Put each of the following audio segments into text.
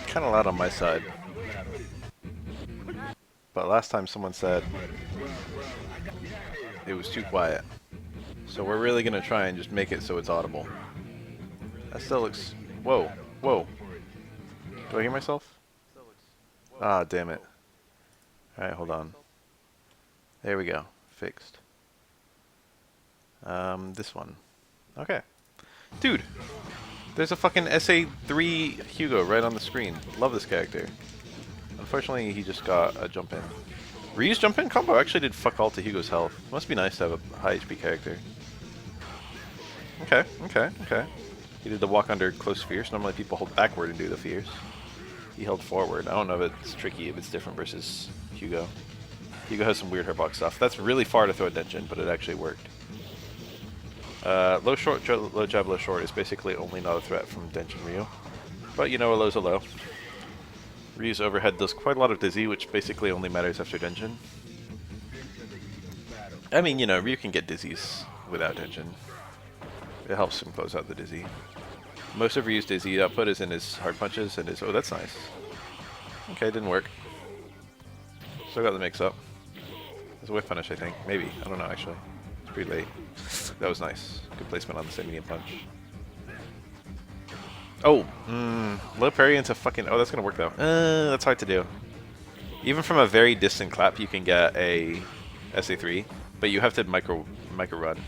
Kind of loud on my side. But last time someone said it was too quiet. So we're really going to try and just make it so it's audible. That still looks... Whoa. Whoa. Do I hear myself? Ah, damn it. Alright, hold on. There we go. Fixed. This one. Okay. Dude! There's a fucking SA3 Hugo right on the screen. Love this character. Unfortunately, he just got a jump in. Ryu's jump in combo actually did fuck all to Hugo's health. Must be nice to have a high HP character. Okay, okay, okay. He did the walk under close fierce. Normally people hold backward and do the fierce. He held forward. I don't know if it's tricky, if it's different versus Hugo. Hugo has some weird hitbox stuff. That's really far to throw a denshin, but it actually worked. Low short, low jab, low short is basically only not a threat from Denshin Ryu. But you know, a low's a low. Ryu's overhead does quite a lot of dizzy, which basically only matters after Denshin. I mean, you know, Ryu can get dizzies without Denshin. It helps him close out the dizzy. Most of Ryu's dizzy output is in his hard punches and his... Oh, that's nice. Okay, didn't work. Still got the mix-up. There's a whiff punish, I think. Maybe. I don't know, actually. It's pretty late. That was nice. Good placement on the same medium punch. Oh! Low parry into fucking... Oh, that's gonna work, though. That's hard to do. Even from a very distant clap, you can get a SA3, but you have to micro run.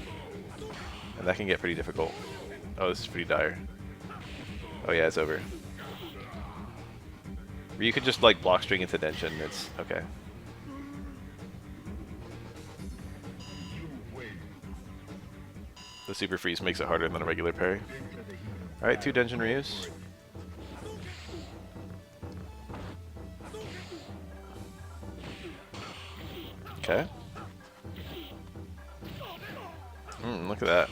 And that can get pretty difficult. Oh, this is pretty dire. Oh yeah, it's over. Or you could just like block string into Denshin, it's okay. The super freeze makes it harder than a regular parry. Alright, 2 Denshin Ryus. Okay. Look at that.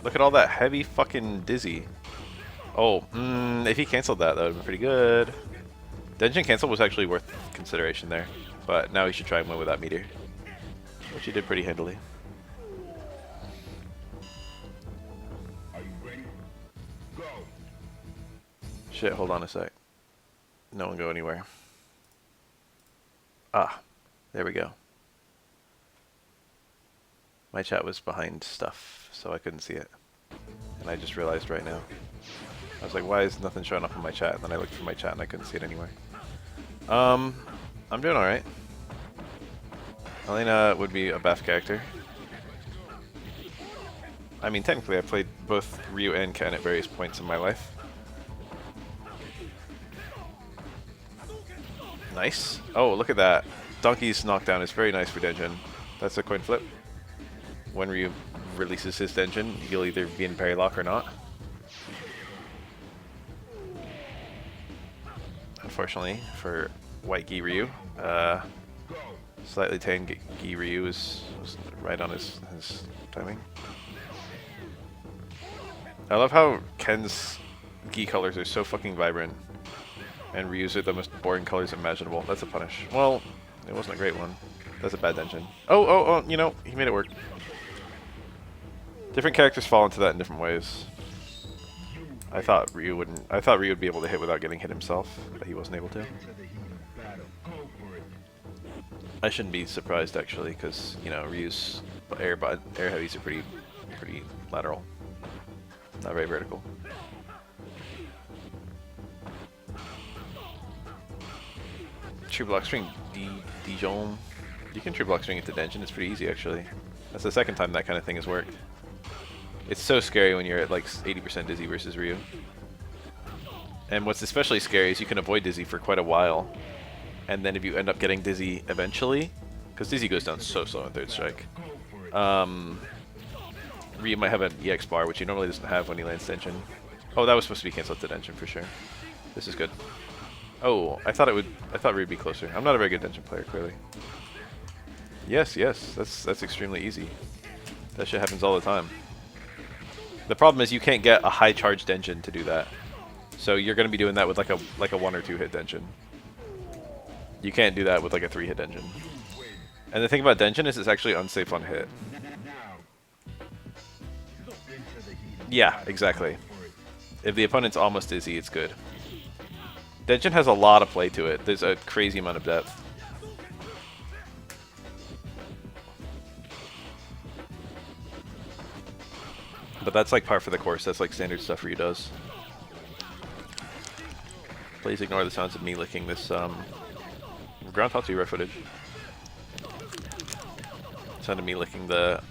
Look at all that heavy fucking dizzy. Oh, if he canceled that, that would have been pretty good. Denshin cancel was actually worth consideration there. But now he should try and win with that meteor. Which he did pretty handily. Shit, hold on a sec. No one go anywhere. Ah, there we go. My chat was behind stuff, so I couldn't see it. And I just realized right now. I was like, why is nothing showing up in my chat? And then I looked for my chat and I couldn't see it anywhere. I'm doing alright. Elena would be a buff character. I mean, technically I played both Ryu and Ken at various points in my life. Nice. Oh, look at that. Donkey's knockdown is very nice for Denshin. That's a coin flip. When Ryu releases his Denshin, he'll either be in parry lock or not. Unfortunately for white Gi Ryu, slightly tan Gi Ryu was right on his timing. I love how Ken's Gi colors are so fucking vibrant, and Ryu's are the most boring colors imaginable. That's a punish. Well, it wasn't a great one. That's a bad Denshin. Oh, you know, he made it work. Different characters fall into that in different ways. I thought Ryu would be able to hit without getting hit himself, but he wasn't able to. I shouldn't be surprised actually, because you know Ryu's air heavies are pretty lateral, not very vertical. True block string Dijon. You can true block string into Denshin. It's pretty easy actually. That's the second time that kind of thing has worked. It's so scary when you're at like 80% dizzy versus Ryu. And what's especially scary is you can avoid dizzy for quite a while. And then if you end up getting dizzy eventually, because dizzy goes down so slow on third strike, Ryu might have an EX bar, which he normally doesn't have when he lands Denshin. Oh, that was supposed to be canceled to Denshin for sure. This is good. Oh, I thought Ryu would be closer. I'm not a very good Denshin player, clearly. Yes, that's extremely easy. That shit happens all the time. The problem is you can't get a high charge Denshin to do that. So you're going to be doing that with like a 1 or 2 hit Denshin. You can't do that with like a 3 hit Denshin. And the thing about Denshin is it's actually unsafe on hit. Yeah, exactly. If the opponent's almost dizzy, it's good. Denshin has a lot of play to it. There's a crazy amount of depth. But that's like par for the course. That's like standard stuff Ryu does. Please ignore the sounds of me licking this ground Tatsu red footage. Sound of me licking the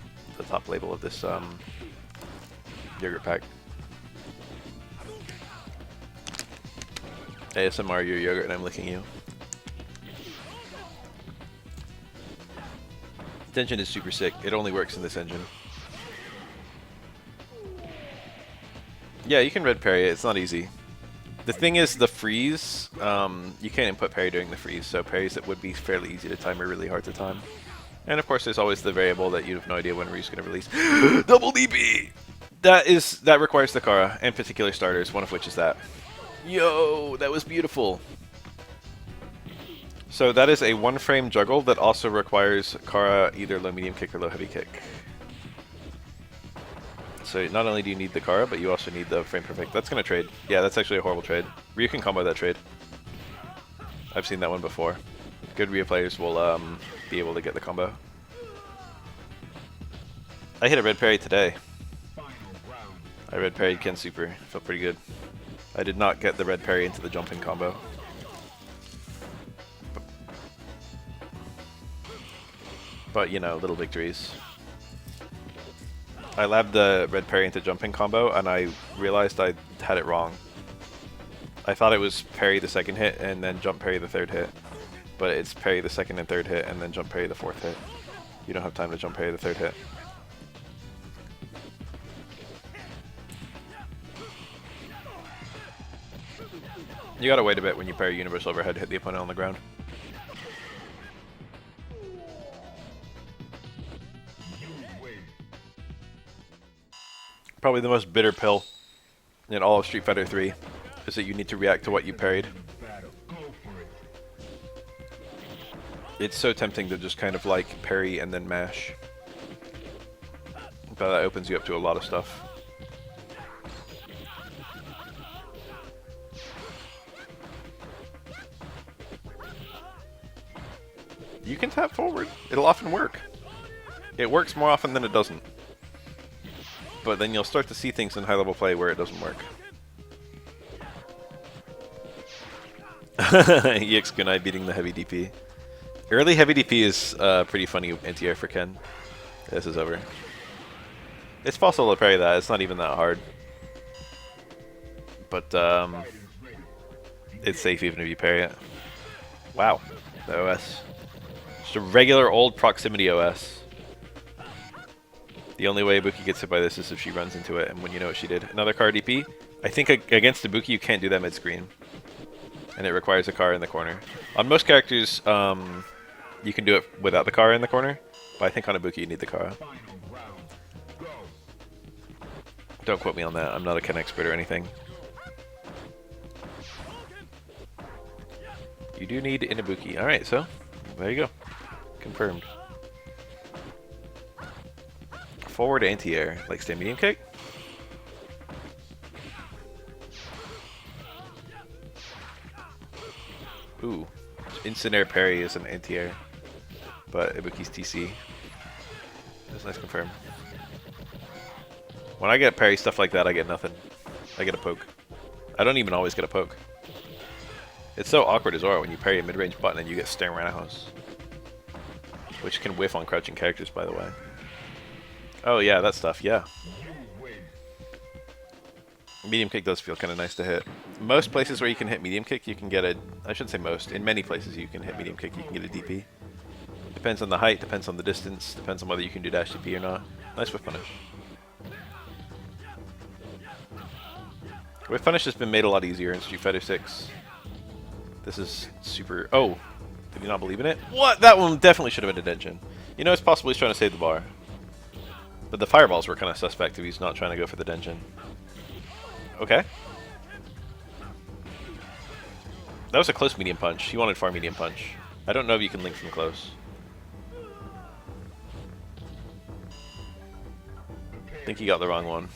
top label of this yogurt pack. ASMR your yogurt and I'm licking you. This engine is super sick. It only works in this engine. Yeah, you can red parry it. It's not easy. The thing is, the freeze, you can't input parry during the freeze, so parries that would be fairly easy to time are really hard to time. And of course, there's always the variable that you have no idea when Ryu's going to release. Double DP! That requires the Kara, and particular starters, one of which is that. Yo, that was beautiful! So that is a one-frame juggle that also requires Kara either low medium kick or low heavy kick. So not only do you need the Kara, but you also need the frame perfect. That's going to trade. Yeah, that's actually a horrible trade. Ryu can combo that trade. I've seen that one before. Good Ryu players will be able to get the combo. I hit a red parry today. I red parried Ken Super. Felt pretty good. I did not get the red parry into the jumping combo. But you know, little victories. I labbed the red parry into jumping combo, and I realized I had it wrong. I thought it was parry the second hit, and then jump parry the third hit. But it's parry the second and third hit, and then jump parry the fourth hit. You don't have time to jump parry the third hit. You gotta wait a bit when you parry universal overhead to hit the opponent on the ground. Probably the most bitter pill in all of Street Fighter 3 is that you need to react to what you parried. It's so tempting to just kind of like parry and then mash. But that opens you up to a lot of stuff. You can tap forward. It'll often work. It works more often than it doesn't. But then you'll start to see things in high-level play where it doesn't work. EX Kunai beating the heavy DP. Early heavy DP is pretty funny anti-air for Ken. This is over. It's possible to parry that. It's not even that hard. But it's safe even if you parry it. Wow. The OS. Just a regular old proximity OS. The only way Ibuki gets hit by this is if she runs into it, and when you know what she did. Another car DP. I think against Ibuki you can't do that mid-screen. And it requires a car in the corner. On most characters, you can do it without the car in the corner. But I think on Ibuki you need the car. Don't quote me on that. I'm not a Ken expert or anything. You do need an Ibuki. Alright, so there you go. Confirmed. Forward anti-air, like stay medium kick. Ooh, instant air parry is an anti-air, but Ibuki's TC. That's nice confirm. When I get parry stuff like that, I get nothing. I get a poke. I don't even always get a poke. It's so awkward as well when you parry a mid-range button and you get stern roundhouse, which can whiff on crouching characters, by the way. Oh yeah, that stuff, yeah. Medium kick does feel kind of nice to hit. Most places where you can hit medium kick, you can get a... I shouldn't say most. In many places you can hit medium kick, you can get a DP. Depends on the height, depends on the distance, depends on whether you can do dash DP or not. Nice whiff punish. Whiff punish has been made a lot easier in Street Fighter 6. This is super... Oh! Did you not believe in it? What? That one definitely should have been a Denshin. You know, it's possible he's trying to save the bar. But the fireballs were kind of suspect if he's not trying to go for the Denshin. Okay. That was a close medium punch. He wanted far medium punch. I don't know if you can link from close. I think he got the wrong one.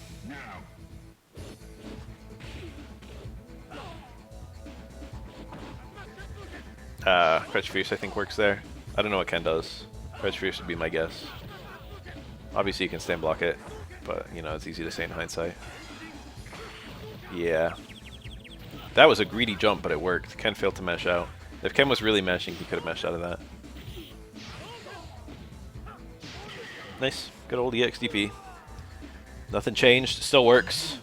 Crouch Fierce I think works there. I don't know what Ken does. Crouch Fierce would be my guess. Obviously you can stand block it, but you know, it's easy to say in hindsight. Yeah. That was a greedy jump, but it worked. Ken failed to mesh out. If Ken was really meshing, he could have meshed out of that. Nice. Good old EXDP. Nothing changed. Still works.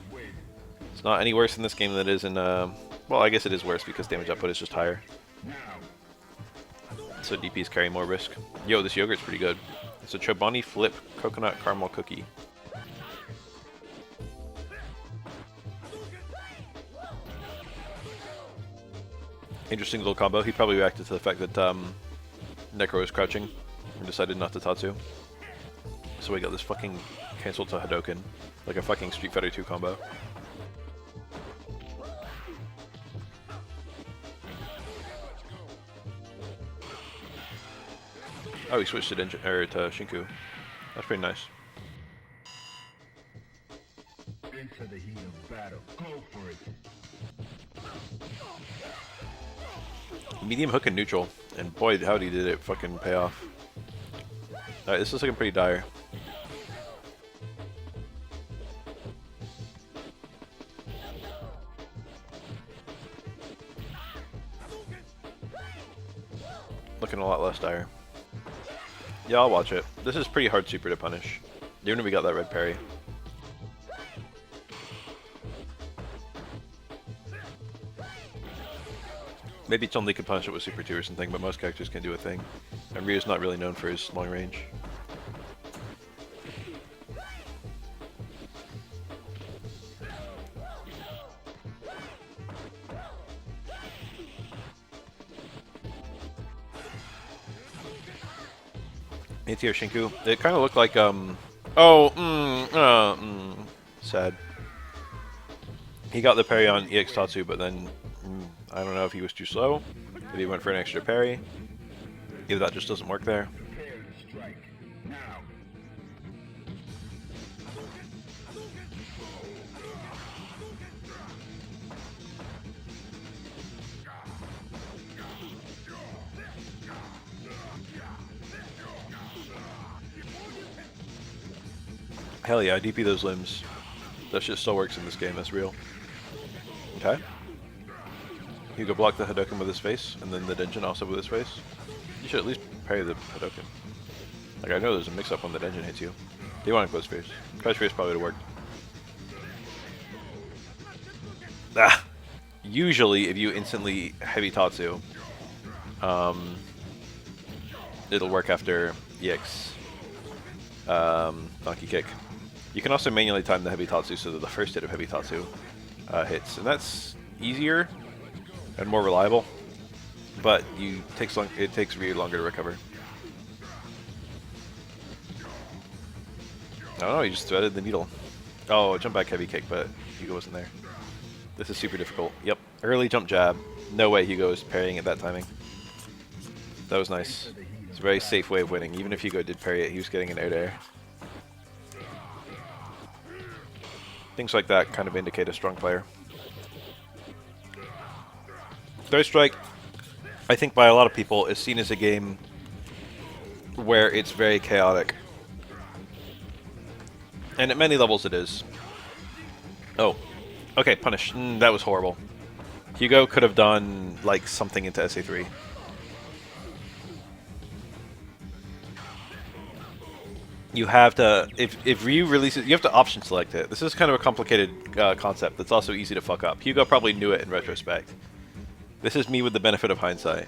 It's not any worse in this game than it is in, well, I guess it is worse because damage output is just higher. So DPs carry more risk. Yo, this yogurt's pretty good. It's a Chobani Flip Coconut Caramel Cookie. Interesting little combo. He probably reacted to the fact that Necro was crouching and decided not to Tatsu. So we got this fucking cancel to Hadoken. Like a fucking Street Fighter 2 combo. Oh, he switched to Shinku. That's pretty nice. Into the heat of battle. Go for it. Medium hook and neutral, and boy howdy did it fucking pay off. Alright, this is looking pretty dire. Looking a lot less dire. Yeah, I'll watch it. This is pretty hard super to punish. Even if we got that red parry. Maybe Chun-Li could punish it with Super 2 or something, but most characters can do a thing. And Ryu's not really known for his long range. ATR Shinku. It kind of looked like, sad. He got the parry on EX Tatsu, but then I don't know if he was too slow, if he went for an extra parry. Either that just doesn't work there. Hell yeah, DP those limbs. That shit still works in this game, that's real. Okay. Hugo block the Hadoken with his face, and then the Denjin also with his face. You should at least parry the Hadoken. Like, I know there's a mix-up when the Denjin hits you. You want to close face. Close face probably would have worked. Ah! Usually, if you instantly heavy Tatsu, it'll work after EX Donkey Kick. You can also manually time the heavy Tatsu so that the first hit of heavy Tatsu hits, and that's easier and more reliable, but it takes Ryu longer to recover. I don't know, he just threaded the needle. Oh, jump back heavy kick, but Hugo wasn't there. This is super difficult. Yep, early jump jab. No way Hugo is parrying at that timing. That was nice. It's a very safe way of winning. Even if Hugo did parry it, he was getting an out air. Things like that kind of indicate a strong player. Third Strike, I think by a lot of people, is seen as a game where it's very chaotic. And at many levels it is. Oh. Okay, punish. That was horrible. Hugo could have done, like, something into SA3. You have to, if Ryu releases, you have to option select it. This is kind of a complicated concept that's also easy to fuck up. Hugo probably knew it in retrospect. This is me with the benefit of hindsight.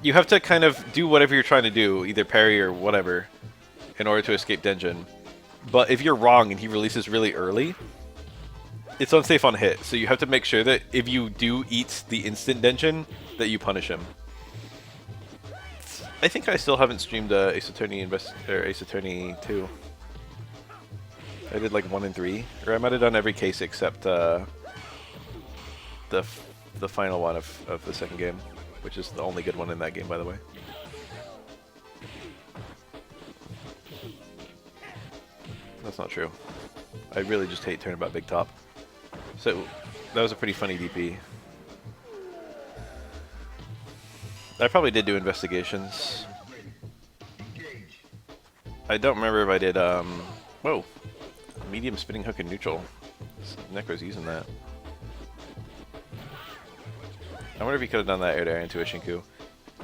You have to kind of do whatever you're trying to do, either parry or whatever, in order to escape Denjin. But if you're wrong and he releases really early, it's unsafe on hit. So you have to make sure that if you do eat the instant Denjin, that you punish him. I think I still haven't streamed Ace Attorney Ace Attorney 2. I did like 1 and 3, or I might have done every case except the final one of the second game, which is the only good one in that game, by the way. That's not true. I really just hate turnabout big top. So that was a pretty funny DP. I probably did do investigations. I don't remember if I did, whoa. Medium spinning hook and neutral. Necro's using that. I wonder if he could have done that air to air into a Shinku.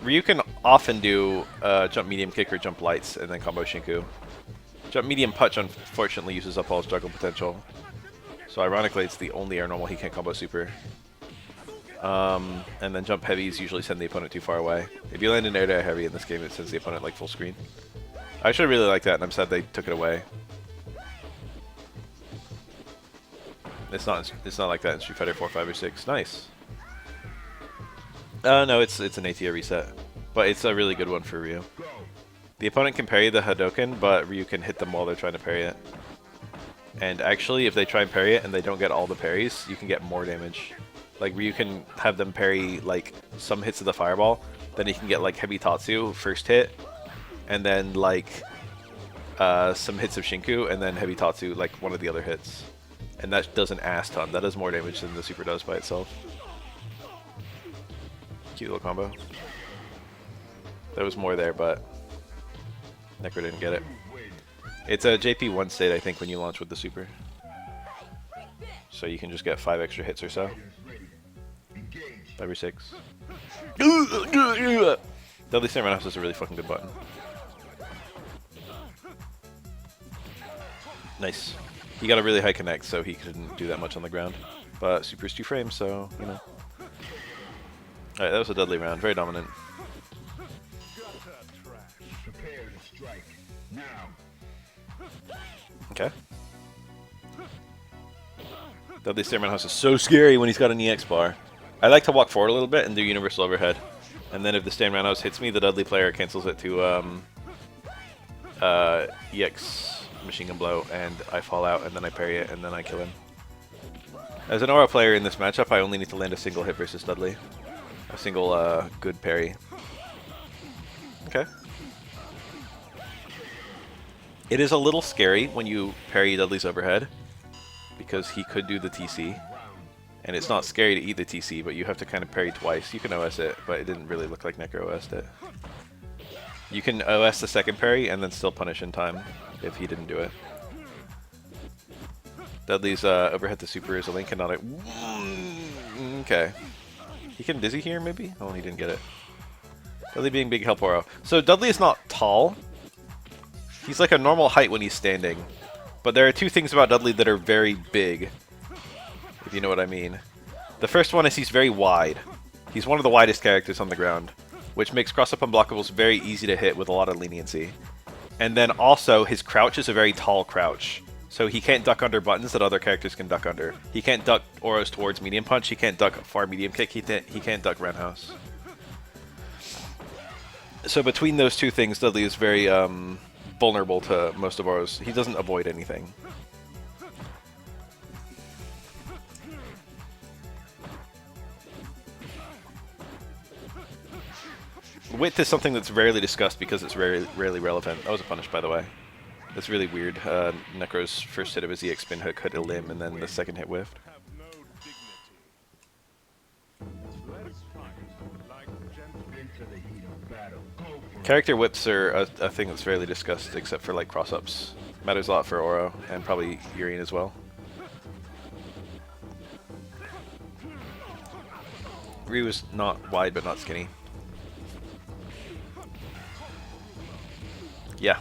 Ryu can often do jump medium kick or jump lights and then combo Shinku. Jump medium punch unfortunately uses up all his juggle potential. So ironically it's the only air normal he can't combo super. And then jump heavies usually send the opponent too far away. If you land an air to air heavy in this game it sends the opponent like full screen. I actually really like that and I'm sad they took it away. It's not like that in Street Fighter 4, 5, or 6. Nice. No, it's an ATR reset, but it's a really good one for Ryu. The opponent can parry the Hadouken, but Ryu can hit them while they're trying to parry it. And actually, if they try and parry it and they don't get all the parries, you can get more damage. Like Ryu can have them parry like some hits of the fireball, then he can get like heavy Tatsu first hit, and then like some hits of Shinku, and then heavy Tatsu like one of the other hits. And that does an ass ton. That does more damage than the super does by itself. Cute little combo. There was more there, but Necro didn't get it. It's a JP1 state, I think, when you launch with the super. So you can just get 5 extra hits or so. 5 or 6. Deadly Snare Roundhouse is a really fucking good button. Nice. He got a really high connect, so he couldn't do that much on the ground. But super's 2 frames, so, you know. Alright, that was a deadly round. Very dominant. Prepare to strike. Now. Okay. Deadly Stairman House is so scary when he's got an EX bar. I like to walk forward a little bit and do Universal Overhead. And then if the Stairman House hits me, the Dudley player cancels it to EX Machine Gun Blow, and I fall out, and then I parry it, and then I kill him. As an Aura player in this matchup, I only need to land a single hit versus Dudley. A single good parry. Okay. It is a little scary when you parry Dudley's overhead, because he could do the TC. And it's not scary to eat the TC, but you have to kind of parry twice. You can OS it, but it didn't really look like Necro OS'd it. You can OS the second parry and then still punish in time if he didn't do it. Dudley's overhead to super is a link and not a... Okay. He can dizzy here, maybe? Oh, he didn't get it. Dudley being big help Oro. So Dudley is not tall. He's like a normal height when he's standing. But there are 2 things about Dudley that are very big, if you know what I mean. The first one is he's very wide. He's one of the widest characters on the ground, which makes cross-up unblockables very easy to hit with a lot of leniency. And then also, his crouch is a very tall crouch. So he can't duck under buttons that other characters can duck under. He can't duck Oros towards medium punch, he can't duck far medium kick, he can't duck roundhouse. So between those 2 things, Dudley is very vulnerable to most of Oros. He doesn't avoid anything. Width is something that's rarely discussed because it's rarely relevant. That was a punish, by the way. That's really weird. Necro's first hit of his EX spin hook hit a limb, and then the second hit whiffed. Character whips are a thing that's rarely discussed, except for like cross-ups. Matters a lot for Oro, and probably Urien as well. Ryu is not wide, but not skinny. Yeah.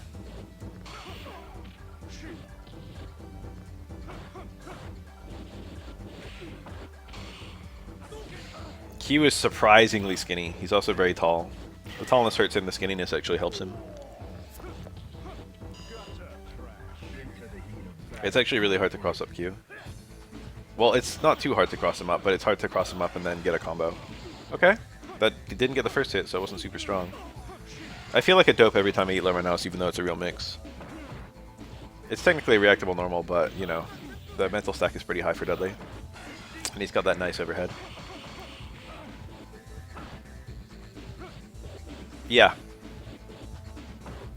Q is surprisingly skinny. He's also very tall. The tallness hurts him, the skinniness actually helps him. It's actually really hard to cross up Q. Well, it's not too hard to cross him up, but it's hard to cross him up and then get a combo. Okay. That didn't get the first hit, so it wasn't super strong. I feel like a dope every time I eat Lemon House, even though it's a real mix. It's technically a reactable normal, but, you know, the mental stack is pretty high for Dudley. And he's got that nice overhead. Yeah.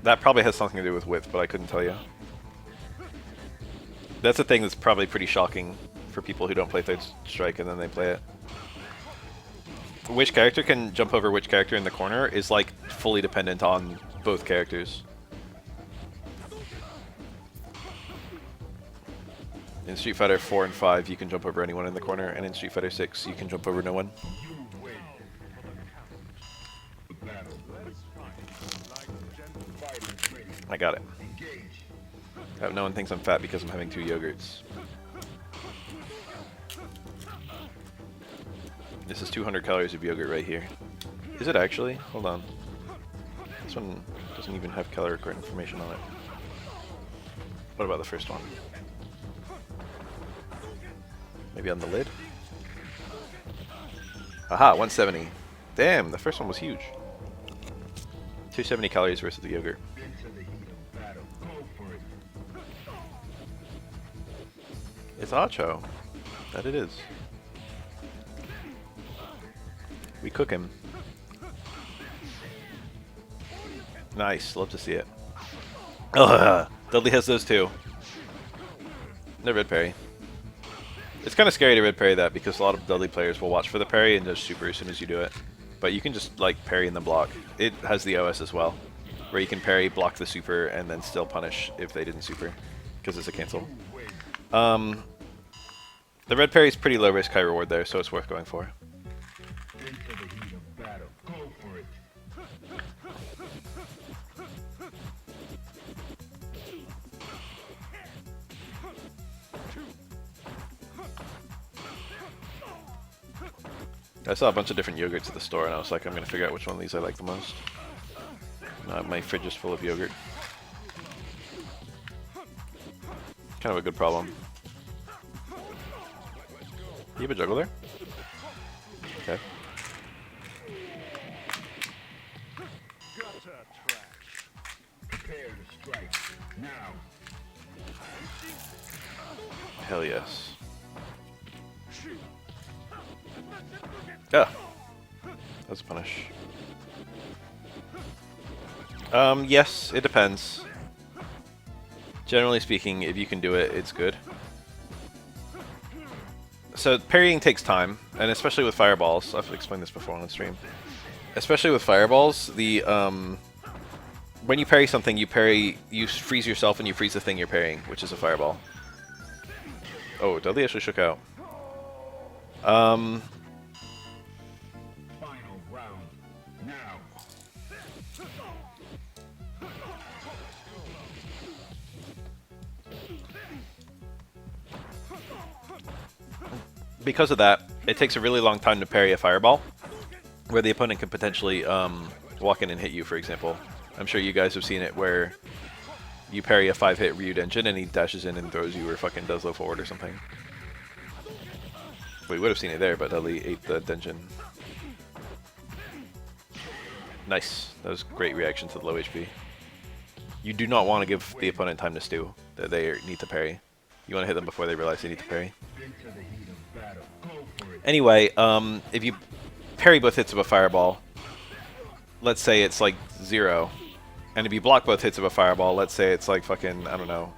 That probably has something to do with width, but I couldn't tell you. That's a thing that's probably pretty shocking for people who don't play Third Strike and then they play it. which character can jump over which character in the corner is like fully dependent on both characters. In Street Fighter 4 and 5, you can jump over anyone in the corner, and in Street Fighter 6, you can jump over no one. I got it. I hope no one thinks I'm fat because I'm having 2 yogurts. This is 200 calories of yogurt right here. Is it actually? Hold on. This one doesn't even have caloric information on it. What about the first one? Maybe on the lid? Aha, 170. Damn, the first one was huge. 270 calories versus the yogurt. It's a-cho. That it is. We cook him. Nice, love to see it. Ugh, Dudley has those too. No red parry. It's kind of scary to red parry that because a lot of Dudley players will watch for the parry and just super as soon as you do it. But you can just like parry in the block. It has the OS as well, where you can parry, block the super, and then still punish if they didn't super, because it's a cancel. The red parry is pretty low risk, high reward there, so it's worth going for. I saw a bunch of different yogurts at the store, and I was like, I'm going to figure out which one of these I like the most. My fridge is full of yogurt. Kind of a good problem. You have a juggle there? Okay. Hell yes. Ah, that's a punish. Yes, it depends. Generally speaking, if you can do it, it's good. So parrying takes time, and especially with fireballs. I've explained this before on stream. Especially with fireballs, the when you parry something, you freeze yourself and you freeze the thing you're parrying, which is a fireball. Oh, Dudley actually shook out. Because of that, it takes a really long time to parry a fireball, where the opponent can potentially walk in and hit you, for example. I'm sure you guys have seen it where you parry a 5-hit Ryu Denshin and he dashes in and throws you or fucking does low forward or something. We would have seen it there, but Dudley ate the Denshin. Nice. That was a great reaction to the low HP. You do not want to give the opponent time to stew. They need to parry. You want to hit them before they realize they need to parry. Anyway, if you parry both hits of a fireball, let's say it's like 0. And if you block both hits of a fireball, let's say it's like fucking, I don't know,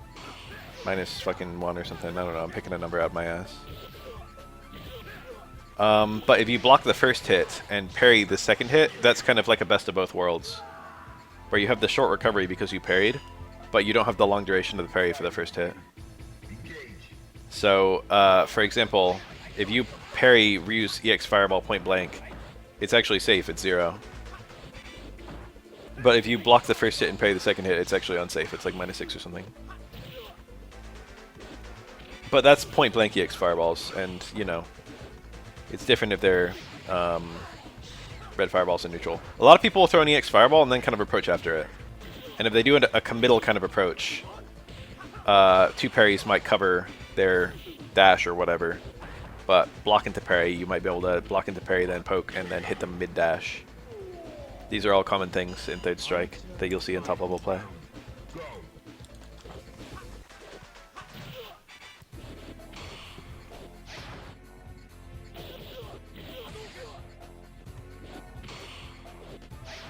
minus fucking 1 or something. I don't know, I'm picking a number out of my ass. But if you block the first hit and parry the second hit, that's kind of like a best of both worlds. Where you have the short recovery because you parried, but you don't have the long duration of the parry for the first hit. So, for example, if you parry Ryu's EX Fireball point blank, it's actually safe, it's 0. But if you block the first hit and parry the second hit, it's actually unsafe, it's like -6 or something. But that's point blank EX Fireballs, and, you know, it's different if they're red Fireballs and neutral. A lot of people will throw an EX Fireball and then kind of approach after it. And if they do a committal kind of approach, 2 parries might cover their dash or whatever. But block into parry, you might be able to block into parry, then poke, and then hit them mid-dash. These are all common things in Third Strike that you'll see in top-level play.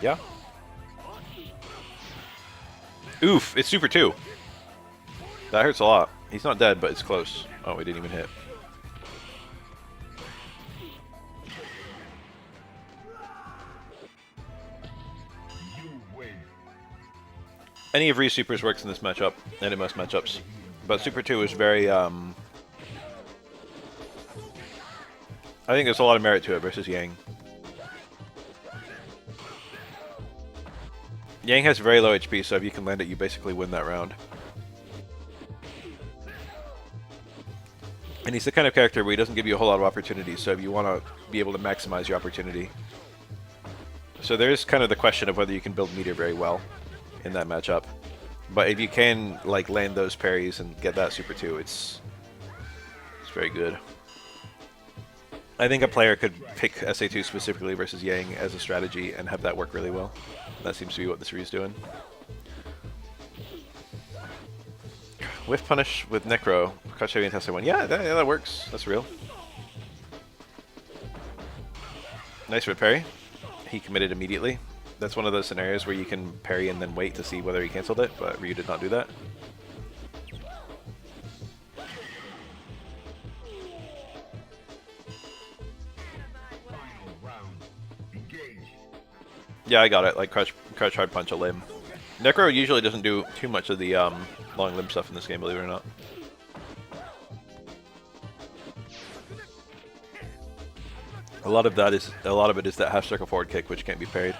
Yeah. Oof, it's Super 2. That hurts a lot. He's not dead, but it's close. Oh, we didn't even hit. Any of Ree's supers works in this matchup, and in most matchups. But Super 2 is very, I think there's a lot of merit to it versus Yang. Yang has very low HP, so if you can land it, you basically win that round. And he's the kind of character where he doesn't give you a whole lot of opportunities, so if you want to be able to maximize your opportunity. So there's kind of the question of whether you can build meter very well in that matchup. But if you can like land those parries and get that Super 2, it's very good. I think a player could pick SA2 specifically versus Yang as a strategy and have that work really well. That seems to be what this Ryu's doing. Whiff punish with Necro. Crouch heavy and test one. Yeah, that works. That's real. Nice red parry. He committed immediately. That's one of those scenarios where you can parry and then wait to see whether he cancelled it, but Ryu did not do that. Yeah, I got it. Like crouch hard punch a limb. Necro usually doesn't do too much of the long limb stuff in this game, believe it or not. A lot of it is that half circle forward kick, which can't be parried.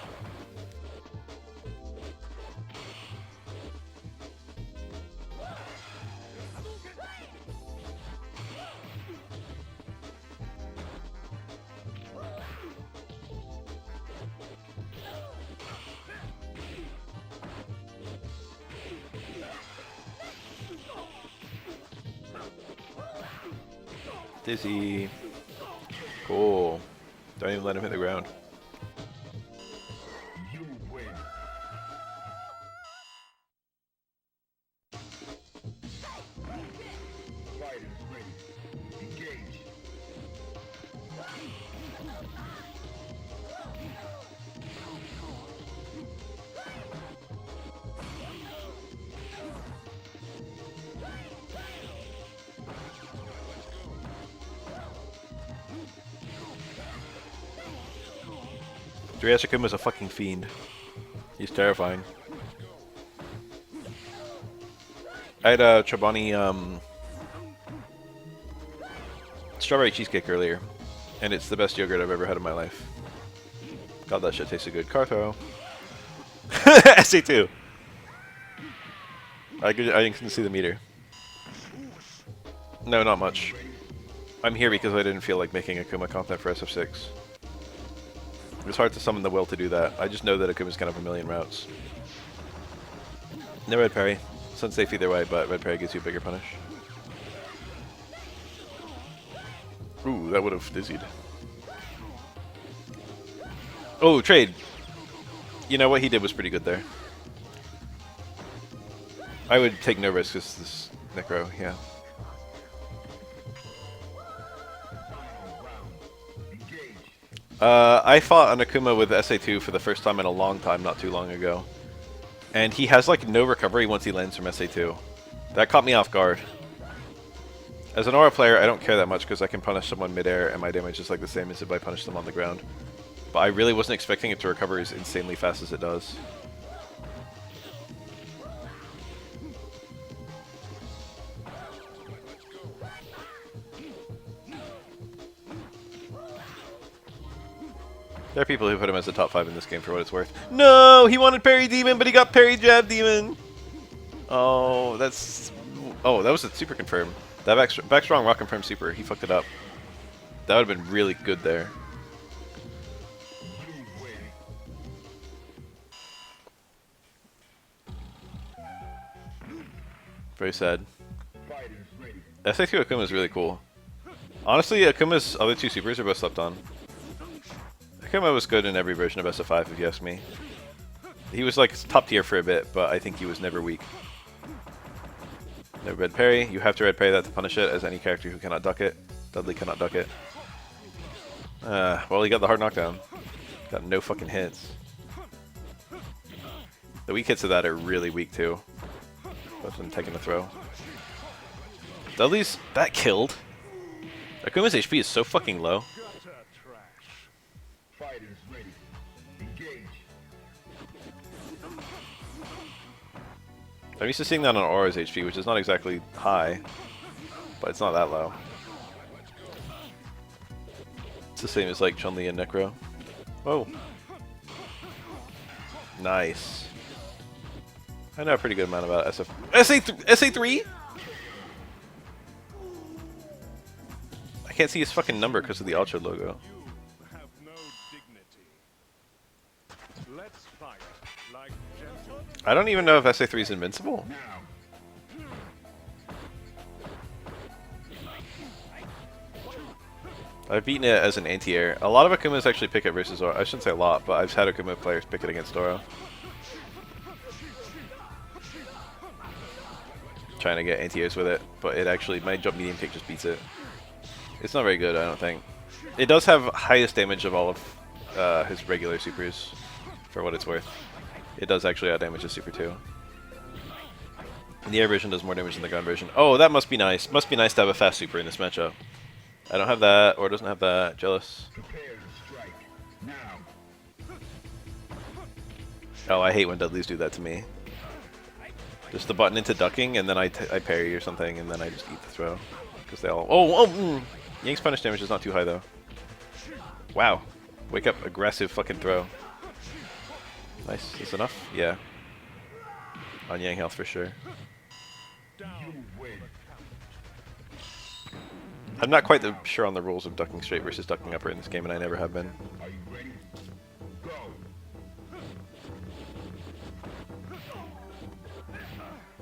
Dizzy. Cool. Don't even let him hit the ground. You win. Fighters ready. Engage. Ryasukuma's a fucking fiend. He's terrifying. I had a Chobani strawberry cheesecake earlier, and it's the best yogurt I've ever had in my life. God, that shit tasted good. Car throw. SA2. I can see the meter. No, not much. I'm here because I didn't feel like making Akuma content for SF6. It was hard to summon the will to do that. I just know that Akuma's kind of a million routes. No red parry. It's unsafe either way, but red parry gives you a bigger punish. Ooh, that would have dizzied. Oh, trade! You know what he did was pretty good there. I would take no risk because this Necro, yeah. I fought an Akuma with SA2 for the first time in a long time, not too long ago. And he has like no recovery once he lands from SA2. That caught me off guard. As an aura player, I don't care that much because I can punish someone midair and my damage is like the same as if I punish them on the ground. But I really wasn't expecting it to recover as insanely fast as it does. There are people who put him as the top 5 in this game for what it's worth. No! He wanted parry demon, but he got parry jab demon! Oh, that's... Oh, that was a super confirm. That back strong rock confirm super. He fucked it up. That would have been really good there. Very sad. SA2 Akuma is really cool. Honestly, Akuma's other 2 supers are both slept on. Akuma was good in every version of SF5, if you ask me. He was like top tier for a bit, but I think he was never weak. No red parry. You have to red parry that to punish it, as any character who cannot duck it. Dudley cannot duck it. Well, he got the hard knockdown. Got no fucking hits. The weak hits of that are really weak too. Both of them taking a throw. Dudley's... that killed. Akuma's HP is so fucking low. Fighters ready. Engage. I'm used to seeing that on Aura's HP, which is not exactly high, but it's not that low. It's the same as like Chun-Li and Necro. Oh. Nice. I know a pretty good amount about SA3? I can't see his fucking number because of the a-cho logo. You have no dignity. Let's fight like gentlemen. I don't even know if SA3 is invincible. Now. I've beaten it as an anti-air. A lot of Akumas actually pick it versus Aura. I shouldn't say a lot, but I've had Akuma players pick it against Aura. Trying to get anti-airs with it, but it actually, my jump medium kick just beats it. It's not very good, I don't think. It does have highest damage of all of his regular supers, for what it's worth. It does actually outdamage his super too. And the air version does more damage than the ground version. Oh, that must be nice. Must be nice to have a fast super in this matchup. I don't have that, or doesn't have that. Jealous. Prepare to strike. Now. Oh, I hate when Dudleys do that to me. Just the button into ducking, and then I parry or something, and then I just eat the throw. Because they all... Yang's punish damage is not too high, though. Wow. Wake up, aggressive fucking throw. Nice. Is this enough? Yeah. On Yang health for sure. You win. I'm not quite sure on the rules of ducking straight versus ducking upper in this game, and I never have been. Are you ready? Go.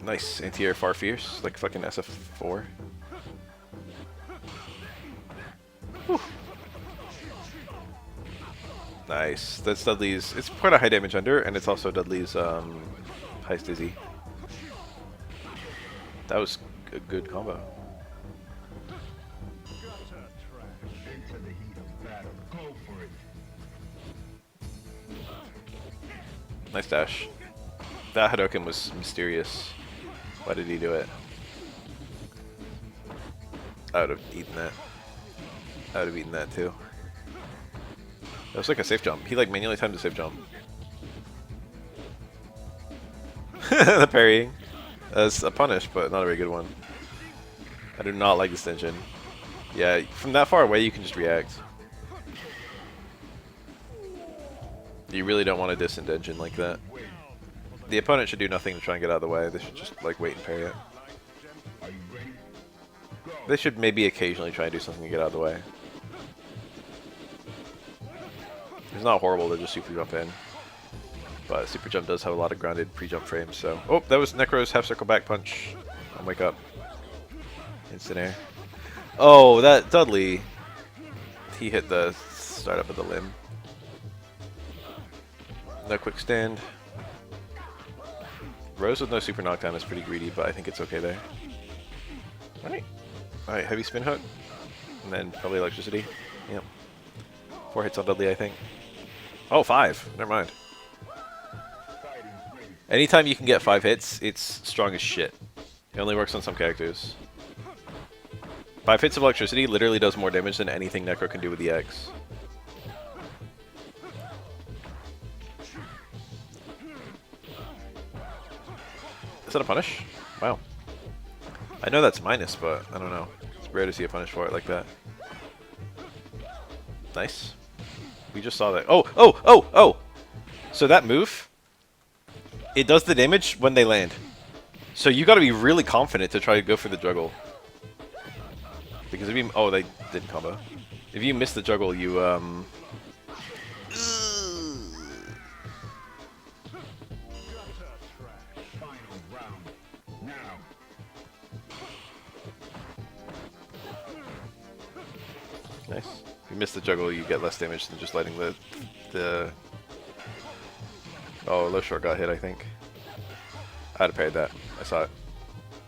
Nice. Anti-air far fierce, like fucking SF4. Whew. Nice. That's Dudley's... It's quite a high damage under, and it's also Dudley's highest dizzy. That was a good combo. Into the heat of battle. Go for it. Nice dash. That Hadoken was mysterious. Why did he do it? I would have eaten that. I would have eaten that too. That was like a safe jump. He like manually timed a safe jump. The parrying. That's a punish, but not a very good one. I do not like this tension. Yeah, from that far away you can just react. You really don't want to distant engine like that. The opponent should do nothing to try and get out of the way. They should just like wait and parry it. Are you ready? Go. They should maybe occasionally try and do something to get out of the way. It's not horrible to just super jump in. But super jump does have a lot of grounded pre-jump frames, so... Oh, that was Necro's half circle back punch. I'll wake up. Instant air. Oh, that Dudley. He hit the start up of the limb. No quick stand. Rose with no super knockdown is pretty greedy, but I think it's okay there. Alright. Alright, heavy spin hook. And then probably electricity. Yep. 4 hits on Dudley, I think. Oh, 5. Never mind. Anytime you can get 5 hits, it's strong as shit. It only works on some characters. 5 hits of electricity literally does more damage than anything Necro can do with the X. Is that a punish? Wow. I know that's minus, but I don't know. It's rare to see a punish for it like that. Nice. We just saw that. Oh! So that move, it does the damage when they land. So you gotta be really confident to try to go for the juggle. Because if you... Oh, they didn't combo. If you miss the juggle, you, Nice. If you miss the juggle, you get less damage than just letting the... Oh, low short got hit, I think. I'd have parried that. I saw it.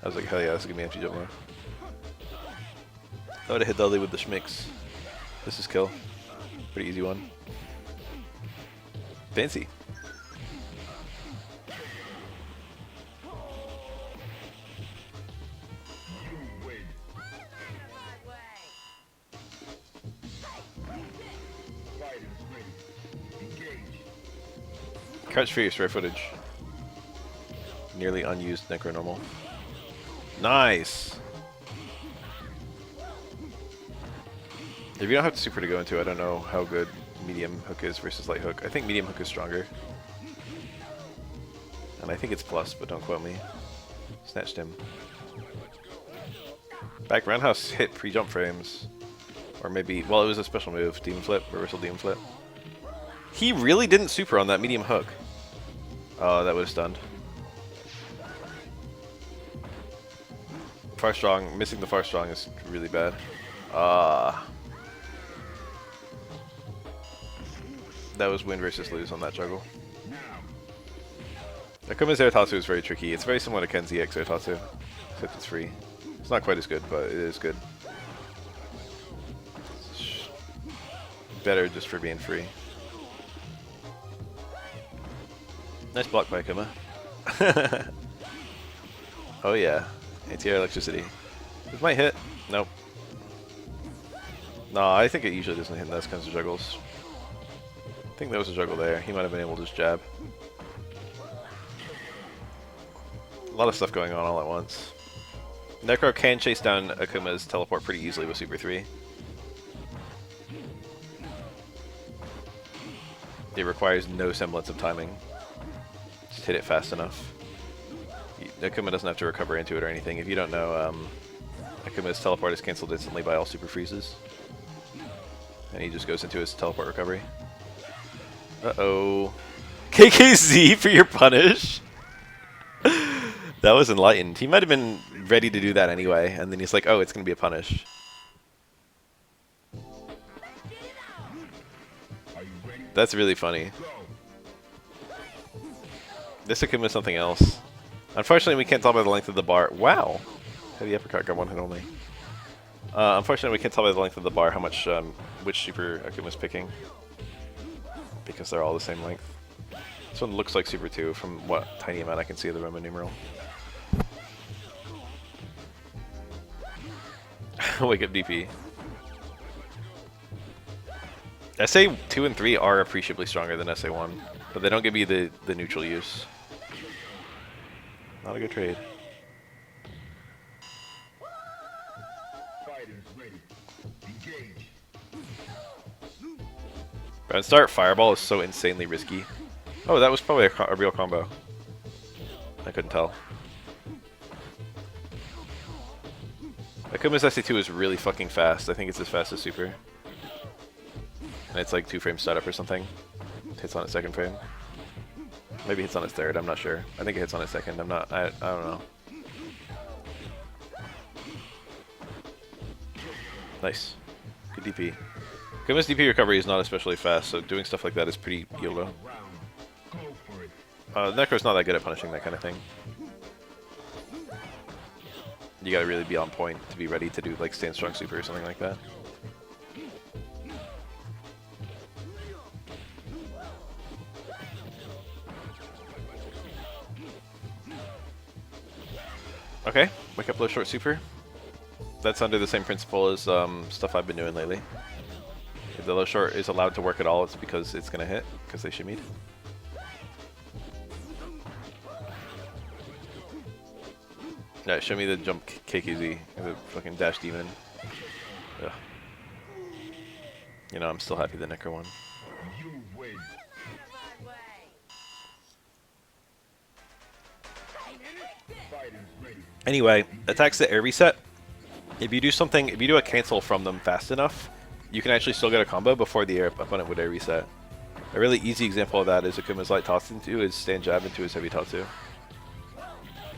I was like, hell yeah, this is gonna be empty jump more. I would have hit Dudley with the schmicks. This is kill. Pretty easy one. Fancy. Crouch for your rare footage. Nearly unused Necronormal. Nice! If you don't have super to go into, I don't know how good medium hook is versus light hook. I think medium hook is stronger. And I think it's plus, but don't quote me. Snatched him. Back roundhouse hit pre-jump frames. Or maybe, well, it was a special move. Demon flip, reversal demon flip. He really didn't super on that medium hook. Oh, that would have stunned. Far strong, missing the far strong is really bad. That was win versus lose on that juggle. Akuma's Airtatsu is very tricky. It's very similar to Ken's EX Airtatsu, except it's free. It's not quite as good, but it is good. It's better just for being free. Nice block by Akuma. Oh yeah, anti-air electricity. This might hit. Nope. No, I think it usually doesn't hit in those kinds of juggles. I think there was a juggle there. He might have been able to just jab. A lot of stuff going on all at once. Necro can chase down Akuma's teleport pretty easily with Super 3. It requires no semblance of timing. Just hit it fast enough. Akuma doesn't have to recover into it or anything. If you don't know, Akuma's teleport is cancelled instantly by all Super Freezes. And he just goes into his teleport recovery. Uh-oh. KKZ for your punish? That was enlightened. He might have been ready to do that anyway, and then he's like, oh, it's going to be a punish. That's really funny. This Akuma is something else. Unfortunately, we can't tell by the length of the bar. Wow! Heavy uppercut got one hit only. Unfortunately, we can't tell by the length of the bar how much, which Super Akuma's picking. Because they're all the same length. This one looks like Super 2 from what tiny amount I can see of the Roman numeral. Wake up DP. SA2 and 3 are appreciably stronger than SA1, but they don't give you the neutral use. Not a good trade. Round start Fireball is so insanely risky. Oh, that was probably a real combo. I couldn't tell. Akuma's SA2 is really fucking fast. I think it's as fast as Super. And it's like 2 frames startup or something. Hits on its second frame. Maybe hits on its third, I'm not sure. I think it hits on its second, I don't know. Nice. Good DP. Akuma's DP recovery is not especially fast, so doing stuff like that is pretty YOLO. Necro's not that good at punishing that kind of thing. You gotta really be on point to be ready to do like Stand Strong Super or something like that. Okay, wake up low short super. That's under the same principle as stuff I've been doing lately. If the low short is allowed to work at all, it's because it's gonna hit, because they shimmied. Yeah, show me the jump KKZ, the fucking dash demon. Ugh. You know, I'm still happy the Necro won. Anyway, attacks the air reset. If you do a cancel from them fast enough, you can actually still get a combo before the opponent would air reset. A really easy example of that is Akuma's light toss into his stand jab into his heavy tatsu.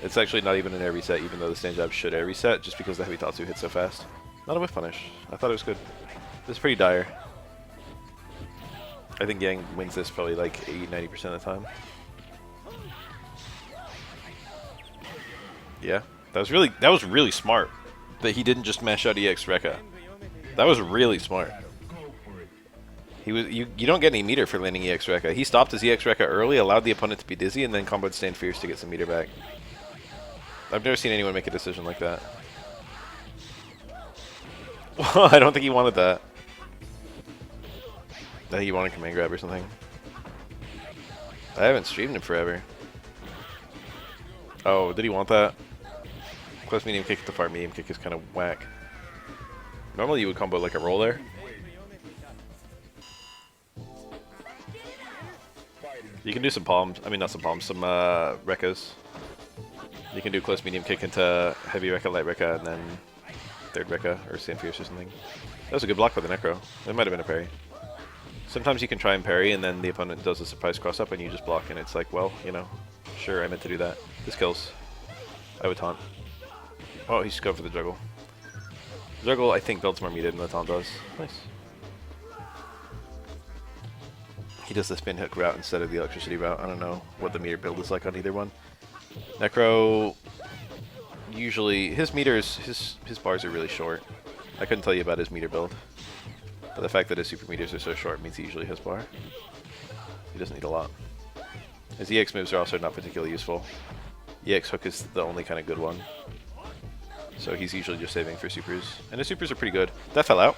It's actually not even an air reset, even though the stand jab should air reset, just because the heavy tatsu hits so fast. Not a whiff punish. I thought it was good. This is pretty dire. I think Yang wins this probably like 80-90% of the time. Yeah, that was really smart that he didn't just mash out EX Rekka. That was really smart. You don't get any meter for landing EX Rekka. He stopped his EX Rekka early, allowed the opponent to be dizzy, and then comboed Stand Fierce to get some meter back. I've never seen anyone make a decision like that. Well, I don't think he wanted that. I think he wanted command grab or something. I haven't streamed him forever. Oh, did he want that? Close medium kick to far medium kick is kind of whack. Normally you would combo like a roll there. You can do some palms. I mean, not some palms, some Rekkas. You can do close medium kick into heavy Rekka, light Rekka, and then third Rekka or Sand Fierce or something. That was a good block by the Necro. It might have been a parry. Sometimes you can try and parry, and then the opponent does a surprise cross up, and you just block, and it's like, well, you know, sure, I meant to do that. This kills. I would taunt. Oh, he's going for the juggle. Juggle, I think, builds more muted than the taunt does. Nice. He does the spin hook route instead of the electricity route. I don't know what the meter build is like on either one. Necro, usually, his meters, his bars are really short. I couldn't tell you about his meter build. But the fact that his super meters are so short means he usually has bar. He doesn't need a lot. His EX moves are also not particularly useful. EX hook is the only kind of good one. So he's usually just saving for supers. And his supers are pretty good. That fell out.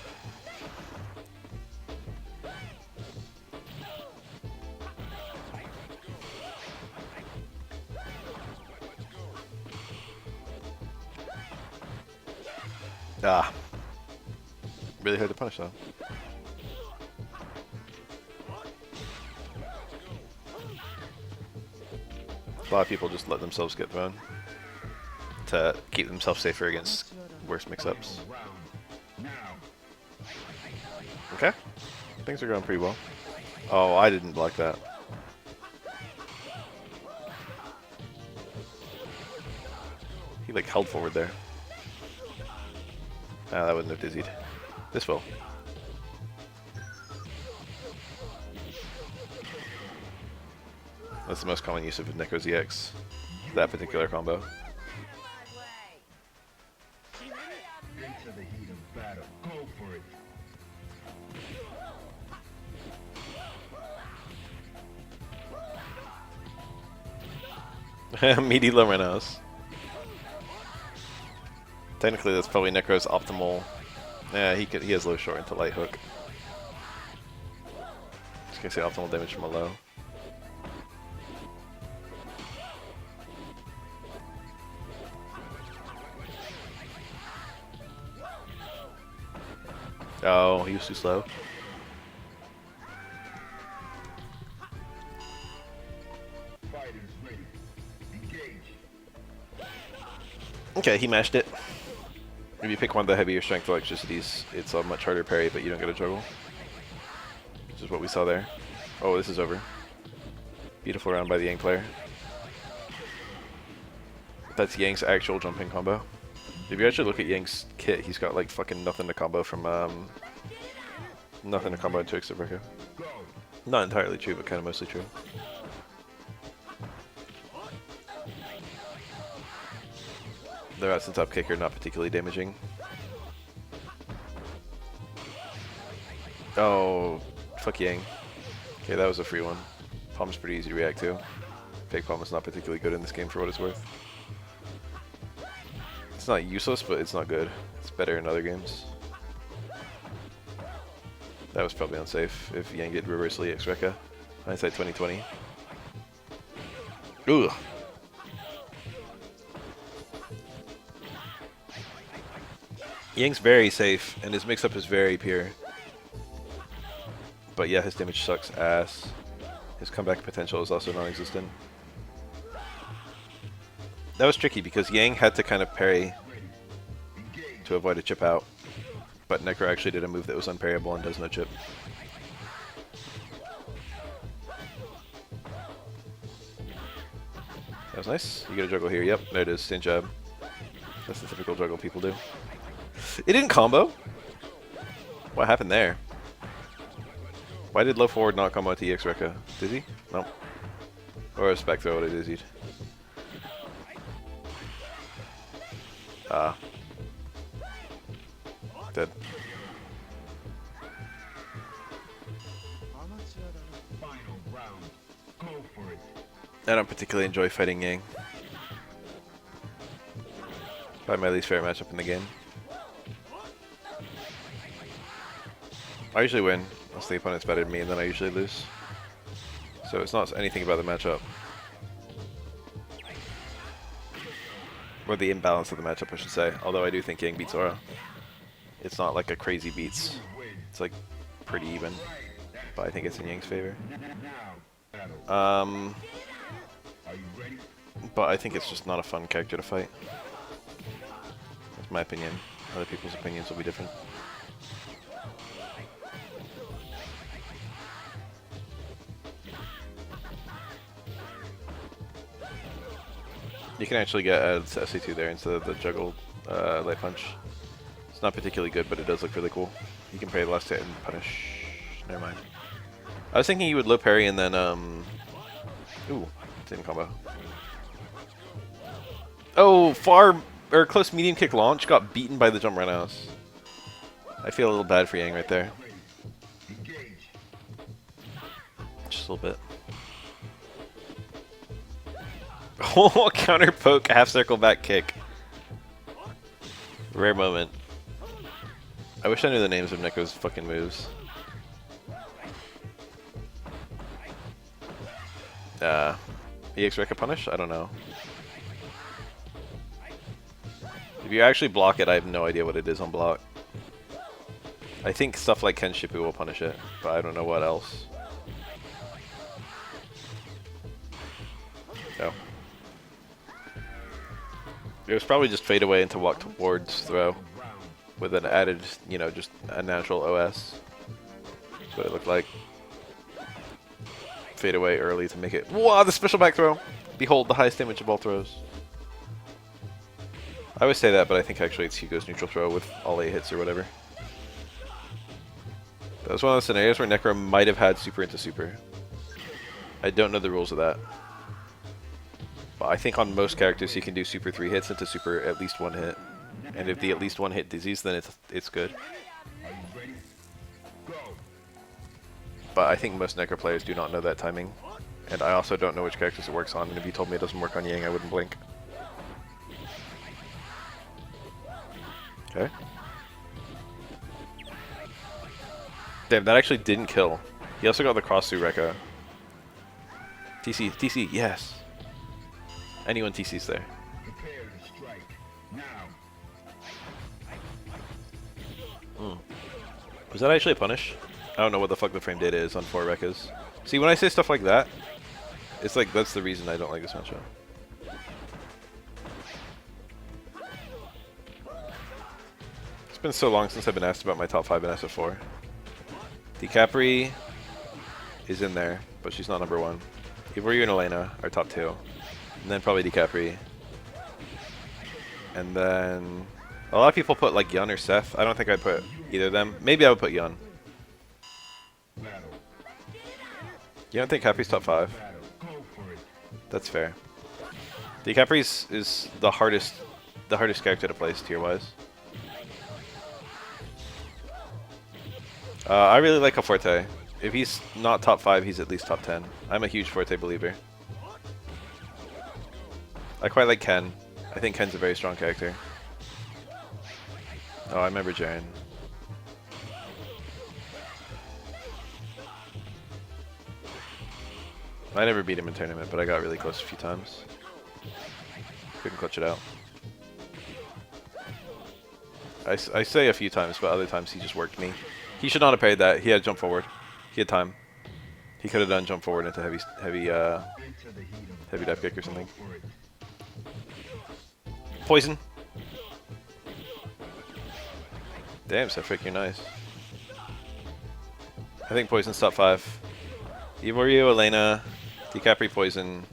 Ah. Really hard to punish though. A lot of people just let themselves get thrown to keep themselves safer against worse mix-ups. Okay. Things are going pretty well. Oh, I didn't block that. He like held forward there. Ah, that wouldn't have dizzied. This will. That's the most common use of Necro's EX. That particular combo. Into the heat of battle. Go for it. Meaty Lorenos. Technically, that's probably Necro's optimal. Yeah, he has low short into light hook. Just gonna say optimal damage from a low. Oh, he was too slow. Fighters ready. Engage. Okay, he mashed it. If you pick one of the heavier strength electricities, it's a much harder parry, but you don't get a juggle. Which is what we saw there. Oh, this is over. Beautiful round by the Yang player. That's Yang's actual jumping combo. If you actually look at Yang's kit, he's got like fucking nothing to combo from nothing to combo into except Rekka. Not entirely true, but kind of mostly true. The rats and top kick are not particularly damaging. Oh, fuck Yang. Okay, that was a free one. Palm's pretty easy to react to. Fake Palm is not particularly good in this game for what it's worth. It's not useless, but it's not good. It's better in other games. That was probably unsafe if Yang did reversely X Rekka. Hindsight 2020. Ooh. Yang's very safe, and his mix-up is very pure. But yeah, his damage sucks ass. His comeback potential is also non-existent. That was tricky because Yang had to kind of parry to avoid a chip out. But Necro actually did a move that was unparryable and does no chip. That was nice. You get a juggle here. Yep, there it is. Same jab. That's the typical juggle people do. It didn't combo? What happened there? Why did low forward not combo to EX Rekka? Did he? Nope. Or a spec throw would have dizzied. Ah. Dead. Final round. Go for it. I don't particularly enjoy fighting Yang. Probably my least favorite matchup in the game. I usually win unless the opponent's better than me, and then I usually lose. So it's not anything about the matchup. Or the imbalance of the matchup, I should say. Although I do think Yang beats Aura. It's not like a crazy beats. It's like pretty even. But I think it's in Yang's favor. But I think it's just not a fun character to fight. That's my opinion. Other people's opinions will be different. You can actually get SA2 there instead of the juggled light punch. It's not particularly good, but it does look really cool. You can parry the last hit and punish. Never mind. I was thinking you would low parry and then ooh, same combo. Oh, far or close medium kick launch got beaten by the jump roundhouse. I feel a little bad for Yang right there. Just a little bit. Oh, counter poke, half circle back kick. Rare moment. I wish I knew the names of Neko's fucking moves. EX Rekka punish? I don't know. If you actually block it, I have no idea what it is on block. I think stuff like Ken Shippu will punish it, but I don't know what else. Oh. It was probably just fade away into walk towards throw with an added, you know, just a natural OS. That's what it looked like. Fade away early to make it. Wow, the special back throw! Behold, the highest damage of all throws. I always say that, but I think actually it's Hugo's neutral throw with all 8 hits or whatever. That was one of those scenarios where Necro might have had super into super. I don't know the rules of that. But I think on most characters you can do super 3 hits into super at least 1 hit. And if the at least 1 hit dizzies, then it's good. But I think most Necro players do not know that timing. And I also don't know which characters it works on, and if you told me it doesn't work on Yang, I wouldn't blink. Okay. Damn, that actually didn't kill. He also got the cross through Rekka. TC, TC, yes. Anyone TC's there. Was that actually a punish? I don't know what the fuck the frame data is on 4 Rekkas. See, when I say stuff like that, it's like that's the reason I don't like this matchup. It's been so long since I've been asked about my top 5 in SF4. DiCapri is in there, but she's not number 1. Ivory and Elena are top 2. And then probably DiCapri. And then a lot of people put like Yun or Seth. I don't think I'd put either of them. Maybe I would put Yun. You don't think Capri's top 5? That's fair. DiCapri is the hardest character to place tier-wise. I really like a Forte. If he's not top 5, he's at least top 10. I'm a huge Forte believer. I quite like Ken. I think Ken's a very strong character. Oh, I remember Jaren. I never beat him in tournament, but I got really close a few times. Couldn't clutch it out. I say a few times, but other times he just worked me. He should not have parried that. He had jump forward. He had time. He could have done jump forward into heavy dive kick or something. Poison. Damn, SF3, you're nice. I think Poison's top 5. Ivorio, Elena, DiCapri, Poison.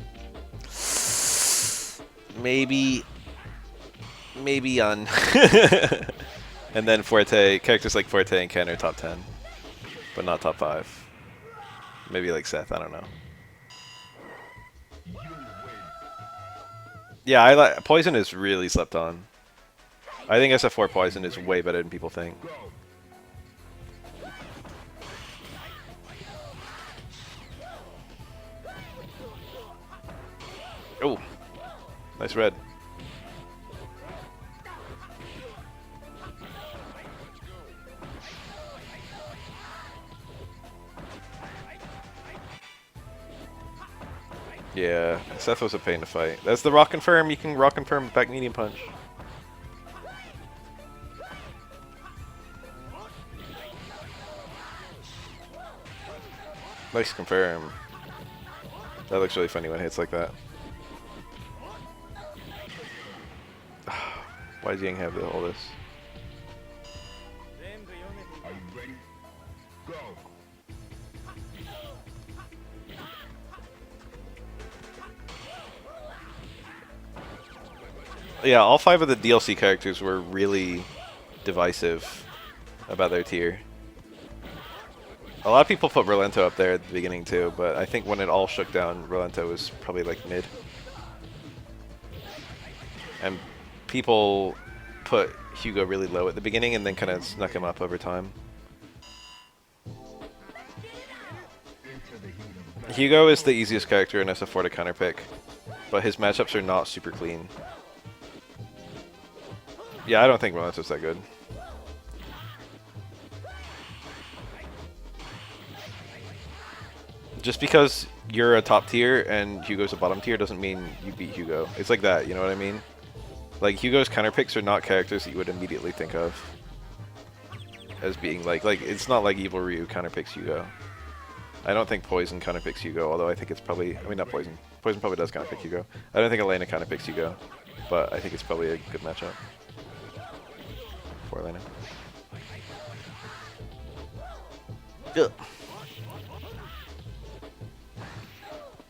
Maybe Yun. And then Forte, characters like Forte and Ken are top 10. But not top 5. Maybe like Seth, I don't know. Yeah, I like Poison is really slept on. I think SF4 Poison is way better than people think. Oh, nice red. Yeah, Seth was a pain to fight. That's the rock confirm. You can rock confirm back medium punch. Nice confirm. That looks really funny when it hits like that. Why does Yang have all this? Are you ready? Go. Yeah, all 5 of the DLC characters were really divisive about their tier. A lot of people put Rolento up there at the beginning too, but I think when it all shook down, Rolento was probably like mid. And people put Hugo really low at the beginning and then kind of snuck him up over time. Hugo is the easiest character in SF4 to counterpick, but his matchups are not super clean. Yeah, I don't think Rolento's that good. Just because you're a top tier and Hugo's a bottom tier doesn't mean you beat Hugo. It's like that, you know what I mean? Like, Hugo's counterpicks are not characters that you would immediately think of as being like it's not like Evil Ryu counterpicks Hugo. I don't think Poison counterpicks Hugo, although I think it's probably, I mean not Poison. Poison probably does counterpick Hugo. I don't think Elena counterpicks Hugo, but I think it's probably a good matchup for Elena. Ugh.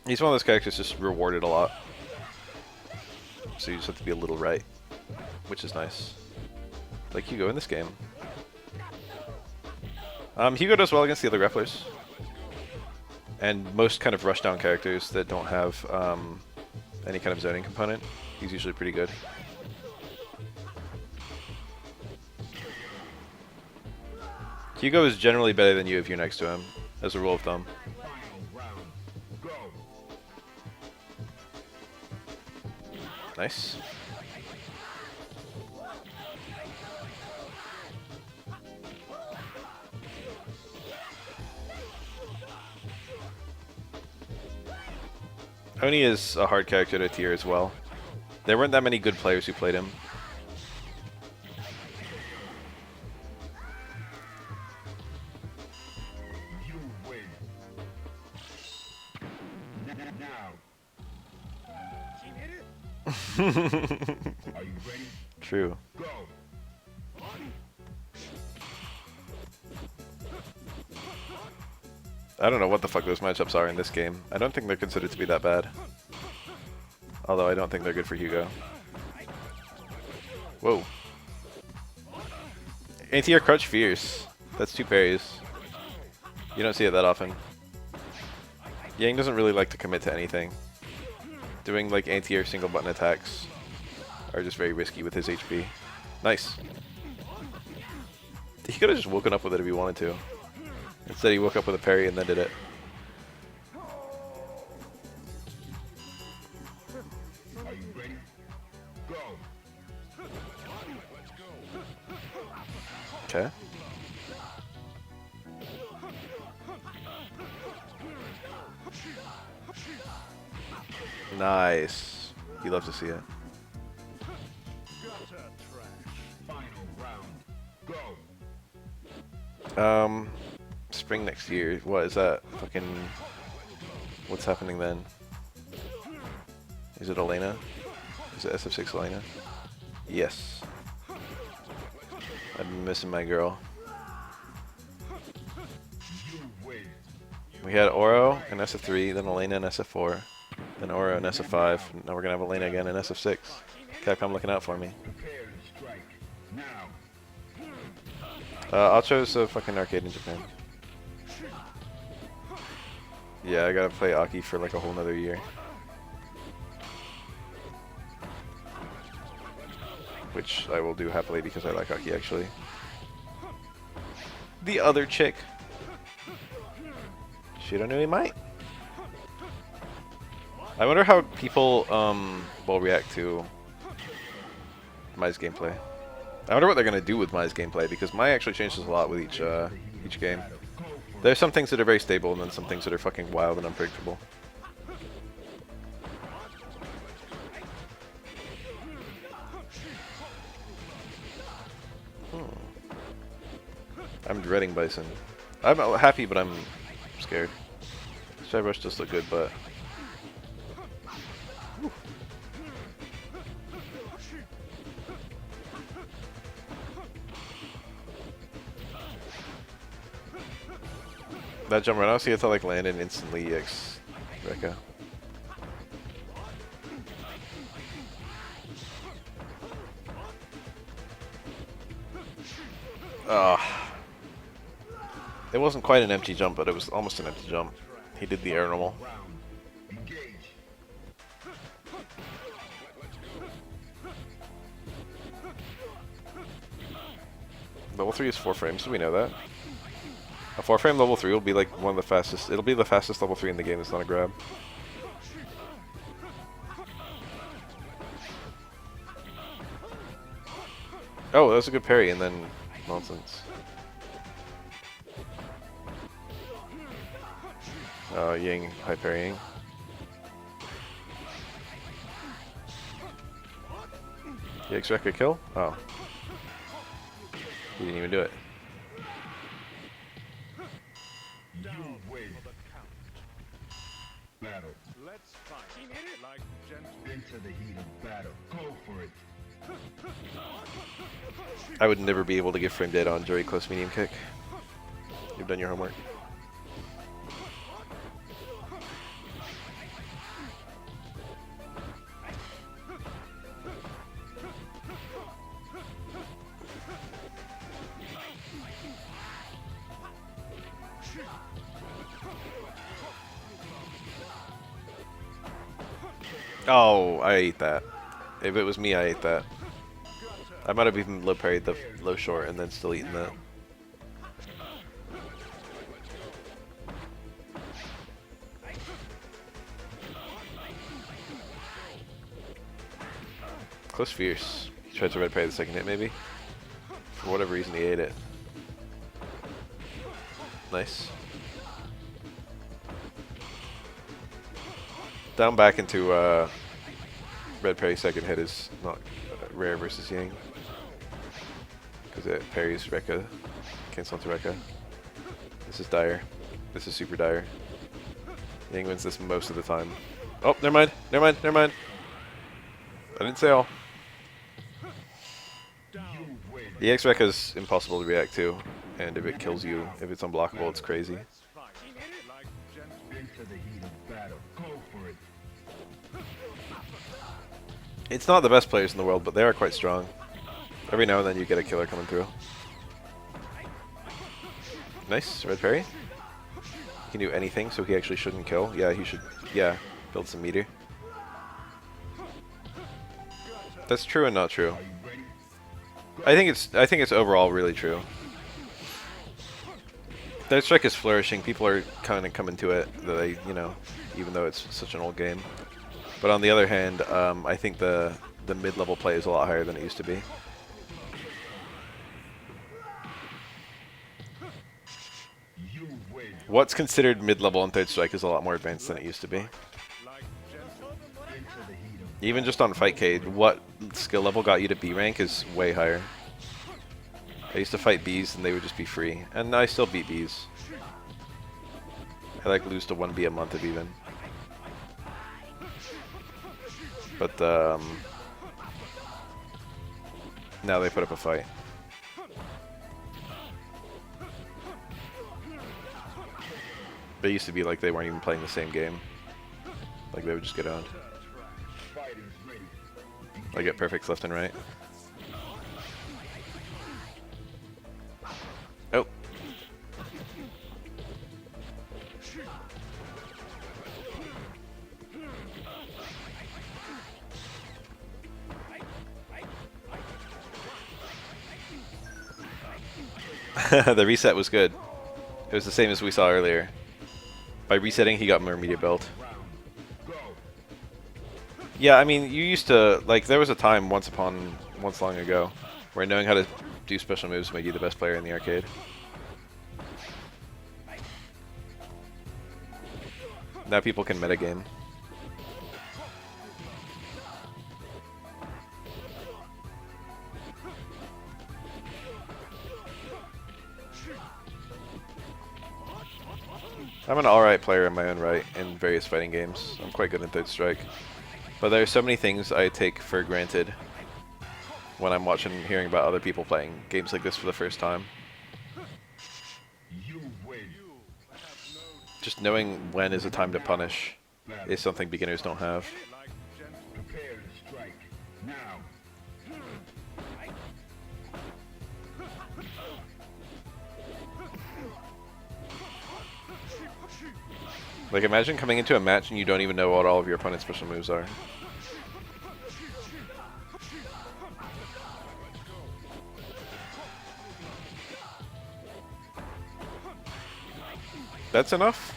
He's one of those characters just rewarded a lot. So you just have to be a little right, which is nice. Like Hugo in this game. Hugo does well against the other grapplers. And most kind of rushdown characters that don't have any kind of zoning component, he's usually pretty good. Hugo is generally better than you if you're next to him, as a rule of thumb. Nice. Oni is a hard character to tier as well. There weren't that many good players who played him. You win. Now. Are you ready? True. Go. I don't know what the fuck those matchups are in this game. I don't think they're considered to be that bad. Although I don't think they're good for Hugo. Whoa. Anti-air crutch fierce. That's 2 parries. You don't see it that often. Yang doesn't really like to commit to anything. Doing like anti-air single button attacks are just very risky with his HP. Nice. He could have just woken up with it if he wanted to. Instead he woke up with a parry and then did it. Are you ready? Go. Okay. Nice. You love to see it. Final round. Go. Spring next year. What is that? Fucking. What's happening then? Is it Elena? Is it SF6 Elena? Yes. I've been missing my girl. You win. We had Oro in SF3, then Elena in SF4, then Oro in SF5. Now we're gonna have Elena again in SF6. Capcom looking out for me. Prepare to strike. Now. a-cho's a fucking arcade in Japan. Yeah, I gotta play Aki for like a whole nother year. Which I will do happily because I like Aki actually. The other chick. Shironui might. I wonder how people will react to Mai's gameplay. I wonder what they're gonna do with Mai's gameplay because Mai actually changes a lot with each game. There's some things that are very stable and then some things that are fucking wild and unpredictable. I'm dreading Bison. I'm happy, but I'm scared. Side Rush does look good, but... Whew. That jump right now, see, it's like land and instantly EX Rekka. It wasn't quite an empty jump, but it was almost an empty jump. He did the air normal. Level 3 is 4 frames, do we know that? A 4 frame level 3 will be like one of the fastest, it'll be the fastest level 3 in the game that's not a grab. Oh, that was a good parry, and then nonsense. Ying high parrying. EX Rekka kill? Oh. He didn't even do it. You win. Battle. Let's fight like gentlemen. Into the heat of battle. Go for it. I would never be able to give frame data on Jory close medium kick. You've done your homework. Oh, I ate that. If it was me, I ate that. I might have even low parried the low short and then still eaten that. Close fierce. He tried to red parry the second hit maybe. For whatever reason he ate it. Nice. Down back into red parry second hit is not rare versus Yang. Because it parries Rekka, cancel into Rekka. This is dire. This is super dire. Yang wins this most of the time. Oh, never mind, never mind, never mind. I didn't say all. The EX Rekka is impossible to react to, and if it kills you, if it's unblockable, it's crazy. Into the heat of battle. Go for it. It's not the best players in the world, but they are quite strong. Every now and then you get a killer coming through. Nice, red parry. He can do anything, so he actually shouldn't kill. Yeah, he should, yeah, build some meter. That's true and not true. I think it's overall really true. That strike is flourishing. People are kind of coming to it. They, you know, even though it's such an old game. But on the other hand, I think the mid-level play is a lot higher than it used to be. What's considered mid-level on third strike is a lot more advanced than it used to be. Even just on Fightcade, what skill level got you to B rank is way higher. I used to fight Bs and they would just be free, and I still beat Bs. I like lose to 1B a month of even. But now they put up a fight. They used to be like they weren't even playing the same game. Like they would just get owned. I get perfects left and right. Oh. The reset was good. It was the same as we saw earlier. By resetting, he got more media belt. Yeah, I mean, you used to, like, there was a time once long ago where knowing how to do special moves made you the best player in the arcade. Now people can metagame. I'm an alright player in my own right in various fighting games. I'm quite good in Third Strike. But there are so many things I take for granted when I'm watching and hearing about other people playing games like this for the first time. You win. Just knowing when is a time to punish is something beginners don't have. Like gentlemen. Prepare to strike. Now. Like, imagine coming into a match and you don't even know what all of your opponent's special moves are. That's enough?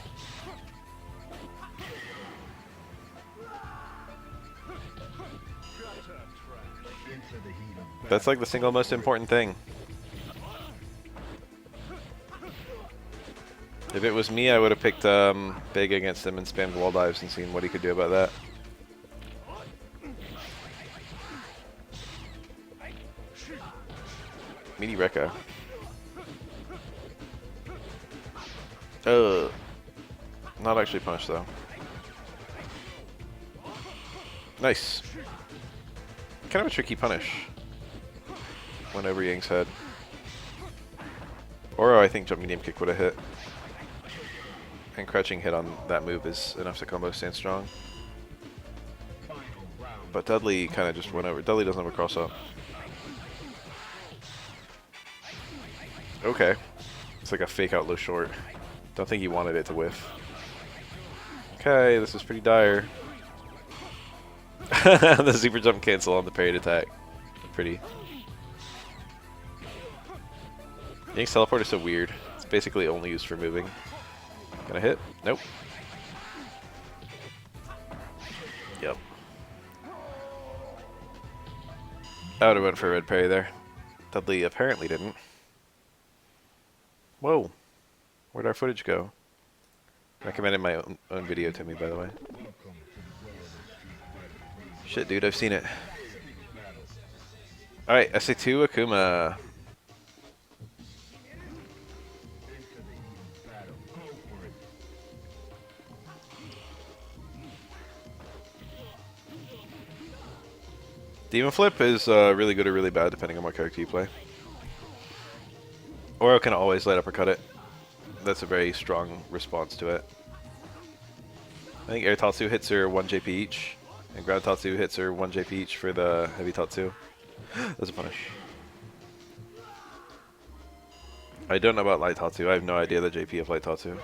Into the heat of battle. That's like the single most important thing. If it was me, I would have picked Big against him and spammed wall dives and seen what he could do about that. Meaty Rekka. Not actually punished though. Nice. Kind of a tricky punish. Went over Yang's head. Or I think jump medium kick would have hit. And crouching hit on that move is enough to combo stand strong. But Dudley kind of just went over. Dudley doesn't have a cross up. Okay. It's like a fake out low short. Don't think he wanted it to whiff. Okay, this is pretty dire. The super jump cancel on the parried attack. Pretty. Yang's teleport is so weird. It's basically only used for moving. Gonna hit? Nope. Yep. I would have went for a red parry there. Dudley apparently didn't. Whoa. Where'd our footage go? Recommended my own video to me, by the way. Shit, dude, I've seen it. Alright, SA2 Akuma. Demon Flip is really good or really bad depending on what character you play. Oro can always light uppercut it. That's a very strong response to it. I think Air Tatsu hits her 1 JP each, and Ground Tatsu hits her 1 JP each for the Heavy Tatsu. That's a punish. I don't know about Light Tatsu. I have no idea the JP of Light Tatsu.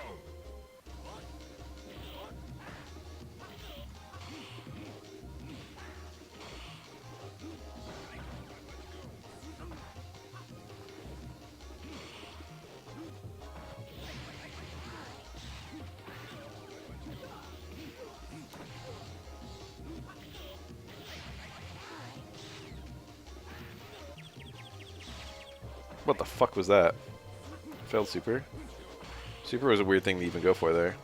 What the fuck was that? Failed super? Super was a weird thing to even go for there.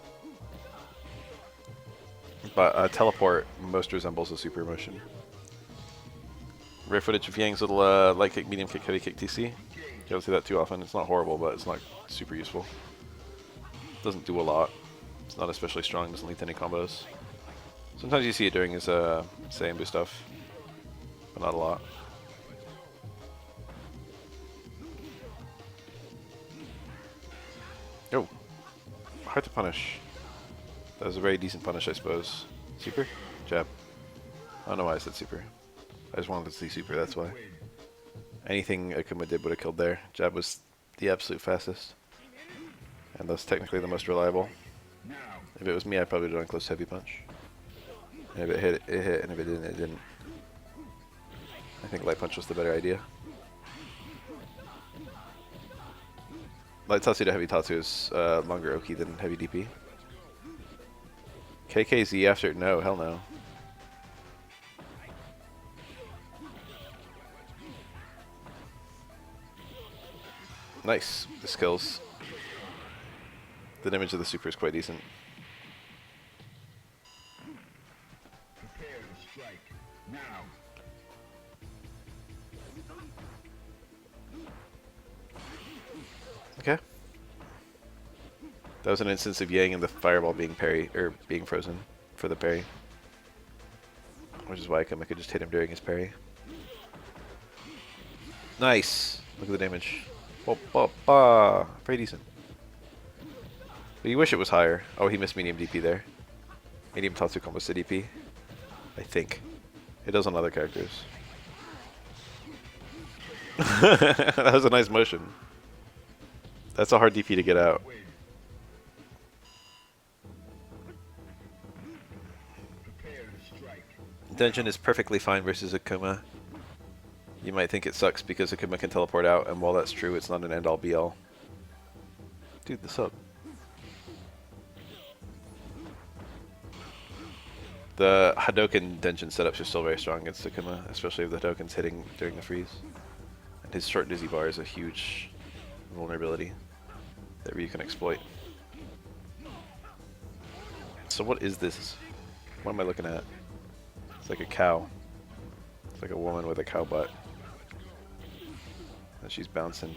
But teleport most resembles a super motion. Rare footage of Yang's little light kick, medium kick, heavy kick TC. You don't see that too often. It's not horrible, but it's not super useful. Doesn't do a lot. It's not especially strong, doesn't lead to any combos. Sometimes you see it during his Saiyanbu stuff, but not a lot. Oh, hard to punish. That was a very decent punish, I suppose. Super? Jab. I don't know why I said super. I just wanted to see super, that's why. Anything Akuma did would have killed there. Jab was the absolute fastest. And thus technically the most reliable. If it was me, I'd probably have done close heavy punch. And if it hit, it hit, and if it didn't, it didn't. I think light punch was the better idea. Light Tatsu to heavy Tatsu is longer Oki than heavy DP. KKZ after, no, hell no. Nice, this kills. The damage of the super is quite decent. Prepare to strike. Now. Okay. That was an instance of Yang and the fireball being parry or being frozen for the parry, which is why Akuma could just hit him during his parry. Nice. Look at the damage. Pretty decent. But you wish it was higher. Oh, he missed medium DP there. Medium Tatsu combos to DP. I think. It does on other characters. That was a nice motion. That's a hard DP to get out. Dungeon is perfectly fine versus Akuma. You might think it sucks because Akuma can teleport out, and while that's true, it's not an end-all be-all. Dude, the sub. The Hadoken Denshin setups are still very strong against Akuma, especially if the Hadoken's hitting during the freeze. And his short dizzy bar is a huge vulnerability that Ryu can exploit. So what is this? What am I looking at? It's like a cow. It's like a woman with a cow butt. And she's bouncing.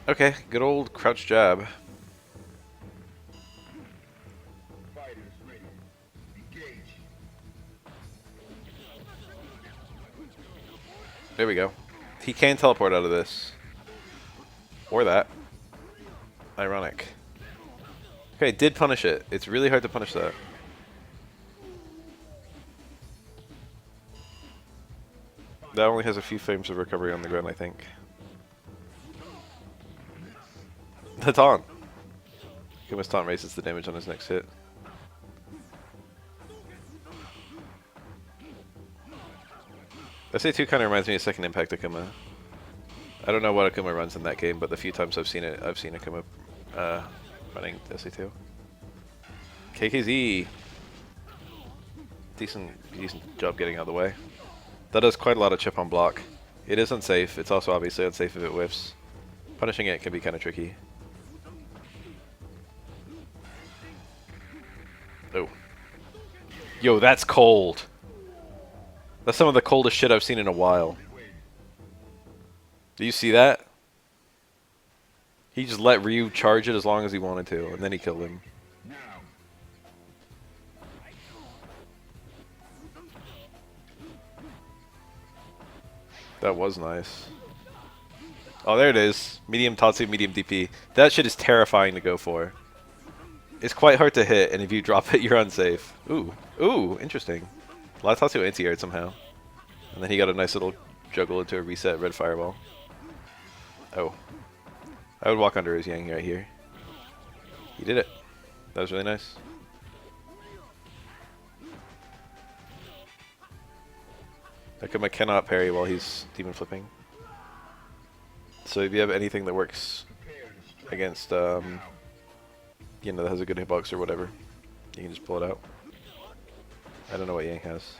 Okay, good old crouch jab. There we go. He can teleport out of this. Or that. Ironic. Okay, did punish it. It's really hard to punish that. That only has a few frames of recovery on the ground, I think. The taunt. Kuma's taunt raises the damage on his next hit. SA2 kind of reminds me of Second Impact Akuma. I don't know what Akuma runs in that game, but the few times I've seen it, I've seen Akuma running SA2. KKZ! Decent job getting out of the way. That does quite a lot of chip on block. It is unsafe. It's also obviously unsafe if it whiffs. Punishing it can be kind of tricky. Oh. Yo, that's cold! That's some of the coldest shit I've seen in a while. Do you see that? He just let Ryu charge it as long as he wanted to, and then he killed him. That was nice. Oh, there it is. Medium Tatsu, medium DP. That shit is terrifying to go for. It's quite hard to hit, and if you drop it, you're unsafe. Ooh. Ooh, interesting. A lot of Tatsu anti-aired somehow. And then he got a nice little juggle into a reset red fireball. Oh. I would walk under his Yang right here. He did it. That was really nice. Akuma cannot parry while he's demon flipping. So if you have anything that works against, you know, that has a good hitbox or whatever, you can just pull it out. I don't know what Yang has.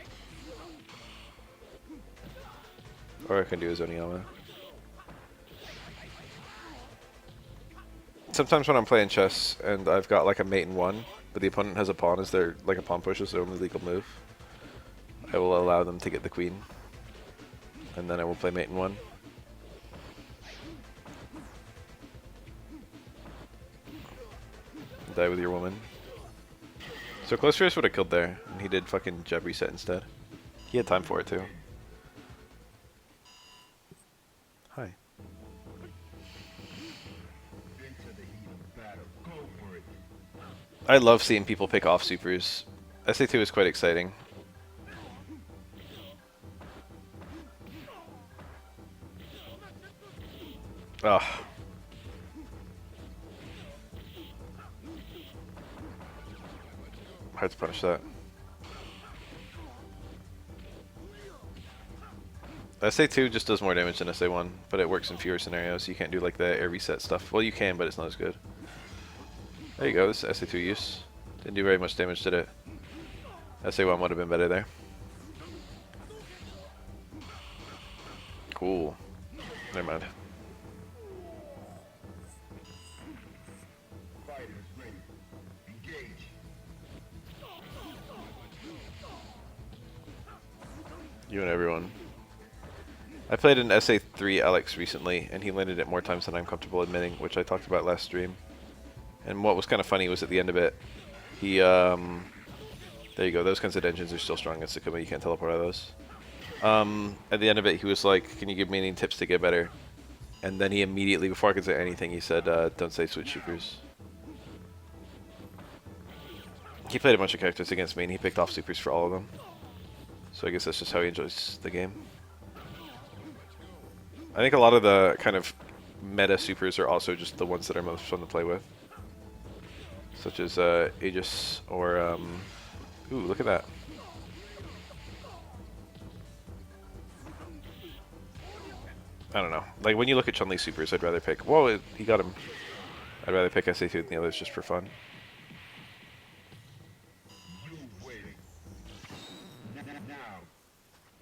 Or I can do his Oniyama. Sometimes when I'm playing chess and I've got like a mate in one, but the opponent has a pawn as their like a pawn push is their only legal move, I will allow them to get the queen, and then I will play mate in one. Die with your woman. So close race would have killed there, and he did fucking jab reset instead. He had time for it too. Hi. I love seeing people pick off supers. SA2 is quite exciting. Ugh. Hard to punish that. SA2 just does more damage than SA1, but it works in fewer scenarios. You can't do like the air reset stuff. Well, you can, but it's not as good. There you go, this is SA2 use. Didn't do very much damage, did it? SA1 would have been better there. Cool. Never mind. You and everyone. I played an SA3 Alex recently, and he landed it more times than I'm comfortable admitting, which I talked about last stream. And what was kind of funny was at the end of it, he, there you go, those kinds of engines are still strong against Sakuma, you can't teleport out of those. At the end of it, he was like, can you give me any tips to get better? And then he immediately, before I could say anything, he said, don't say switch supers. He played a bunch of characters against me, and he picked off supers for all of them. So I guess that's just how he enjoys the game. I think a lot of the kind of meta supers are also just the ones that are most fun to play with. Such as Aegis or, ooh, look at that. I don't know. Like, when you look at Chun-Li supers, I'd rather pick... Whoa, he got him. I'd rather pick SA2 than the others just for fun.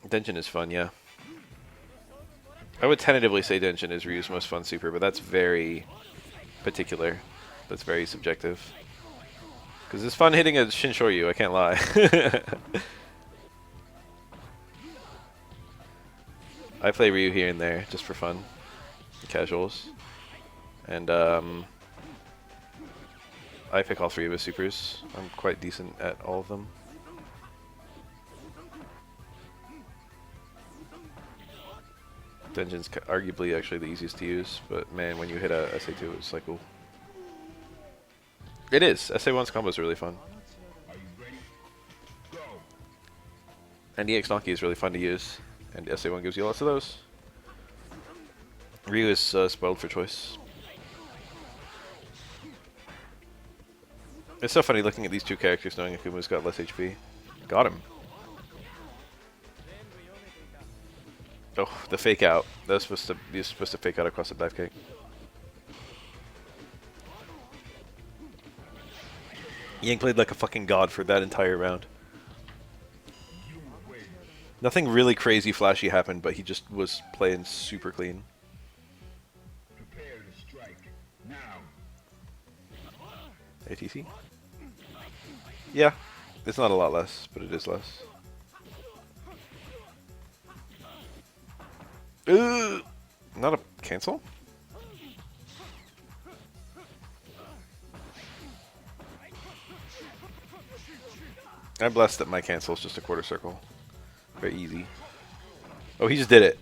Denshin is fun, yeah. I would tentatively say Denshin is Ryu's most fun super, but that's very particular. That's very subjective. Because it's fun hitting a Shinshoryu, I can't lie. I play Ryu here and there, just for fun. Casuals. And, I pick all three of his supers. I'm quite decent at all of them. Denshin's arguably actually the easiest to use, but man, when you hit a SA2, it's like, cool. It is. SA1's combo is really fun. And EX Donkey is really fun to use, and SA1 gives you lots of those. Ryu is spoiled for choice. It's so funny looking at these two characters knowing Akuma's got less HP. Got him. Oh, the fake out. That was supposed to fake out across the dive kick. Yang played like a fucking god for that entire round. Nothing really crazy flashy happened, but he just was playing super clean. Prepare to strike. Now. ATC? Yeah. It's not a lot less, but it is less. Not a cancel? I'm blessed that my cancel is just a quarter circle. Very easy. Oh, he just did it.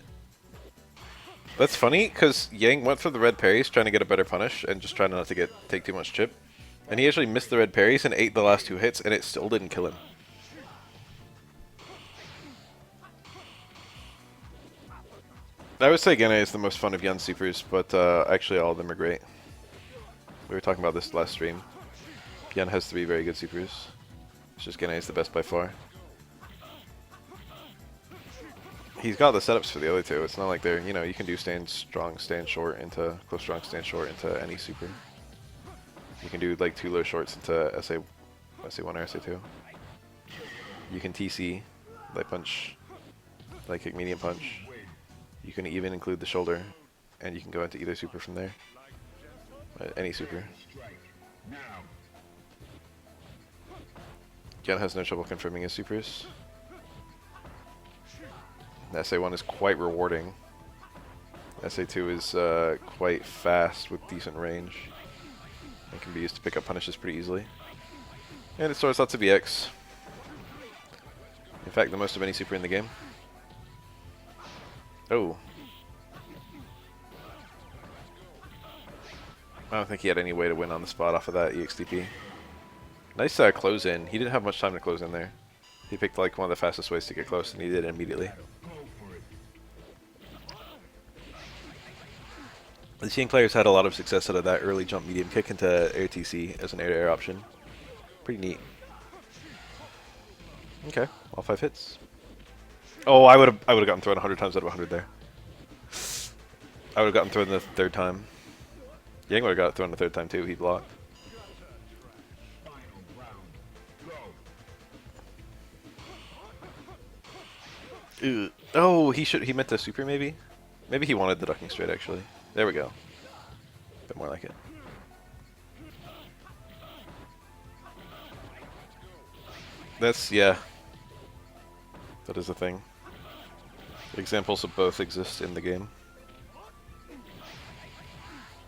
That's funny, because Yang went for the red parries trying to get a better punish and just trying not to take too much chip. And he actually missed the red parries and ate the last two hits, and it still didn't kill him. I would say Gene is the most fun of Yun supers, but actually all of them are great. We were talking about this last stream. Yun has 3 very good supers. It's just Gene is the best by far. He's got the setups for the other two. It's not like they're, you know, you can do stand strong, stand short into close strong, stand short into any super. You can do like 2 low shorts into SA1 or SA2. You can TC, light punch, light kick, medium punch. You can even include the shoulder, and you can go into either super from there. Any super. Gen has no trouble confirming his supers. SA1 is quite rewarding. SA2 is quite fast with decent range. It can be used to pick up punishes pretty easily. And it stores lots of EX. In fact, the most of any super in the game. Oh. I don't think he had any way to win on the spot off of that EXTP. Nice close in. He didn't have much time to close in there. He picked like one of the fastest ways to get close, and he did it immediately. The Xiang players had a lot of success out of that early jump medium kick into air TC as an air-to-air option. Pretty neat. Okay, all 5 hits. Oh, I would have gotten thrown 100 times out of 100 there. I would have gotten thrown the 3rd time. Yang would have got thrown the 3rd time too. He blocked. Ew. Oh, he meant to super maybe? Maybe he wanted the ducking straight actually. There we go. Bit more like it. That's, yeah. That is a thing. Examples of both exist in the game.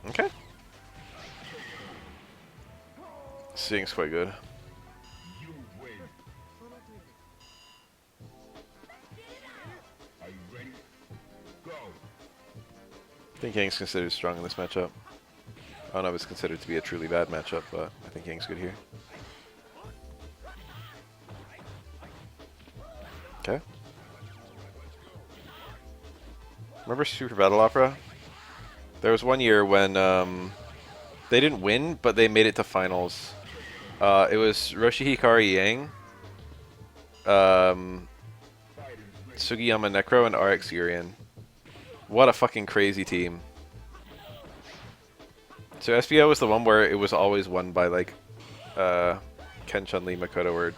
Okay. Seeing's quite good. You win. Are you ready? Go. I think Yang's considered strong in this matchup. I don't know if it's considered to be a truly bad matchup, but I think Yang's good here. Okay. Remember Super Battle Opera? There was one year when they didn't win, but they made it to finals. It was Roshi Hikari Yang, Sugiyama Necro, and RX Urien. What a fucking crazy team. So SBO was the one where it was always won by like Ken, Chun-Li, Makoto, or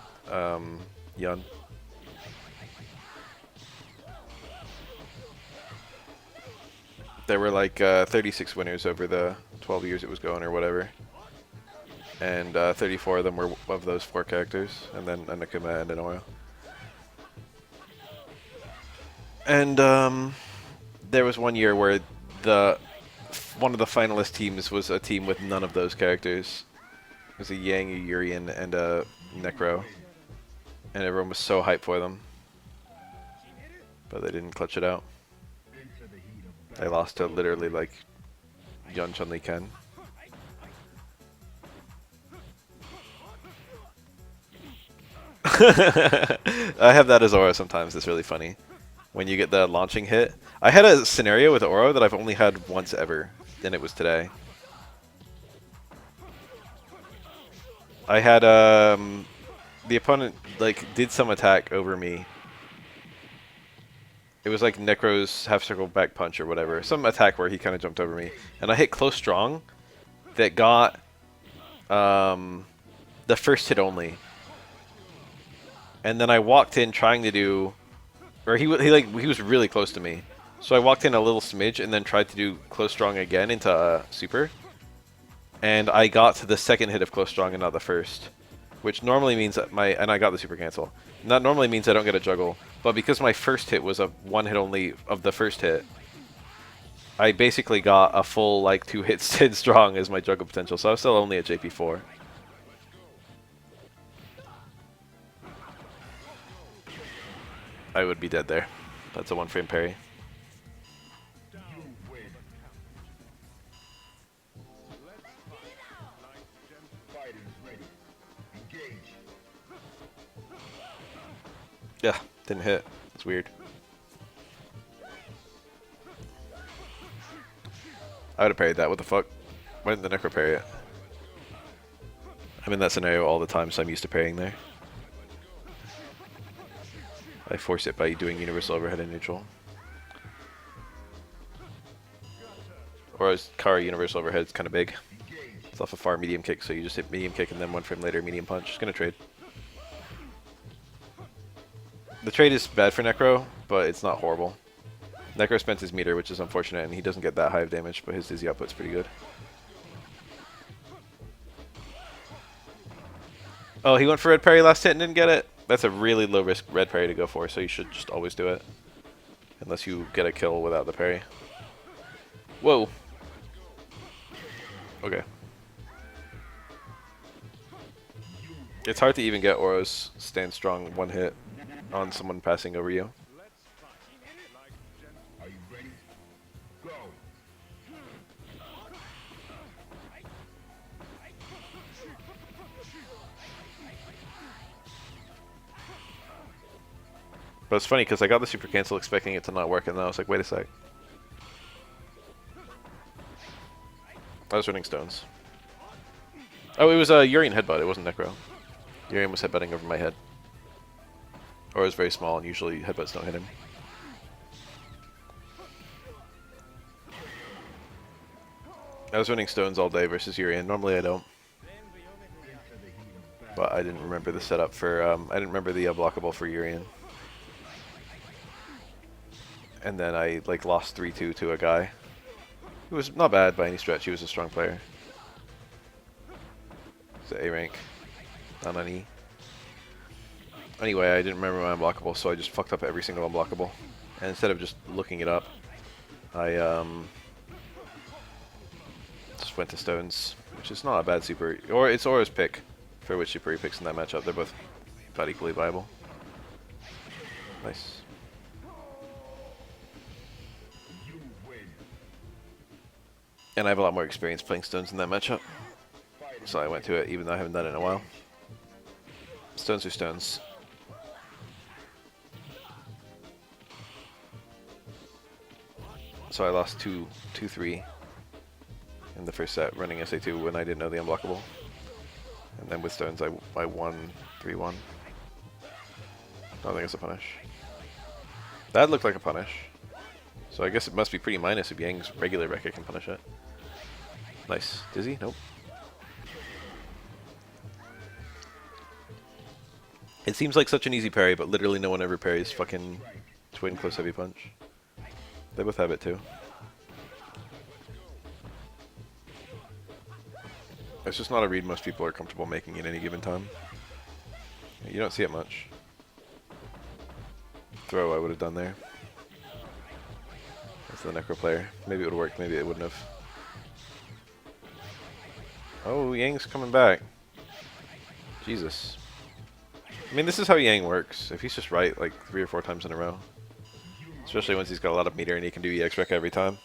Yun. There were like 36 winners over the 12 years it was going or whatever. And 34 of them were of those 4 characters, and then Anakuma and Inoue. And there was one year where one of the finalist teams was a team with none of those characters. It was a Yang, a Urien, and a Necro. And everyone was so hyped for them. But they didn't clutch it out. Into the heat of They lost to literally like Yun, Chun-Li, Ken. I have that as Oro sometimes. It's really funny. When you get the launching hit. I had a scenario with Oro that I've only had once ever, and it was today. I had the opponent like did some attack over me. It was like Necro's half circle back punch or whatever. Some attack where he kind of jumped over me, and I hit close strong that got the first hit only. And then I walked in trying to do, or he was really close to me. So I walked in a little smidge and then tried to do close strong again into super. And I got to the second hit of close strong and not the first, which normally means that and I got the super cancel. And that normally means I don't get a juggle, but because my first hit was a one hit only of the first hit, I basically got a full like 2 hits hit strong as my juggle potential. So I was still only at JP4. I would be dead there. That's a 1-frame parry. you win. Fighters ready. Engage. Yeah, didn't hit. It's weird. I would have parried that. What the fuck? Why didn't the Necro parry it? I'm in that scenario all the time, so I'm used to parrying there. I force it by doing universal overhead and neutral. Or as Kara universal overhead is kind of big. It's off a far medium kick, so you just hit medium kick and then 1 frame later medium punch. Just gonna trade. The trade is bad for Necro, but it's not horrible. Necro spent his meter, which is unfortunate, and he doesn't get that high of damage, but his dizzy output's pretty good. Oh, he went for red parry last hit and didn't get it? That's a really low risk red parry to go for, so you should just always do it. Unless you get a kill without the parry. Whoa. Okay. It's hard to even get Oro's stand strong 1 hit on someone passing over you. Are you ready? Go. But it's funny because I got the super cancel expecting it to not work, and then I was like, wait a sec. I was running stones. Oh, it was a Urien headbutt, it wasn't Necro. Urien was headbutting over my head. Or it was very small, and usually headbutts don't hit him. I was running stones all day versus Urien. Normally I don't. But I didn't remember the setup for, I didn't remember the blockable for Urien. And then I like lost 3-2 to a guy. He was not bad by any stretch, he was a strong player. It's an A rank, not an E. Anyway, I didn't remember my unblockable, so I just fucked up every single unblockable. And instead of just looking it up, I just went to stones, which is not a bad super. Or it's Aura's pick for which super he picks in that matchup. They're both about equally viable. Nice. And I have a lot more experience playing stones in that matchup, so I went to it even though I haven't done it in a while. Stones are stones. So I lost 2-3 in the first set running SA2 when I didn't know the unblockable. And then with stones I won 3-1. I don't think it's a punish. That looked like a punish. So I guess it must be pretty minus if Yang's regular Rekka can punish it. Nice. Dizzy? Nope. It seems like such an easy parry, but literally no one ever parries fucking twin close heavy punch. They both have it too. It's just not a read most people are comfortable making at any given time. You don't see it much. Throw I would have done there. That's the Necro player. Maybe it would have worked, maybe it wouldn't have. Oh, Yang's coming back. Jesus. I mean, this is how Yang works. If he's just right like 3 or 4 times in a row. Especially once he's got a lot of meter and he can do EX Rekka every time.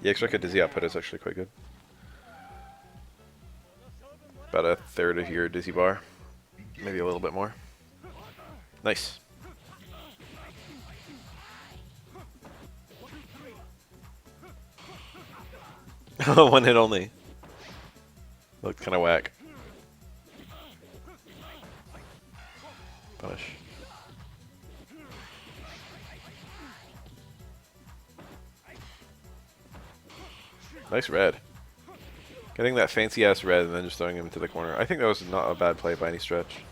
EX Rekka Dizzy output is actually quite good. About a third of your Dizzy bar. Maybe a little bit more. Nice. One hit only. Looked kind of whack. Punish. Nice red. Getting that fancy ass red and then just throwing him into the corner. I think that was not a bad play by any stretch.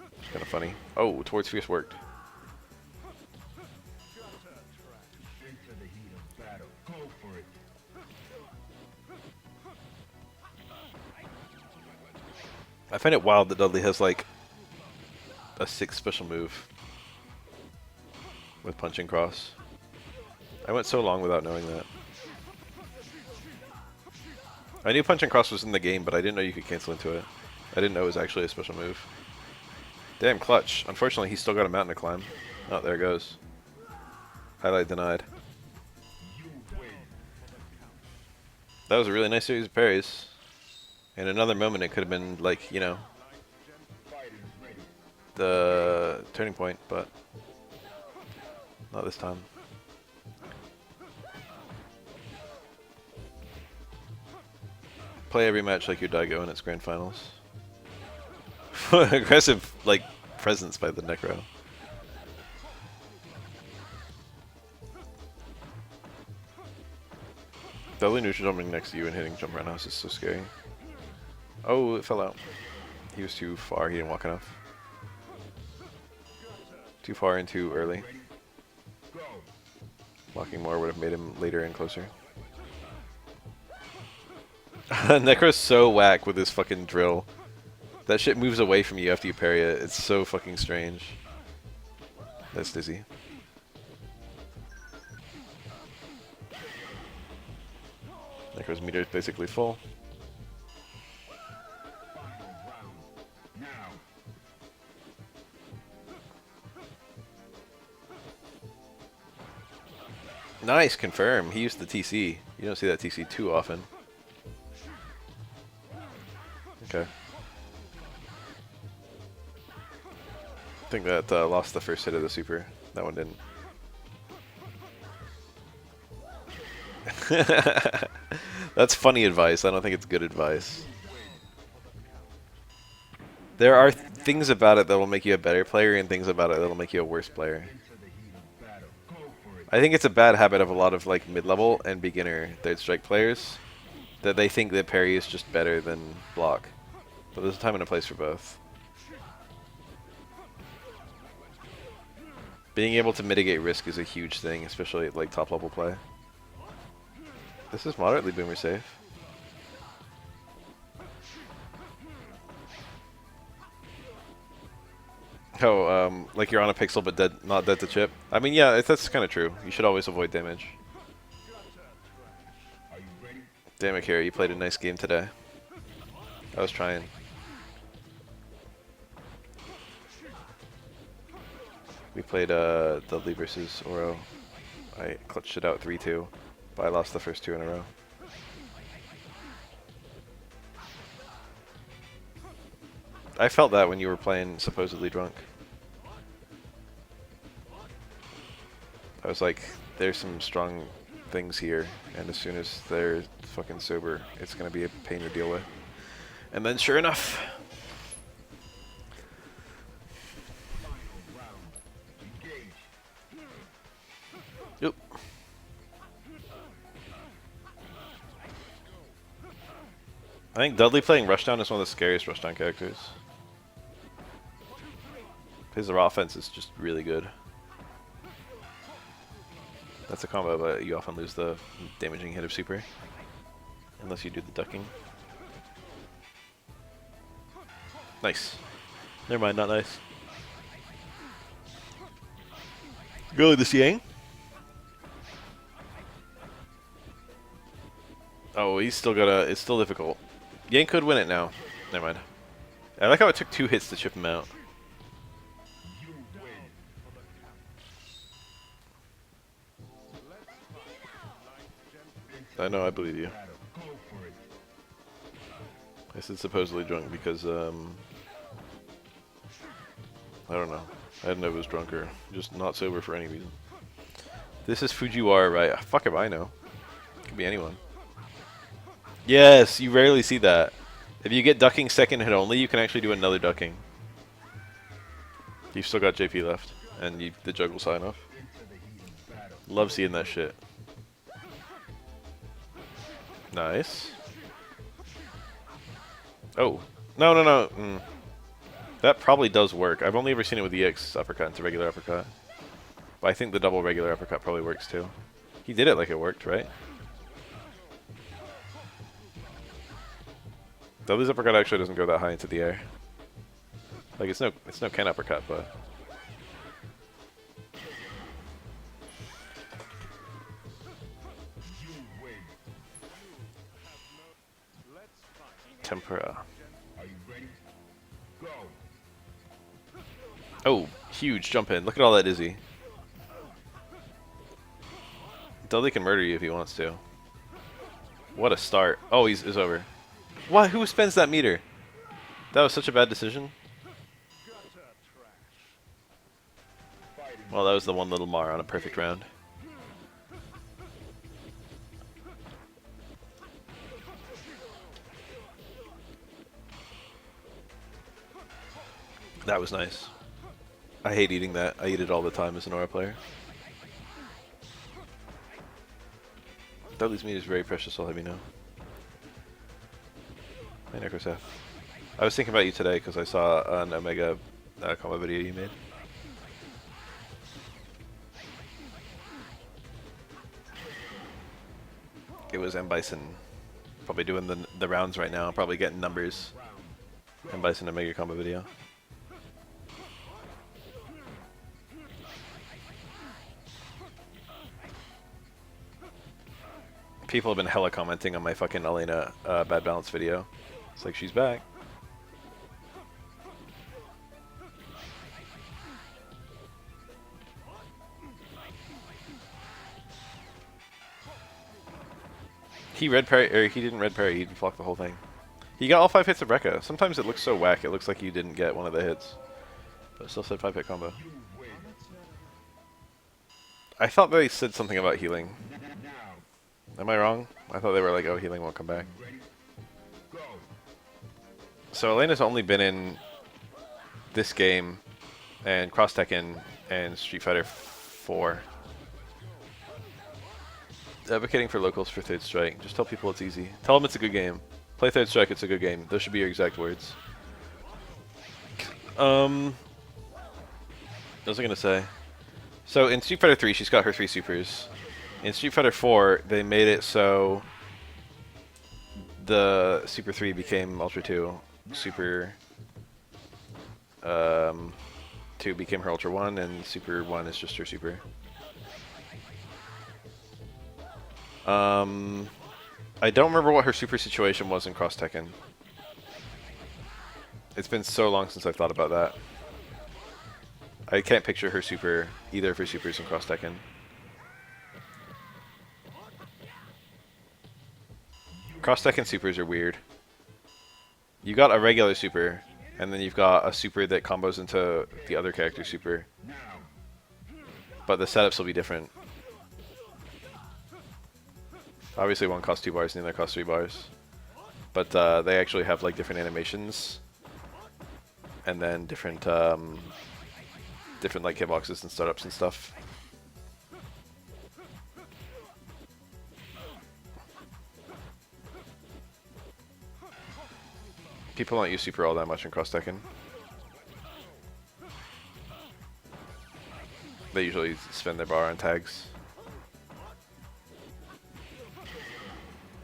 It's kind of funny. Oh, towards Fierce worked. Into the heat of battle. Go for it. I find it wild that Dudley has like a 6th special move with punching cross. I went so long without knowing that. I knew punching cross was in the game, but I didn't know you could cancel into it. I didn't know it was actually a special move. Damn clutch. Unfortunately, he's still got a mountain to climb. Oh, there it goes. Highlight denied. That was a really nice series of parries. In another moment, it could have been like, you know, the turning point, but not this time. Play every match like your Daigo in its grand finals. Aggressive, like, presence by the Necro. Dudley neutral jumping next to you and hitting jump roundhouse is so scary. Oh, it fell out. He was too far, he didn't walk enough. Too far and too early. Walking more would have made him later and closer. Necro's so whack with his fucking drill. That shit moves away from you after you parry it. It's so fucking strange. That's Dizzy. Necro's meter is basically full. Nice, confirm. He used the TC. You don't see that TC too often. Okay. I think that lost the first hit of the super. That one didn't. That's funny advice. I don't think it's good advice. There are things about it that will make you a better player and things about it that will make you a worse player. I think it's a bad habit of a lot of like mid-level and beginner third strike players that they think that parry is just better than block. But there's a time and a place for both. Being able to mitigate risk is a huge thing, especially at like top level play. This is moderately boomer safe. Oh, like you're on a pixel but dead, not dead to chip. I mean, yeah, that's kind of true. You should always avoid damage. Are you ready? Damn it, Kira, you played a nice game today. I was trying. We played Dudley versus Oro. I clutched it out 3-2, but I lost the first 2 in a row. I felt that when you were playing supposedly drunk. I was like, there's some strong things here, and as soon as they're fucking sober, it's gonna be a pain to deal with. And then sure enough. Yep. I think Dudley playing Rushdown is one of the scariest Rushdown characters. His offense is just really good. That's a combo, but you often lose the damaging hit of super. Unless you do the ducking. Nice. Never mind, not nice. Go this Yang. Oh, he's still got a... It's still difficult. Yang could win it now. Never mind. I like how it took 2 hits to chip him out. I know, I believe you. I said supposedly drunk because, I don't know. I didn't know if it was drunk or just not sober for any reason. This is Fujiwara, right? Fuck if I know. Could be anyone. Yes, you rarely see that. If you get ducking second hit only, you can actually do another ducking. You've still got JP left, and the juggle sign off. Love seeing that shit. Nice. Oh. No, no, no. That probably does work. I've only ever seen it with EX uppercut into regular uppercut. But I think the double regular uppercut probably works too. He did it like it worked, right? Dudley's uppercut actually doesn't go that high into the air. Like it's no Ken uppercut, but Tempura. Are you ready? Go. Oh, huge jump in. Look at all that Izzy. Dudley can murder you if he wants to. What a start. Oh, he's over. What? Who spends that meter? That was such a bad decision. Well, that was the one little Mar on a perfect round. That was nice. I hate eating that. I eat it all the time as an Aura player. Dudley's meat is very precious, I'll have you know. Hey, Necroseth. I was thinking about you today because I saw an Omega combo video you made. It was M Bison. Probably doing the rounds right now, probably getting numbers. M Bison Omega combo video. People have been hella commenting on my fucking Elena Bad Balance video. It's like, she's back. He red parry, or he didn't red parry, he blocked the whole thing. He got all 5 hits of Rekka. Sometimes it looks so whack, it looks like you didn't get one of the hits. But it still said 5-hit combo. I thought they said something about healing. Am I wrong? I thought they were like, oh, healing won't come back. So Elena's only been in this game, and Cross Tekken, and Street Fighter 4. Advocating for locals for Third Strike. Just tell people it's easy. Tell them it's a good game. Play Third Strike, it's a good game. Those should be your exact words. What was I gonna say? So in Street Fighter 3, she's got her 3 supers. In Street Fighter 4, they made it so the Super 3 became Ultra 2. Super... 2 became her Ultra 1, and Super 1 is just her Super. I don't remember what her Super situation was in Cross Tekken. It's been so long since I've thought about that. I can't picture her Super, either of her Supers in Cross Tekken. Cross Tekken Supers are weird. You got a regular Super, and then you've got a Super that combos into the other character's Super. But the setups will be different. Obviously one costs 2 bars and the other costs 3 bars. But they actually have like different animations. And then different different like hitboxes and startups and stuff. People don't use Super all that much in Cross Tekken. They usually spend their bar on tags.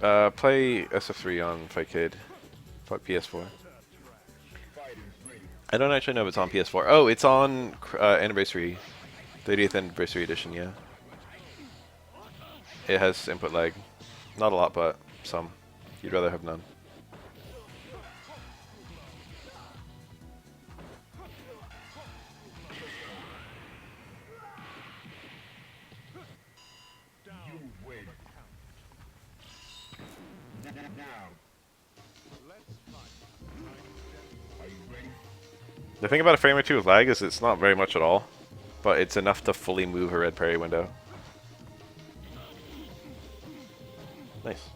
Play SF3 on Fightcade. PS4. I don't actually know if it's on PS4. Oh, it's on Anniversary. 30th Anniversary Edition, yeah. It has input lag. Not a lot, but some. You'd rather have none. The thing about a frame or two with lag is it's not very much at all, but it's enough to fully move a red parry window. Nice.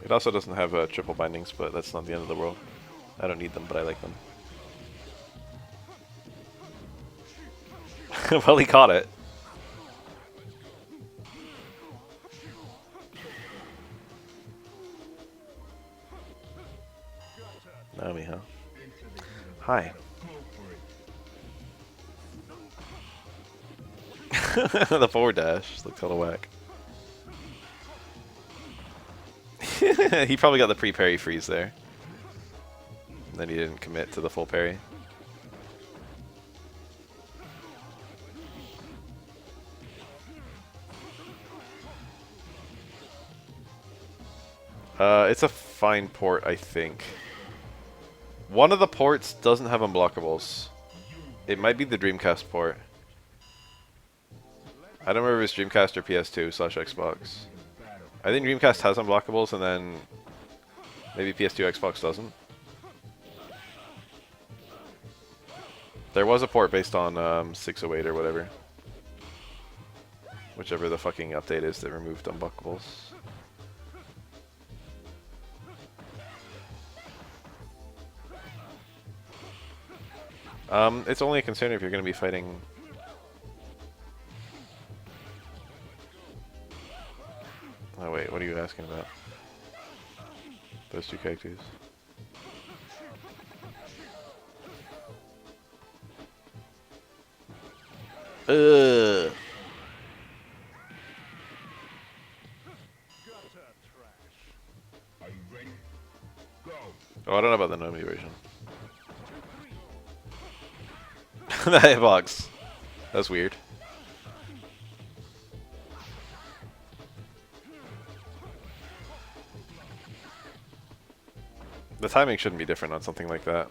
It also doesn't have triple bindings, but that's not the end of the world. I don't need them, but I like them. Well, he caught it. Naomi, huh? Hi. The forward dash looks hella whack. He probably got the pre-parry freeze there. And then he didn't commit to the full parry. It's a fine port, I think. One of the ports doesn't have unblockables. It might be the Dreamcast port. I don't remember if it's Dreamcast or PS2/Xbox. I think Dreamcast has unblockables, and then maybe PS2 Xbox doesn't. There was a port based on 608 or whatever. Whichever the fucking update is that removed unblockables. It's only a concern if you're going to be fighting... Oh wait, what are you asking about? Those two characters. Ugh. Oh, I don't know about the Nomi version. That hitbox. That's weird. The timing shouldn't be different on something like that.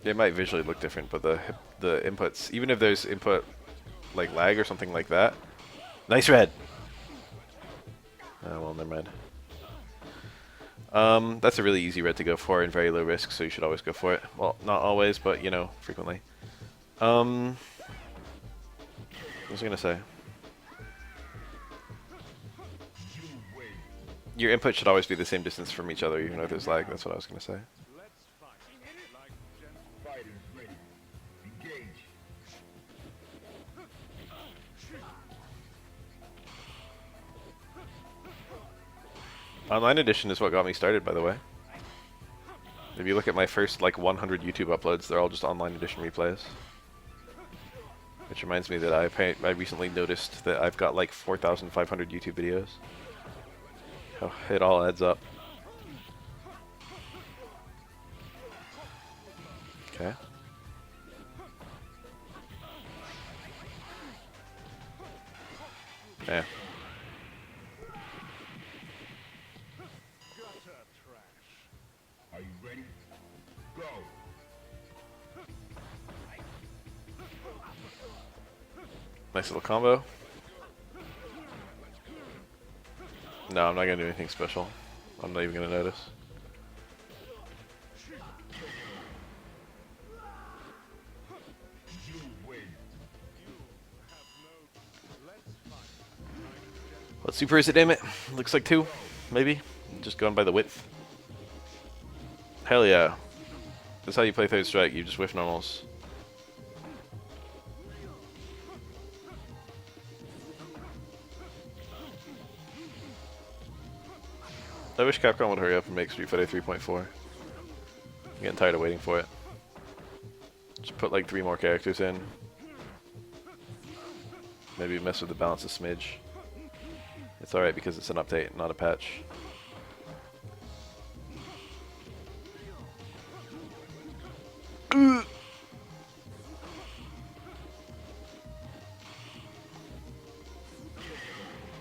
It might visually look different, but the inputs, even if there's input like lag or something like that. Nice red. Oh well, never mind. That's a really easy red to go for and very low risk, so you should always go for it. Well, not always, but you know, frequently. What was I gonna say? Your input should always be the same distance from each other, even if there's lag. That's what I was gonna say. Online edition is what got me started, by the way. If you look at my first, like, 100 YouTube uploads, they're all just online edition replays. Which reminds me that I recently noticed that I've got, like, 4,500 YouTube videos. Oh, it all adds up. Okay. Yeah. Gutter trash. Are you ready? Go. Nice little combo. No, I'm not gonna do anything special. I'm not even gonna notice. You win. What super is it, damn it? Looks like 2, maybe? Just going by the width. Hell yeah. That's how you play third strike, you just whiff normals. I wish Capcom would hurry up and make Street Fighter 3.4. I'm getting tired of waiting for it. Just put like 3 more characters in. Maybe mess with the balance a smidge. It's alright because it's an update, not a patch.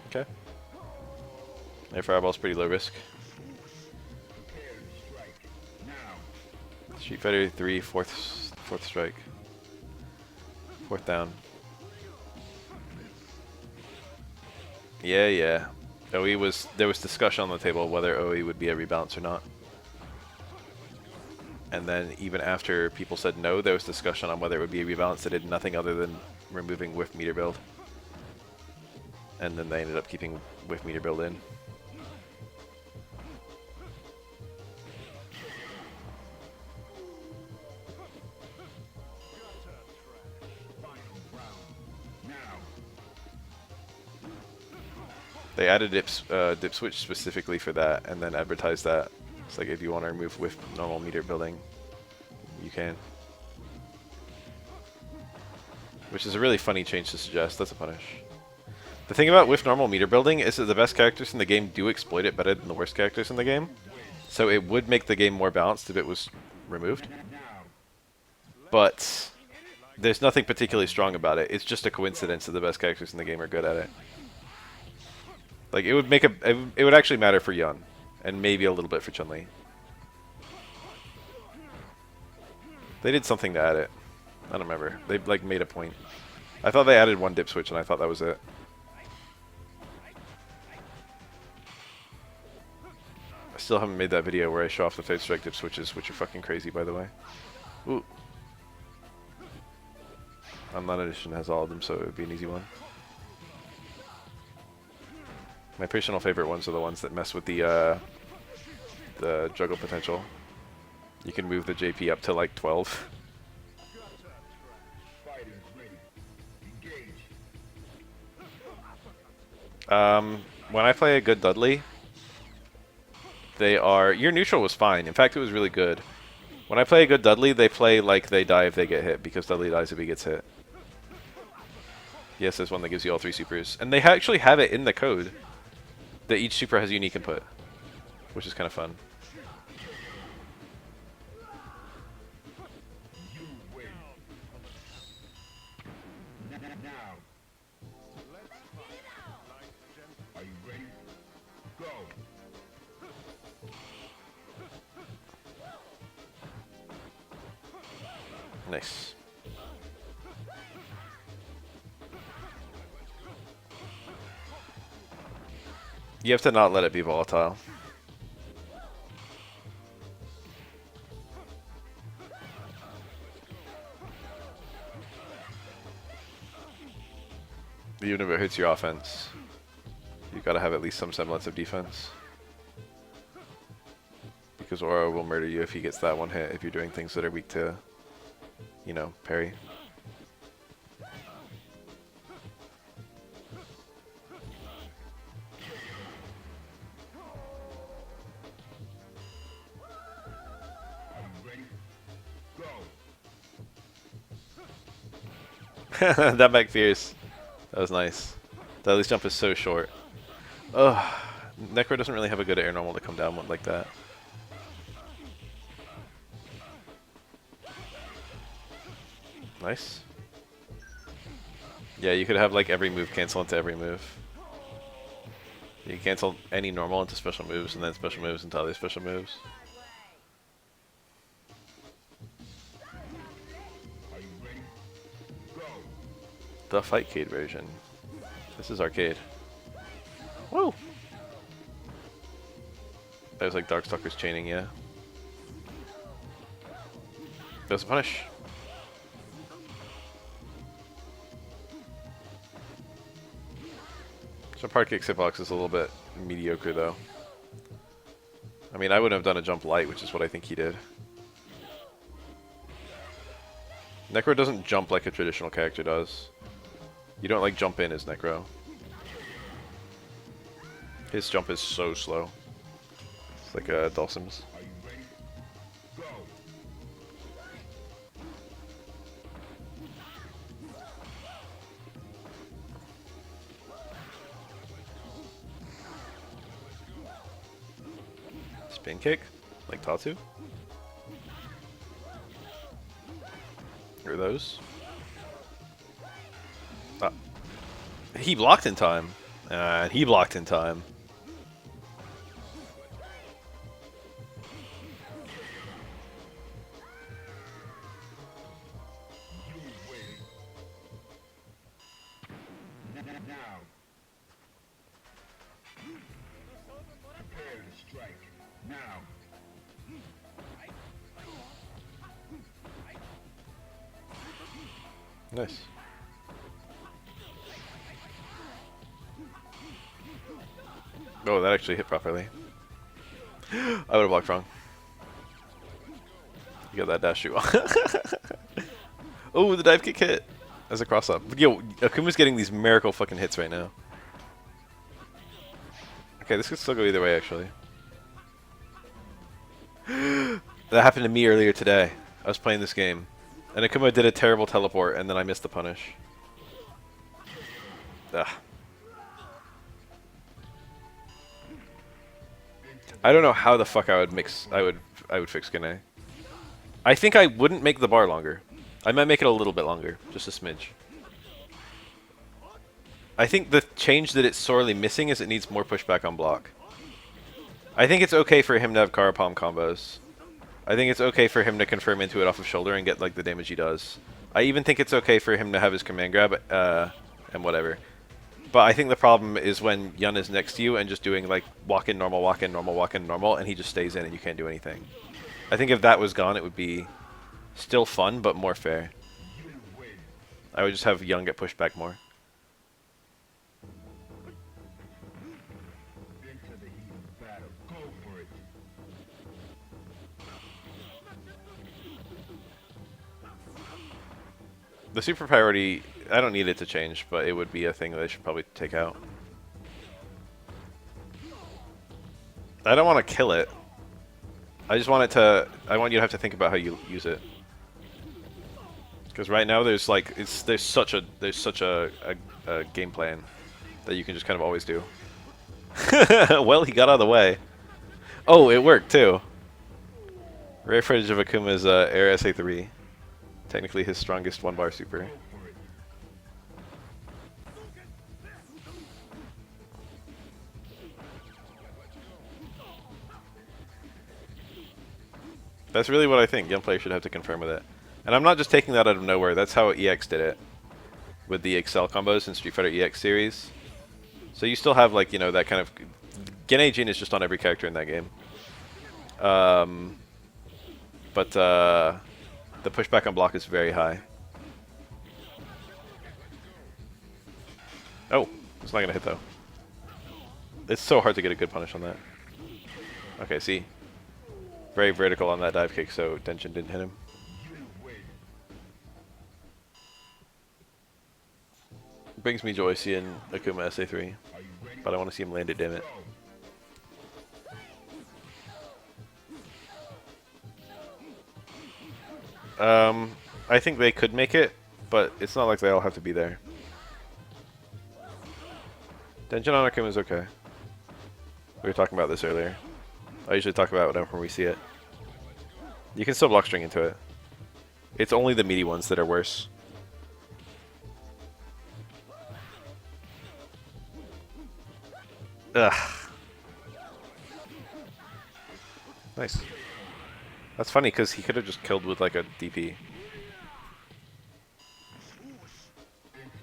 Okay. Air Fireball's pretty low risk. Prepare to strike. Now. Street Fighter 3, fourth strike. 4th down. Yeah. There was discussion on the table whether OE would be a rebalance or not. And then even after people said no, there was discussion on whether it would be a rebalance that did nothing other than removing whiff meter build. And then they ended up keeping whiff meter build in. Final round. Now. They added dip switch specifically for that, and then advertised that. It's like if you want to remove with normal meter building, you can. Which is a really funny change to suggest. That's a punish. The thing about with normal meter building is that the best characters in the game do exploit it better than the worst characters in the game. So it would make the game more balanced if it was removed. But there's nothing particularly strong about it. It's just a coincidence that the best characters in the game are good at it. Like, it would make it would actually matter for Yun, and maybe a little bit for Chun-Li. They did something to add it. I don't remember. They like made a point. I thought they added 1 dip switch, and I thought that was it. I still haven't made that video where I show off the third strike dip switches, which are fucking crazy, by the way. Ooh. Online edition has all of them, so it would be an easy one. My personal favorite ones are the ones that mess with the juggle potential. You can move the JP up to like 12. Fighters ready. Engage. When I play a good Dudley, they are... Your neutral was fine. In fact, it was really good. When I play a good Dudley, they play like they die if they get hit, because Dudley dies if he gets hit. Yes, there's one that gives you all 3 supers. And they actually have it in the code that each super has unique input, which is kind of fun. You win. Now. Are you ready? Go. Nice. You have to not let it be volatile. Even if it hits your offense, you've got to have at least some semblance of defense. Because Aura will murder you if he gets that one hit if you're doing things that are weak to, you know, parry. That back fierce. That was nice. The at least jump is so short. Ugh. Necro doesn't really have a good air normal to come down like that. Nice. Yeah, you could have like every move cancel into every move. You cancel any normal into special moves, and then special moves into other special moves. Are you ready? Go. The Fightcade version. This is arcade. Woo! That was like Darkstalker's chaining, yeah. There's a punish. So part kick hitbox is a little bit mediocre though. I mean, I wouldn't have done a jump light, which is what I think he did. Necro doesn't jump like a traditional character does. You don't like jump in as Necro. His jump is so slow. It's like Dulcim's. Are you ready? Go. Spin kick, like Tatsu. Or those. Ah. He blocked in time. And he blocked in time. Now. Prepare to strike. Now. Nice. Oh, that actually hit properly. I would have blocked wrong. You got that dash shoot. Oh, the dive kick hit as a cross up. Yo, Akuma's getting these miracle fucking hits right now. Okay, this could still go either way, actually. That happened to me earlier today. I was playing this game, and Akuma did a terrible teleport, and then I missed the punish. Ugh. I don't know how the fuck I would mix. I would fix Gane. I think I wouldn't make the bar longer. I might make it a little bit longer, just a smidge. I think the change that it's sorely missing is it needs more pushback on block. I think it's okay for him to have Kara Palm combos. I think it's okay for him to confirm into it off of shoulder and get like the damage he does. I even think it's okay for him to have his command grab and whatever. But I think the problem is when Yun is next to you and just doing like walk in normal, walk in normal, walk in normal, and he just stays in and you can't do anything. I think if that was gone, it would be still fun but more fair. I would just have Young get pushed back more. Into the heat of battle. Go for it. The super priority, I don't need it to change, but it would be a thing that I should probably take out. I don't want to kill it. I just want it to. I want you to have to think about how you use it. Because right now there's like there's such a game plan that you can just kind of always do. Well, he got out of the way. Oh, it worked too. Rare footage of Akuma's Air SA3. Technically his strongest one-bar super. That's really what I think. Young players should have to confirm with it. And I'm not just taking that out of nowhere. That's how EX did it. With the Excel combos in Street Fighter EX series. So you still have like, you know, that kind of... Gene Jin is just on every character in that game. But the pushback on block is very high. Oh, it's not going to hit though. It's so hard to get a good punish on that. Okay, see? Very vertical on that dive kick, so Denshin didn't hit him. Brings me joy seeing Akuma SA3, but I want to see him land it, damn it. I think they could make it, but it's not like they all have to be there. Denshin on Akuma is okay. We were talking about this earlier. I usually talk about it whenever we see it. You can still block string into it. It's only the meaty ones that are worse. Ugh. Nice. That's funny because he could have just killed with like a DP. Into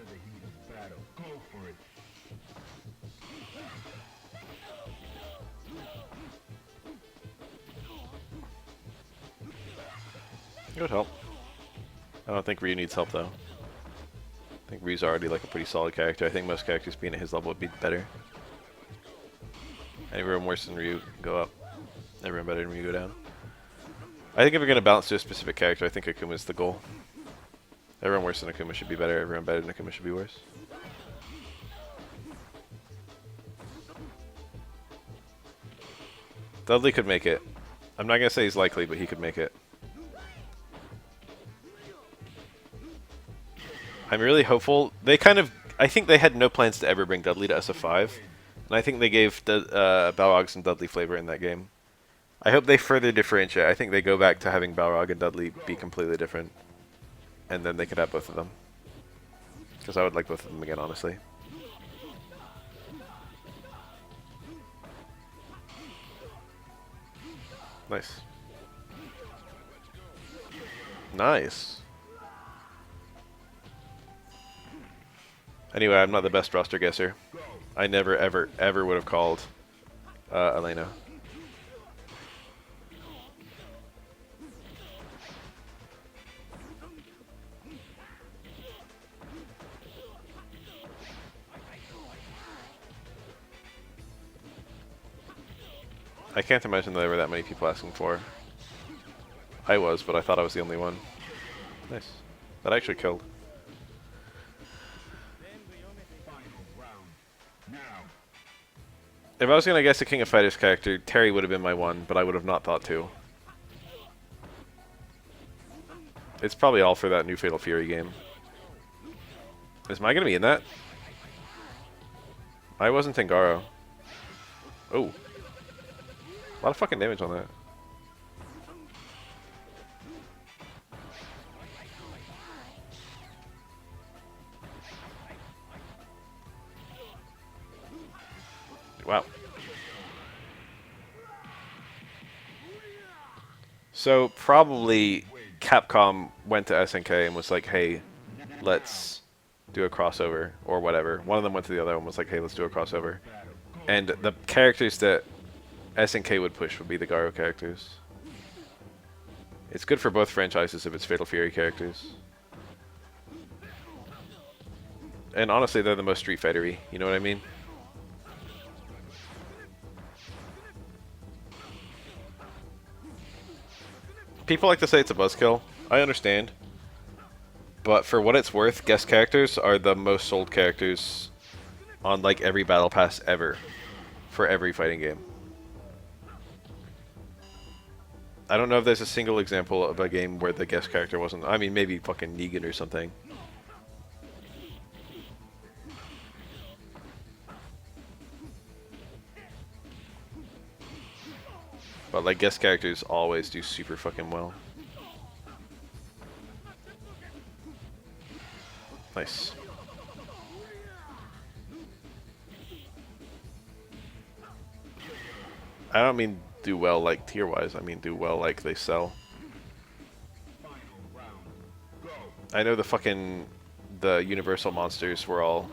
the heat of battle. Go for it. It would help. I don't think Ryu needs help though. I think Ryu's already like a pretty solid character. I think most characters being at his level would be better. Everyone worse than Ryu go up. Everyone better than Ryu go down. I think if we're going to balance to a specific character, I think Akuma is the goal. Everyone worse than Akuma should be better. Everyone better than Akuma should be worse. Dudley could make it. I'm not going to say he's likely, but he could make it. I'm really hopeful. They kind of... I think they had no plans to ever bring Dudley to SF5. And I think they gave Balrog some Dudley flavor in that game. I hope they further differentiate. I think they go back to having Balrog and Dudley be completely different. And then they could have both of them. Because I would like both of them again, honestly. Nice. Nice. Anyway, I'm not the best roster guesser. I never, ever, ever would have called Elena. I can't imagine there were that many people asking for. I was, but I thought I was the only one. Nice. That actually killed. If I was going to guess a King of Fighters character, Terry would have been my one, but I would have not thought to. It's probably all for that new Fatal Fury game. Is Mai going to be in that? I wasn't Tengaro. Oh. A lot of fucking damage on that. Wow. So probably Capcom went to SNK and was like, hey, let's do a crossover or whatever. One of them went to the other one and was like, hey, let's do a crossover. And the characters that SNK would push would be the Garo characters. It's good for both franchises if it's Fatal Fury characters. And honestly, they're the most Street Fighter-y, you know what I mean? People like to say it's a buzzkill. I understand. But for what it's worth, guest characters are the most sold characters on like every battle pass ever. For every fighting game. I don't know if there's a single example of a game where the guest character wasn't... I mean, maybe fucking Negan or something. But like guest characters always do super fucking well. Nice. I don't mean do well like tier wise, I mean do well like they sell. I know the Universal monsters were all...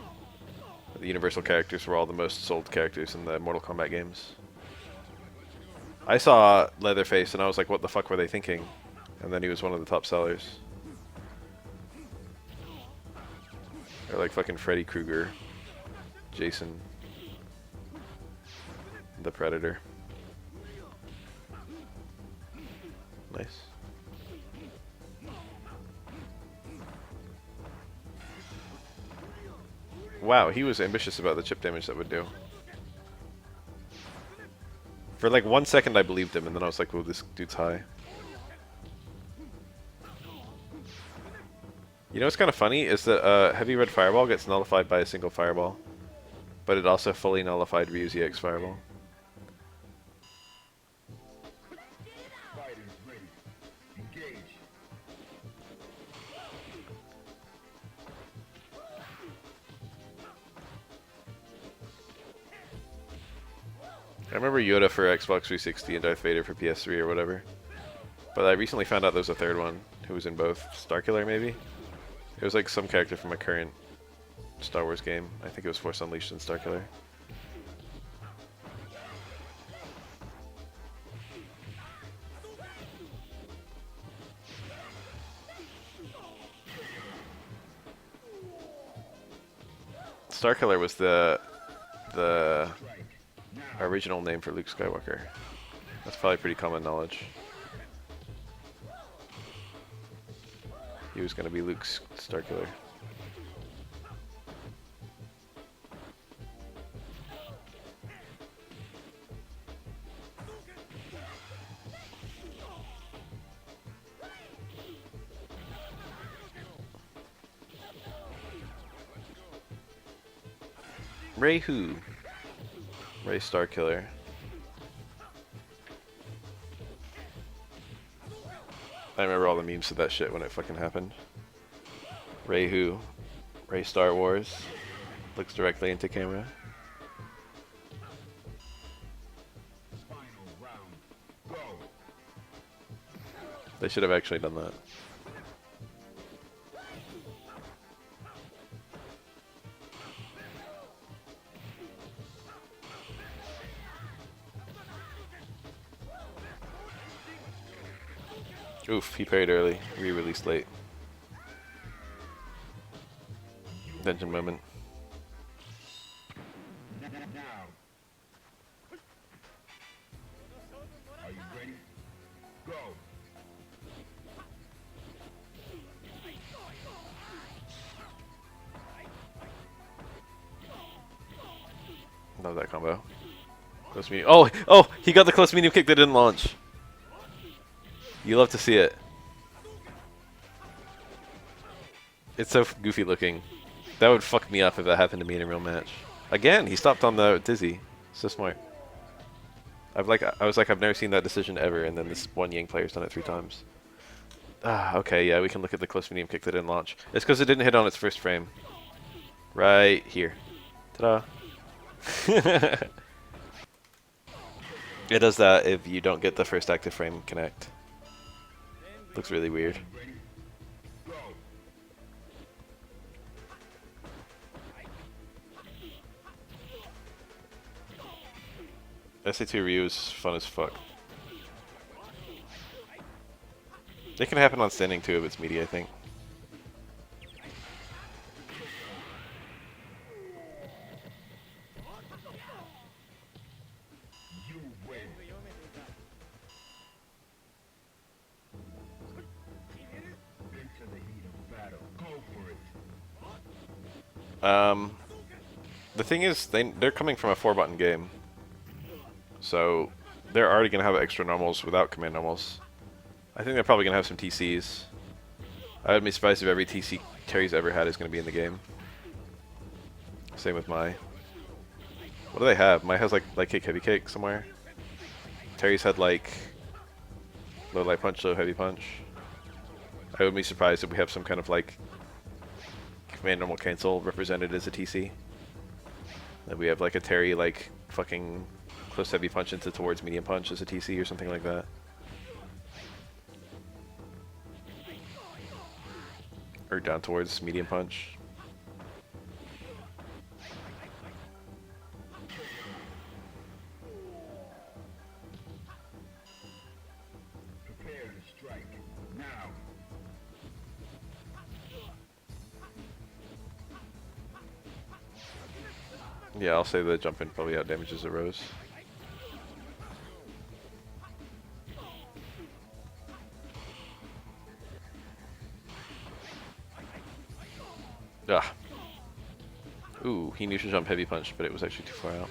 The Universal characters were all the most sold characters in the Mortal Kombat games. I saw Leatherface and I was like, what the fuck were they thinking? And then he was one of the top sellers. Or like fucking Freddy Krueger, Jason, the Predator. Nice. Wow, he was ambitious about the chip damage that would do. For like 1 second I believed him, and then I was like, well, this dude's high. You know what's kind of funny is that Heavy Red Fireball gets nullified by a single fireball. But it also fully nullified Ryu's EX Fireball. I remember Yoda for Xbox 360 and Darth Vader for PS3 or whatever. But I recently found out there was a third one who was in both. Starkiller, maybe? It was like some character from a current Star Wars game. I think it was Force Unleashed and Starkiller. Starkiller was the original name for Luke Skywalker. That's probably pretty common knowledge. He was going to be Luke's Starkiller. Ray who? Ray Starkiller. I remember all the memes of that shit when it fucking happened. Ray who? Ray Star Wars. Looks directly into camera. Final round. Go. They should have actually done that. Oof, he parried early, re-released late. Dungeon moment. Now. Are you ready? Go. Love that combo. Close medium. Oh, oh, he got the close medium kick that didn't launch. You love to see it. It's so goofy looking. That would fuck me up if that happened to me in a real match. Again, he stopped on the dizzy. So smart. I was like, I've never seen that decision ever, and then this one Yang player's done it 3 times. Ah, okay, yeah, we can look at the close medium kick that didn't launch. It's because it didn't hit on its first frame. Right here. Ta-da. It does that if you don't get the first active frame connect. Looks really weird. Ready? Go. SA3 Ryu is fun as fuck. It can happen on standing too if it's meaty, I think. You win. Into the heat of battle. Go for it. The thing is, they're coming from a 4-button game. So, they're already going to have extra normals without command normals. I think they're probably going to have some TCs. I would be surprised if every TC Terry's ever had is going to be in the game. Same with Mai. What do they have? Mai has like light kick, heavy kick somewhere. Terry's had like low light punch, low heavy punch. I would be surprised if we have some kind of like command normal cancel represented as a TC. That we have like a Terry like fucking close heavy punch into towards medium punch as a TC or something like that. Or down towards medium punch. Prepare to strike. Now. Yeah, I'll say the jump in probably out damages the Rose. Ah. Ooh, he knew to jump heavy punch, but it was actually too far out.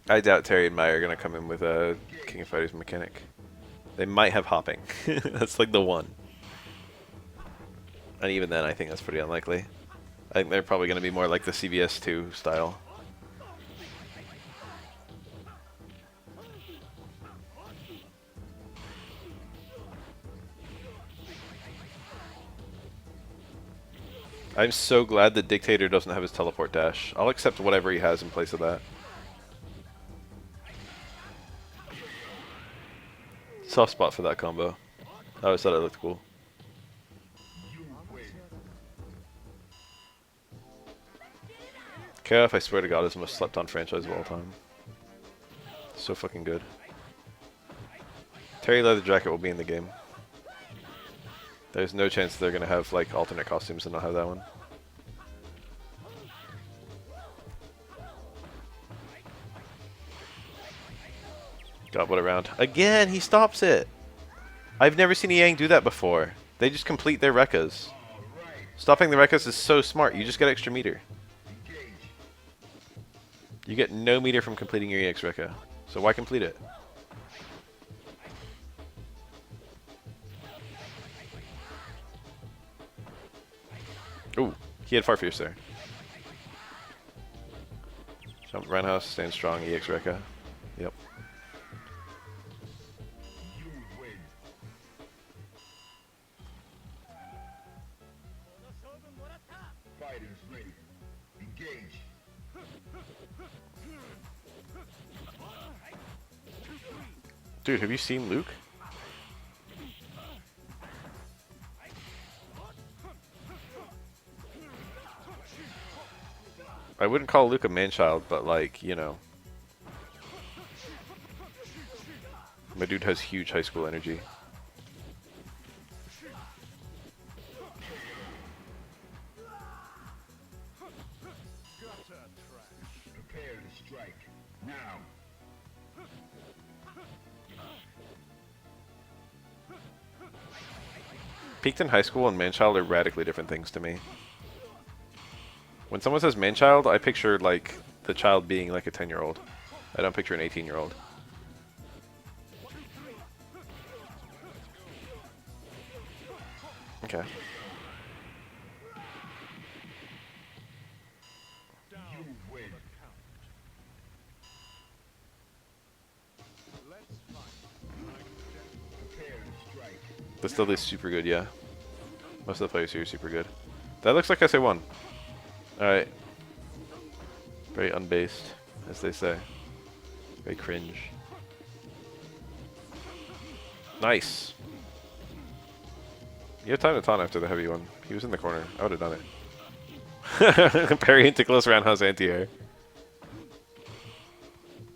I doubt Terry and Mai are going to come in with a King of Fighters mechanic. They might have hopping. That's like the one. And even then, I think that's pretty unlikely. I think they're probably going to be more like the CBS2 style. I'm so glad that Dictator doesn't have his teleport dash. I'll accept whatever he has in place of that. Soft spot for that combo. I always thought it looked cool. KF, I swear to God, is the most slept on franchise of all time. So fucking good. Terry Leather Jacket will be in the game. There's no chance they're gonna have like alternate costumes and not have that one. God, what a round. Again, he stops it! I've never seen a Yang do that before. They just complete their Rekkas. Stopping the Rekkas is so smart, you just get extra meter. You get no meter from completing your EX Rekka, so why complete it? Ooh, he had Far Fierce there. Jump, Roundhouse, stand strong, EX Rekka. Yep. Fighters ready. Engage. Dude, have you seen Luke? I wouldn't call Luke a man-child, but like, you know. My dude has huge high school energy. Prepare to strike. Now. Peaked in high school and man-child are radically different things to me. When someone says man-child, I picture like the child being like a 10-year-old. I don't picture an 18-year-old. Okay. You win. Prepare to strike. This still is super good, yeah. Most of the players here are super good. That looks like SA1. Alright. Very unbased, as they say. Very cringe. Nice. You have time to taunt after the heavy one. He was in the corner. I would have done it. Parry into close roundhouse anti-air.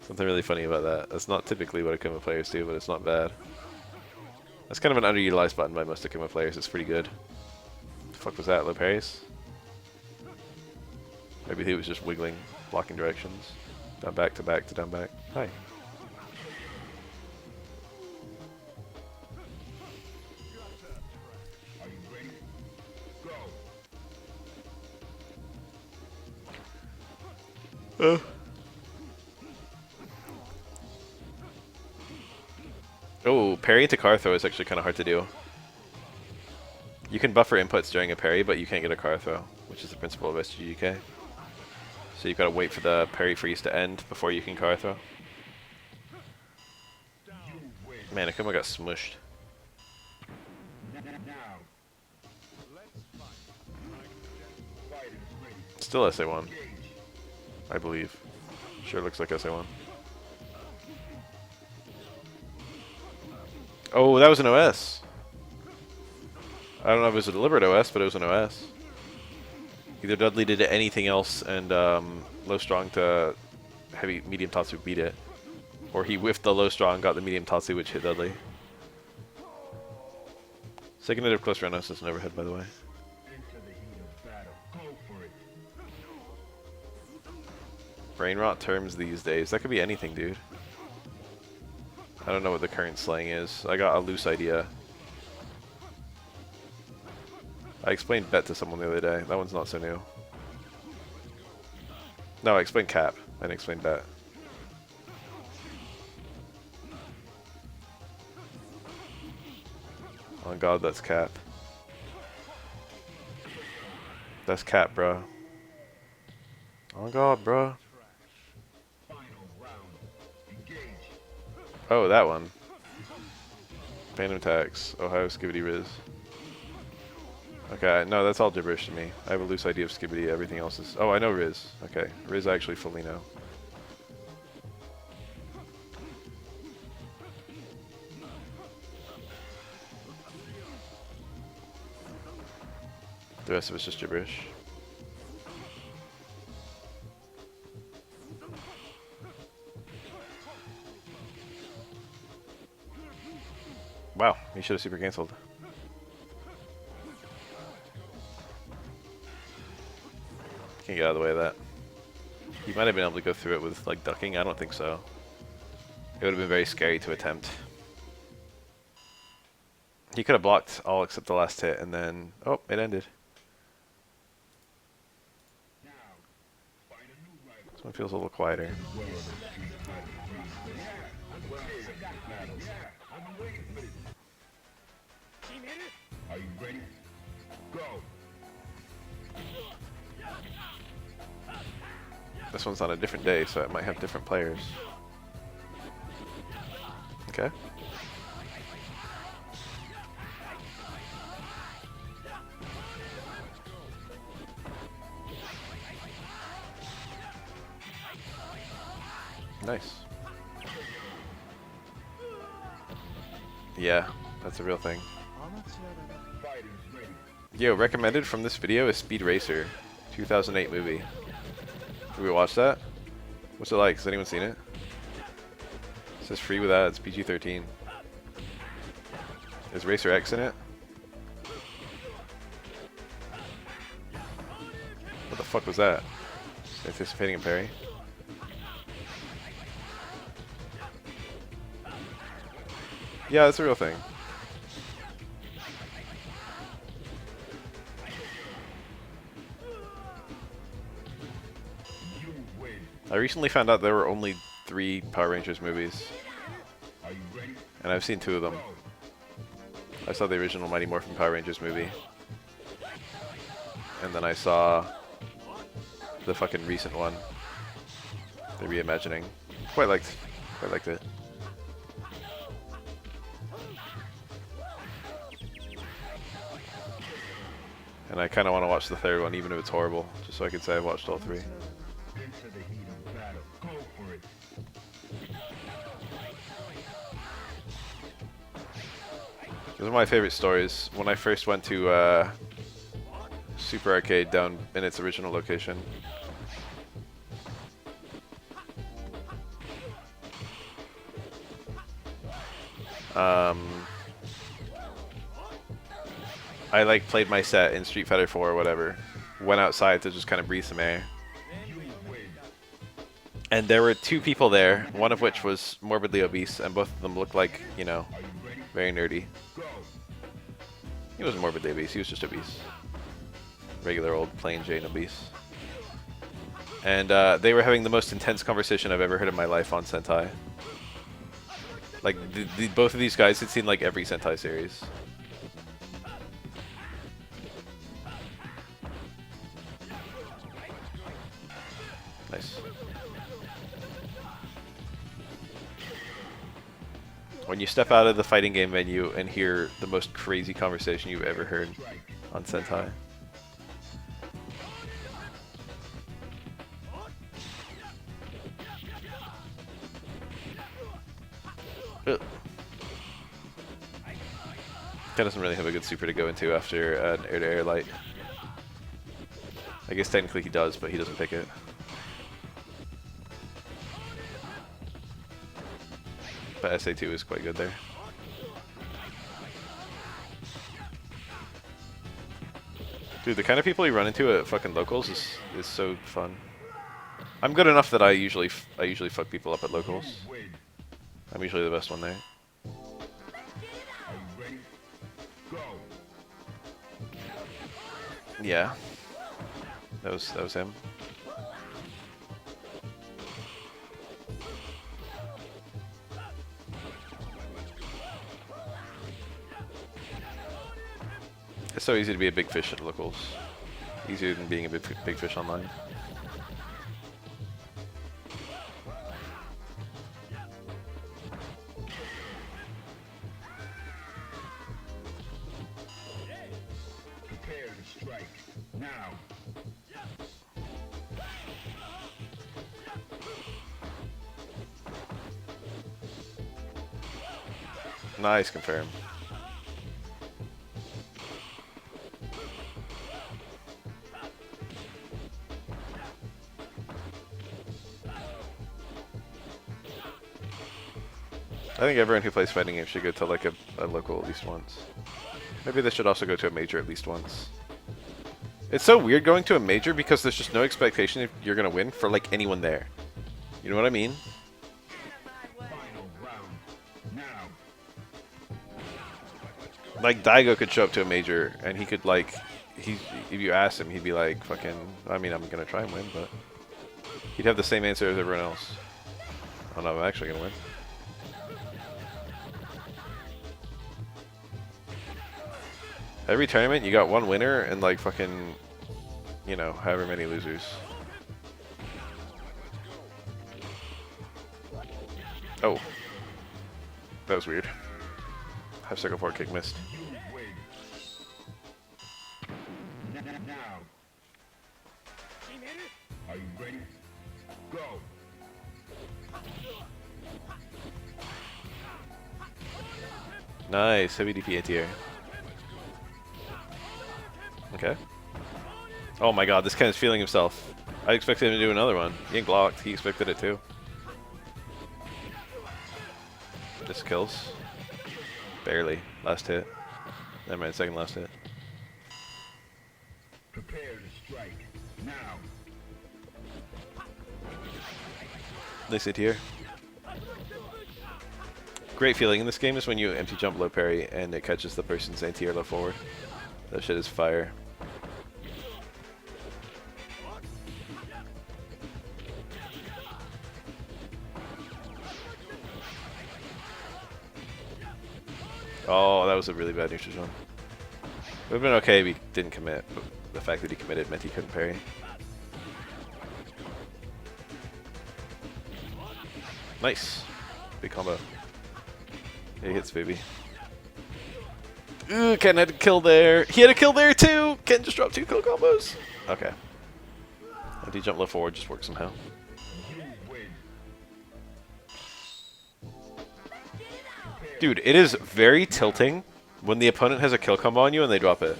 Something really funny about that. That's not typically what Akuma players do, but it's not bad. That's kind of an underutilized button by most Akuma players. It's pretty good. The fuck was that? Low parries? Maybe he was just wiggling, blocking directions. Down back to back to down back. Hi. Are you ready? Go. Oh, parry into car throw is actually kind of hard to do. You can buffer inputs during a parry, but you can't get a car throw, which is the principle of SGGK. So you've got to wait for the parry freeze to end before you can car throw. Man, Akuma got smushed. Now. Fighters ready. Still SA1, I believe. Sure looks like SA1. Oh, that was an OS. I don't know if it was a deliberate OS, but it was an OS. Either Dudley did anything else and low strong to heavy medium Tatsu beat it, or he whiffed the low strong, got the medium Tatsu, which hit Dudley. Second native close roundhouse is an overhead, by the way. Into the heat of battle. Go for it. Brain rot terms these days. That could be anything, dude. I don't know what the current slang is. I got a loose idea. I explained bet to someone the other day. That one's not so new. No, I explained cap. I didn't explain bet. Oh god, that's cap. That's cap, bro. Oh god, bro. Final round. Engage. Oh, that one. Phantom Tax. Ohio Skibidi Riz. Okay, no, that's all gibberish to me. I have a loose idea of Skibidi. Everything else is... Oh, I know Riz. Okay, Riz I actually fully know. The rest of it's just gibberish. Wow, he should have super cancelled. Can't get out of the way of that. He might have been able to go through it with like ducking. I don't think so. It would have been very scary to attempt. He could have blocked all except the last hit, and then oh, it ended. This one feels a little quieter. Are you ready? Go. This one's on a different day, so it might have different players. Okay. Nice. Yeah, that's a real thing. Yo, recommended from this video is Speed Racer, 2008 movie. Did we watch that? What's it like? Has anyone seen it? It says free with ads, PG-13. Is Racer X in it? What the fuck was that? Anticipating a parry? Yeah, that's a real thing. I recently found out there were only 3 Power Rangers movies. And I've seen 2 of them. I saw the original Mighty Morphin Power Rangers movie. And then I saw the fucking recent one. The reimagining. Quite liked it. And I kind of want to watch the 3rd one, even if it's horrible, just so I can say I watched all 3. Into the heat of battle. Go for it. Those are my favorite stories. When I first went to Super Arcade down in its original location. I like played my set in Street Fighter 4 or whatever. Went outside to just kind of breathe some air. And there were 2 people there, one of which was morbidly obese, and both of them looked like, you know, very nerdy. He wasn't morbidly obese, he was just obese. Regular old plain Jane obese. And they were having the most intense conversation I've ever heard in my life on Sentai. Like, both of these guys had seen like every Sentai series. Nice. When you step out of the fighting game menu and hear the most crazy conversation you've ever heard on Sentai. Ugh. That doesn't really have a good super to go into after an air-to-air light. I guess technically he does, but he doesn't pick it. But SA2 is quite good there. Dude, the kind of people you run into at fucking locals is so fun. I'm good enough that I usually fuck people up at locals. I'm usually the best one there. Yeah. That was him. It's so easy to be a big fish at locals. Easier than being a big fish online. Prepare Now. Nice, confirm. I think everyone who plays fighting games should go to like a local at least once. Maybe they should also go to a major at least once. It's so weird going to a major because there's just no expectation if you're gonna win for like anyone there. You know what I mean? Final round. Now. Like Daigo could show up to a major and he could like, if you asked him, he'd be like, fucking, I mean, I'm gonna try and win, but he'd have the same answer as everyone else. Oh no, I'm actually gonna win. Every tournament, you got one winner and like fucking, you know, however many losers. Oh. That was weird. Half circle forward kick missed. You win. Now. Are you ready? Go. Nice, heavy DP anti-air. Okay. Oh my god, this Ken is feeling himself. I expected him to do another one. He ain't blocked, he expected it too. Just kills. Barely. Last hit. Never mind, second last hit. Prepare to strike. Now. Nice hit here. Great feeling in this game is when you empty jump low parry and it catches the person's anti-air low forward. That shit is fire. Oh, that was a really bad neutral jump. It would have been okay if he didn't commit, but the fact that he committed meant he couldn't parry. Nice. Big combo. He hits baby. Ooh, Ken had a kill there. He had a kill there too! Ken just dropped 2 kill combos. Okay. Empty jump low forward just works somehow. You win. Dude, it is very tilting when the opponent has a kill combo on you and they drop it.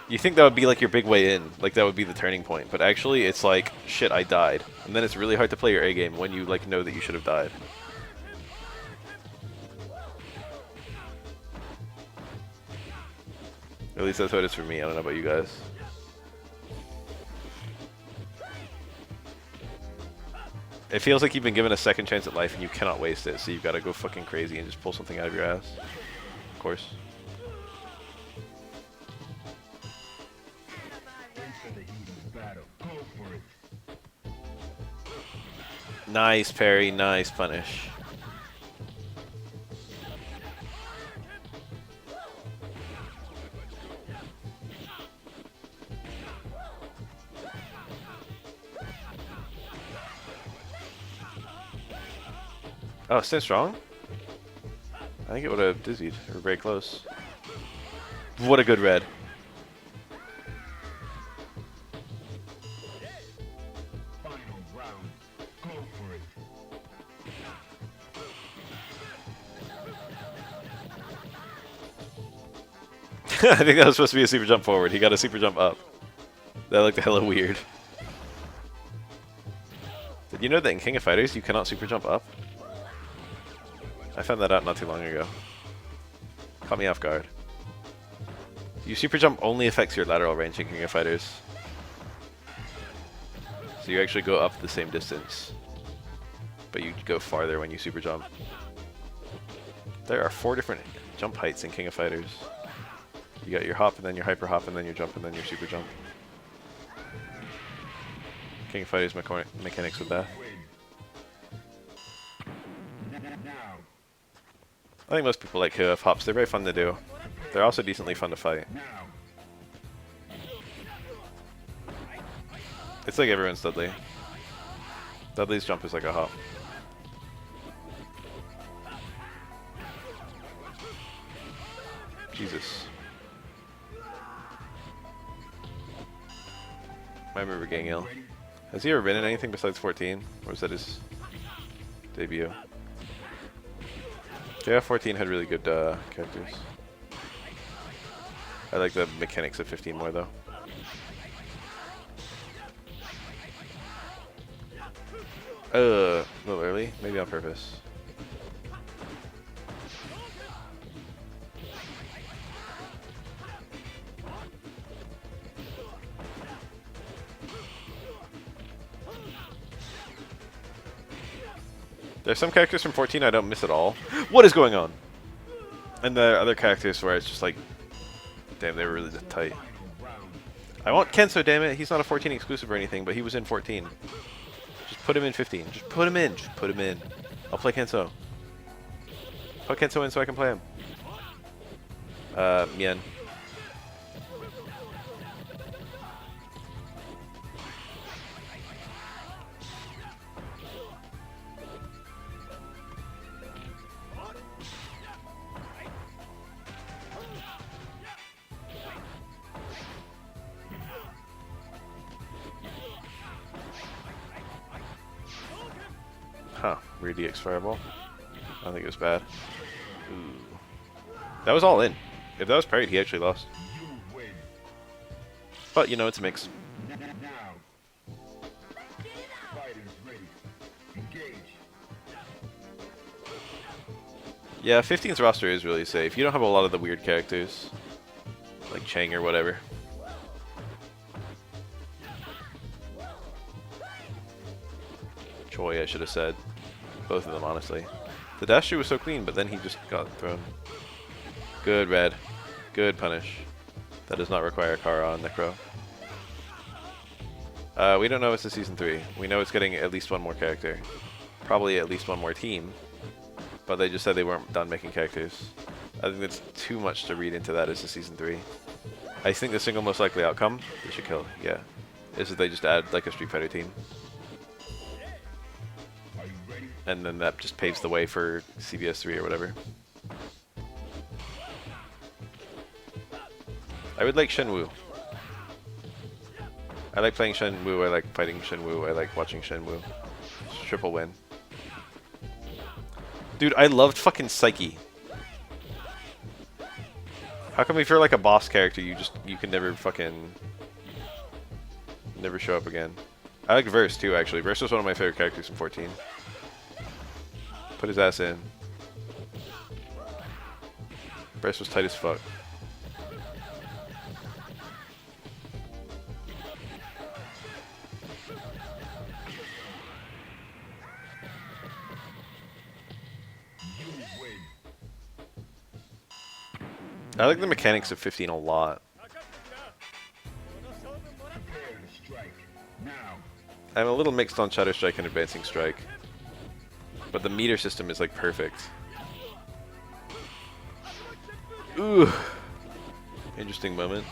You think that would be like your big way in, like that would be the turning point, but actually it's like, shit, I died. And then it's really hard to play your A game when you like know that you should have died. At least that's what it is for me, I don't know about you guys. It feels like you've been given a second chance at life and you cannot waste it, so you've got to go fucking crazy and just pull something out of your ass. Of course. Into the heat of battle. Go for it. Nice parry, nice punish. Oh, stand strong? I think it would have dizzied, or very close. What a good red. Final round. Go for it. I think that was supposed to be a super jump forward. He got a super jump up. That looked hella weird. Did you know that in King of Fighters you cannot super jump up? I found that out not too long ago. Caught me off guard. You super jump only affects your lateral range in King of Fighters. So you actually go up the same distance. But you go farther when you super jump. There are 4 different jump heights in King of Fighters. You got your hop, and then your hyper hop, and then your jump, and then your super jump. King of Fighters mechanics with that. Now. I think most people like KOF hops. They're very fun to do. They're also decently fun to fight. Now. It's like everyone's Dudley. Dudley's jump is like a hop. Jesus. I remember getting ill. Has he ever been in anything besides 14? Or was that his debut? Yeah, 14 had really good characters. I like the mechanics of 15 more though. A little early, maybe on purpose. There's some characters from 14 I don't miss at all. What is going on? And the other characters where it's just like, damn, they were really tight. I want Kenso, damn it. He's not a 14 exclusive or anything, but he was in 14. Just put him in 15. Just put him in. Just put him in. I'll play Kenso. Put Kenso in so I can play him. Mien. Huh, weird DX fireball. I don't think it was bad. Ooh. That was all in. If that was parried, he actually lost. But, you know, it's a mix. Yeah, 15's roster is really safe. You don't have a lot of the weird characters. Like Chang or whatever. Choi, I should have said. Both of them, honestly. The dash shoot was so clean, but then he just got thrown. Good red. Good punish. That does not require Kara on Necro. We don't know it's a Season 3. We know it's getting at least one more character. Probably at least one more team. But they just said they weren't done making characters. I think that's too much to read into that as a Season 3. I think the single most likely outcome, they should kill, yeah, is that they just add like a Street Fighter team. And then that just paves the way for CBS 3 or whatever. I would like Shenwu. I like playing Shenwu, I like fighting Shenwu, I like watching Shenwu. Triple win. Dude, I loved fucking Psyche. How come if you're like a boss character, you can never fucking... never show up again? I like Verse too, actually. Verse was one of my favorite characters in 14. Put his ass in. Verse was tight as fuck. I like the mechanics of 15 a lot. I'm a little mixed on Shadow Strike and Advancing Strike. But the meter system is like perfect. Ooh. Interesting moment.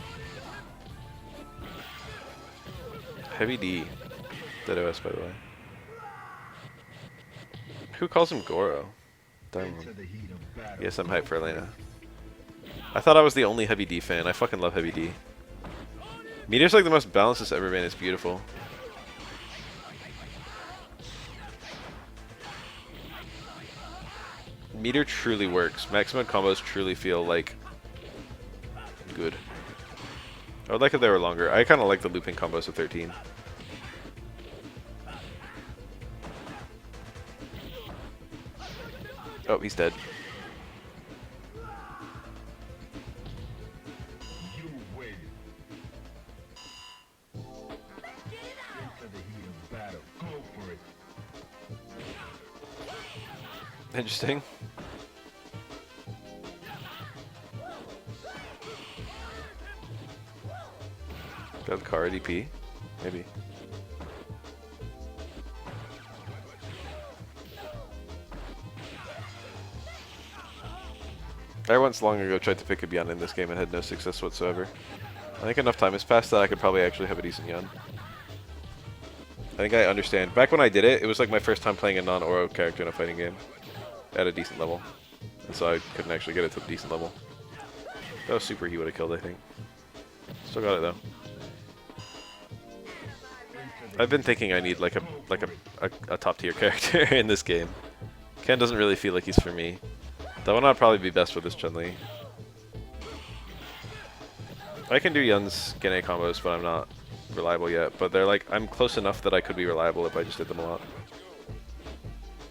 Heavy D. Dead OS, by the way. Who calls him Goro? Diamond. Yes, I'm hyped for Elena. I thought I was the only Heavy D fan. I fucking love Heavy D. Meteor's like the most balanced it's ever been. It's beautiful. Meteor truly works. Maximum combos truly feel like good. I would like if they were longer. I kind of like the looping combos of 13. Oh, he's dead. Interesting. Got the car DP? Maybe. I once long ago tried to pick a Beyond in this game and had no success whatsoever. I think enough time has passed that I could probably actually have a decent Yun. I think I understand. Back when I did it, it was like my first time playing a non-Oro character in a fighting game. At a decent level. And so I couldn't actually get it to a decent level. That was super he would have killed, I think. Still got it though. I've been thinking I need like a top tier character in this game. Ken doesn't really feel like he's for me. That one I'd probably be best with is Chun-Li. I can do Yun's Gene combos, but I'm not reliable yet. But they're like, I'm close enough that I could be reliable if I just did them a lot.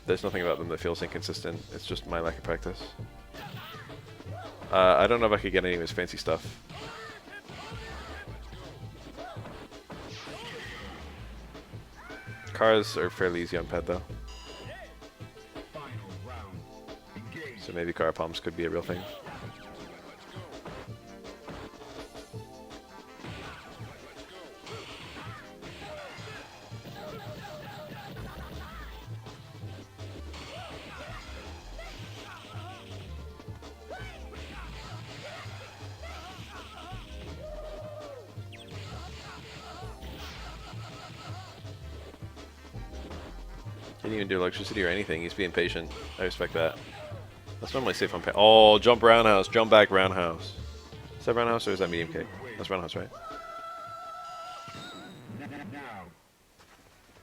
There's nothing about them that feels inconsistent. It's just my lack of practice. I don't know if I could get any of his fancy stuff. Cars are fairly easy on pad though. So maybe car palms could be a real thing. Didn't even do electricity or anything. He's being patient. I respect that. That's normally safe on pad. Oh, jump roundhouse, jump back roundhouse. Is that roundhouse or is that medium kick? That's roundhouse, right?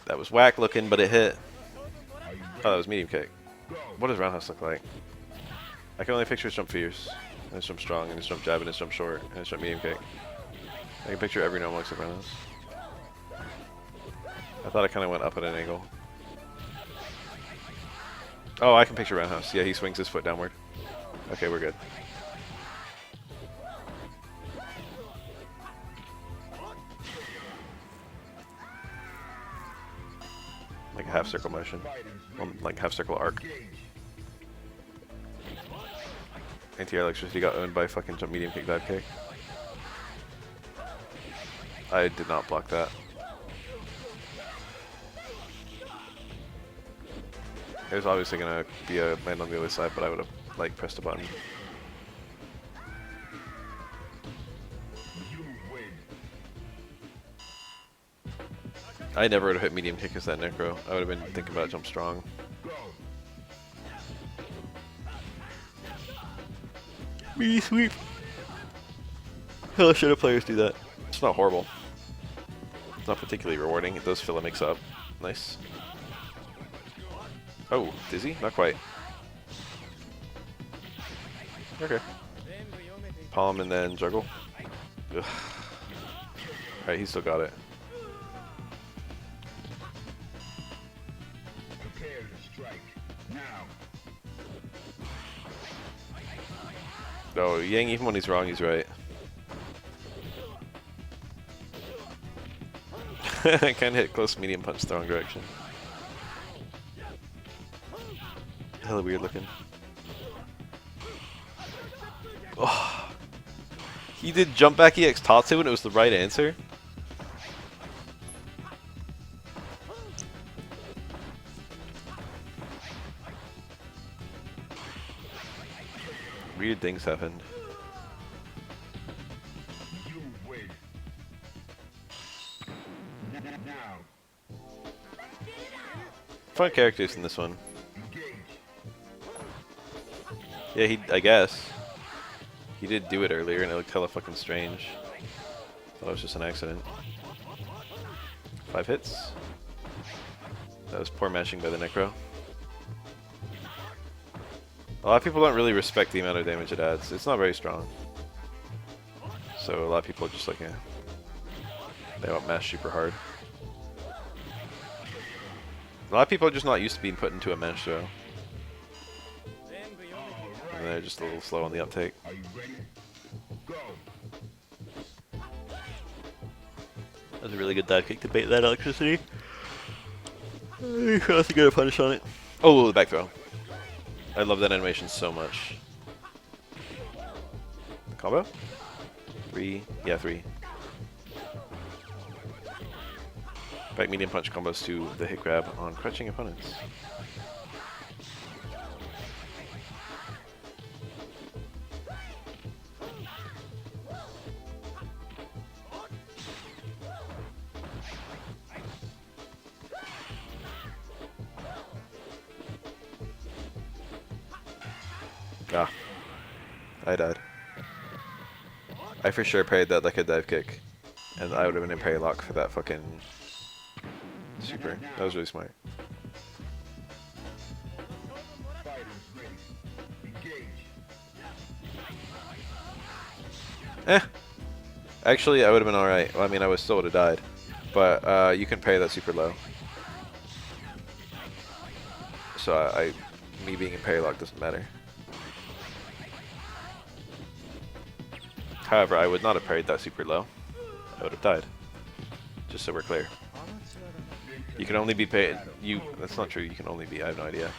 That was whack looking, but it hit. Oh, that was medium kick. What does roundhouse look like? I can only picture his jump fierce, and his jump strong, and his jump jab, and his jump short, and his jump medium kick. I can picture every normal except roundhouse. I thought I kind of went up at an angle. Oh, I can picture roundhouse. Yeah, he swings his foot downward. Okay, we're good. Like a half circle motion. Like half circle arc. Anti-air electricity got owned by fucking jump medium kick dive kick. I did not block that. It was obviously gonna be a land on the other side, but I would have like pressed a button. I never would have hit medium kick as that necro. I would have been thinking about jump strong. Me sweep. Hell, should have players do that? It's not horrible. It's not particularly rewarding. It does fill a mix up. Nice. Oh, dizzy? Not quite. Okay. Palm and then juggle. Ugh. Alright, he still got it. Prepare to strike now. Oh, Yang, even when he's wrong, he's right. I can't hit close medium punch the wrong direction. Hella weird looking. Oh. He did jump back EX Tatsu and it was the right answer? Weird things happened. You win. Now. Fun characters in this one. Yeah, I guess. He did do it earlier and it looked hella fucking strange. Thought it was just an accident. 5 hits. That was poor mashing by the necro. A lot of people don't really respect the amount of damage it adds. It's not very strong. So a lot of people are just like, yeah. They want mash super hard. A lot of people are just not used to being put into a mash throw. And they're just a little slow on the uptake. Are you ready? Go. That was a really good dive kick to bait that electricity. You have to get a punish on it. Oh, the back throw. I love that animation so much. Combo? 3. Yeah, 3. Back medium punch combos to the hit grab on crouching opponents. Ah. I died. I for sure parried that like a dive kick. And I would have been in parry lock for that fucking super. That was really smart. Fighters ready. Engage. Eh. Actually, I would have been alright. Well, I mean, I still would have died. But you can parry that super low. So me being in parry lock doesn't matter. However, I would not have parried that super low. I would have died. Just so we're clear. You can only be paid. That's not true. You can only be. I have no idea.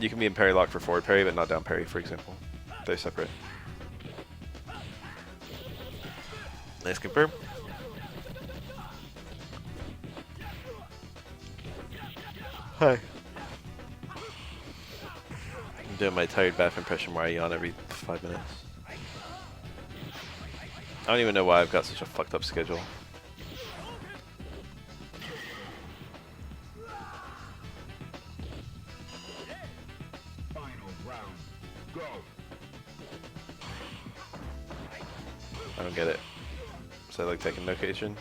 You can be in parry lock for forward parry, but not down parry, for example. They're separate. Nice confirm. Hi. I'm doing my tired bath impression where I yawn every 5 minutes. I don't even know why I've got such a fucked up schedule. Final round. Go. I don't get it. Is that like taking location?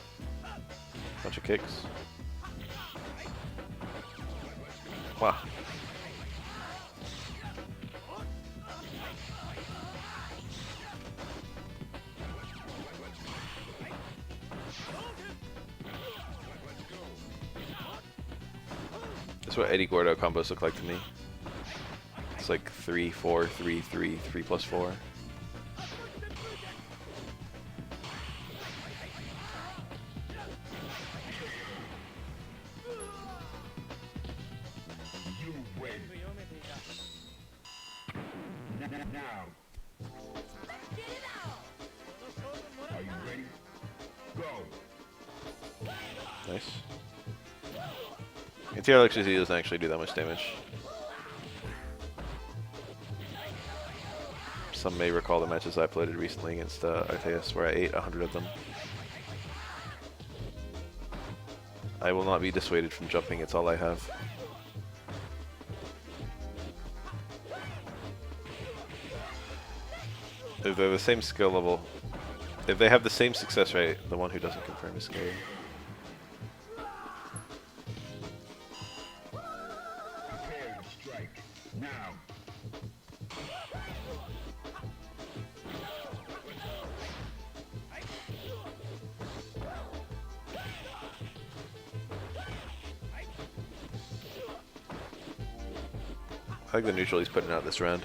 Bunch of kicks. Wow. That's what Eddie Gordo combos look like to me. It's like 3, 4, 3, 3, 3 plus 4. You win. Now. Are you ready? Go. Nice. Anti electricity doesn't actually do that much damage. Some may recall the matches I uploaded recently against Arceus where I ate 100 of them. I will not be dissuaded from jumping, it's all I have. If they're the same skill level, if they have the same success rate, the one who doesn't confirm is scary. Prepare to strike. Now. I like the neutral he's putting out this round.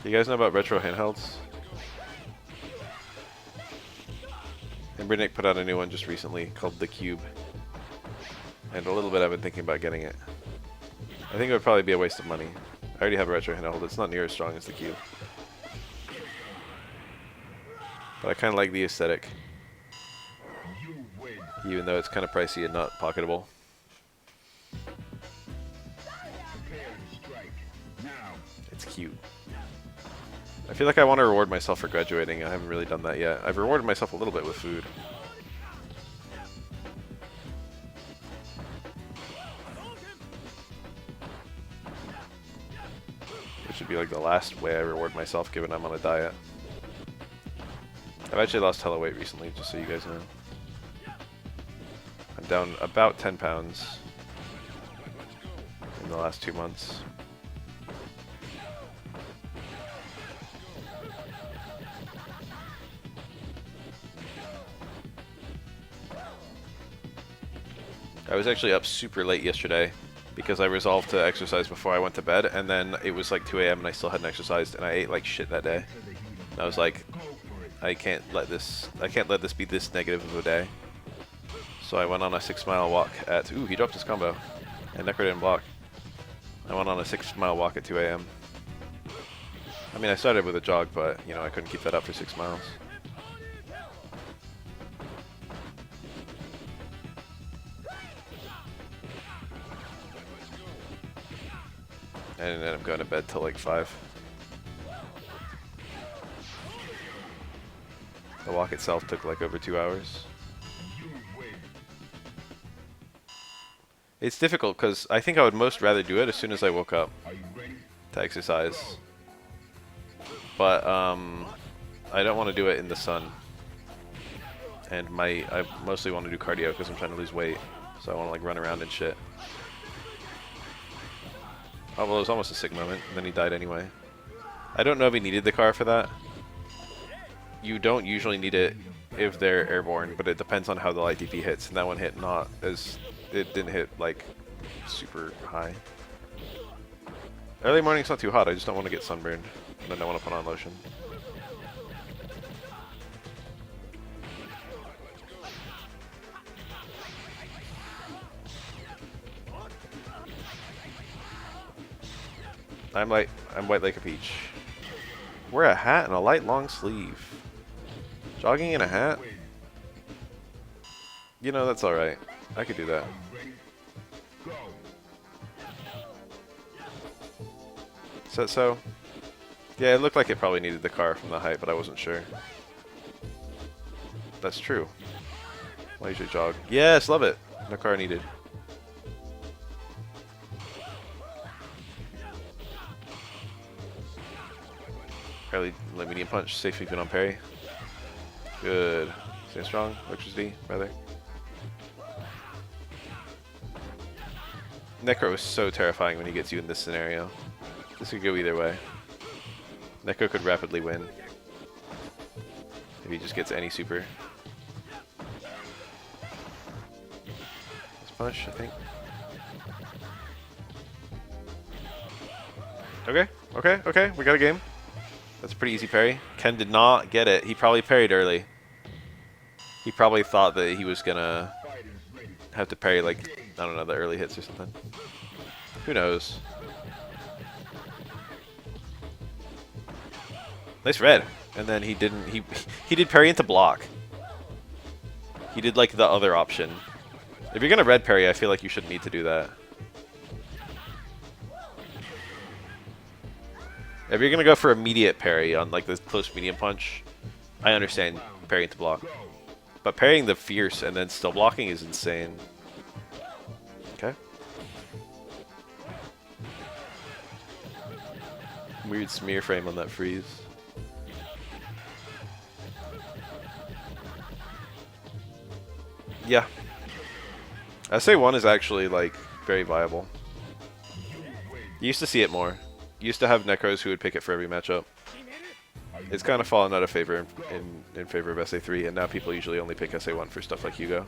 Do you guys know about retro handhelds? Nick put out a new one just recently called the Cube. And a little bit I've been thinking about getting it. I think it would probably be a waste of money. I already have a retro handheld, it's not near as strong as the Cube. But I kind of like the aesthetic. You win. Even though it's kind of pricey and not pocketable. Prepare to strike. Now. It's cute. I feel like I want to reward myself for graduating. I haven't really done that yet. I've rewarded myself a little bit with food. Which should be like the last way I reward myself given I'm on a diet. I've actually lost hella weight recently, just so you guys know. I'm down about 10 pounds in the last 2 months. I was actually up super late yesterday because I resolved to exercise before I went to bed, and then it was like 2 a.m. and I still hadn't exercised, and I ate like shit that day. And I was like, I can't let this be this negative of a day. So I went on a 6-mile walk at, ooh, he dropped his combo, and Necro didn't block. I went on a 6-mile walk at 2 a.m. I mean, I started with a jog, but, you know, I couldn't keep that up for 6 miles. I didn't end up going to bed till like 5. The walk itself took like over 2 hours. You win. It's difficult because I think I would most rather do it as soon as I woke up Are you ready? to exercise. but I don't want to do it in the sun. And I mostly want to do cardio because I'm trying to lose weight, so I want to like run around and shit. Oh well, it was almost a sick moment, and then he died anyway. I don't know if he needed the car for that. You don't usually need it if they're airborne, but it depends on how the light DP hits, and that one hit not as... it didn't hit, like, super high. Early morning's not too hot, I just don't want to get sunburned, and then I want to put on lotion. I'm white like a peach. Wear a hat and a light long sleeve. Jogging in a hat? You know, that's alright. I could do that. Is that so? Yeah, it looked like it probably needed the car from the height, but I wasn't sure. That's true. Why you should jog? Yes, love it. No car needed. Early medium punch, safe keeping on parry. Good. Stay strong. Electricity, rather. Necro is so terrifying when he gets you in this scenario. This could go either way. Necro could rapidly win. If he just gets any super. Let's punish, I think. Okay, we got a game. That's a pretty easy parry. Ken did not get it. He probably parried early. He probably thought that he was gonna have to parry, like, I don't know, the early hits or something. Who knows? Nice red. And then he didn't, he did parry into block. He did, like, the other option. If you're gonna red parry, I feel like you shouldn't need to do that. If you're gonna go for immediate parry on, like, the close medium punch, I understand parry into block. But parrying the fierce and then still blocking is insane. Okay. Weird smear frame on that freeze. Yeah. SA1 is actually, like, very viable. You used to see it more. You used to have Necros who would pick it for every matchup. It's kind of fallen out of favor in favor of SA3, and now people usually only pick SA1 for stuff like Hugo.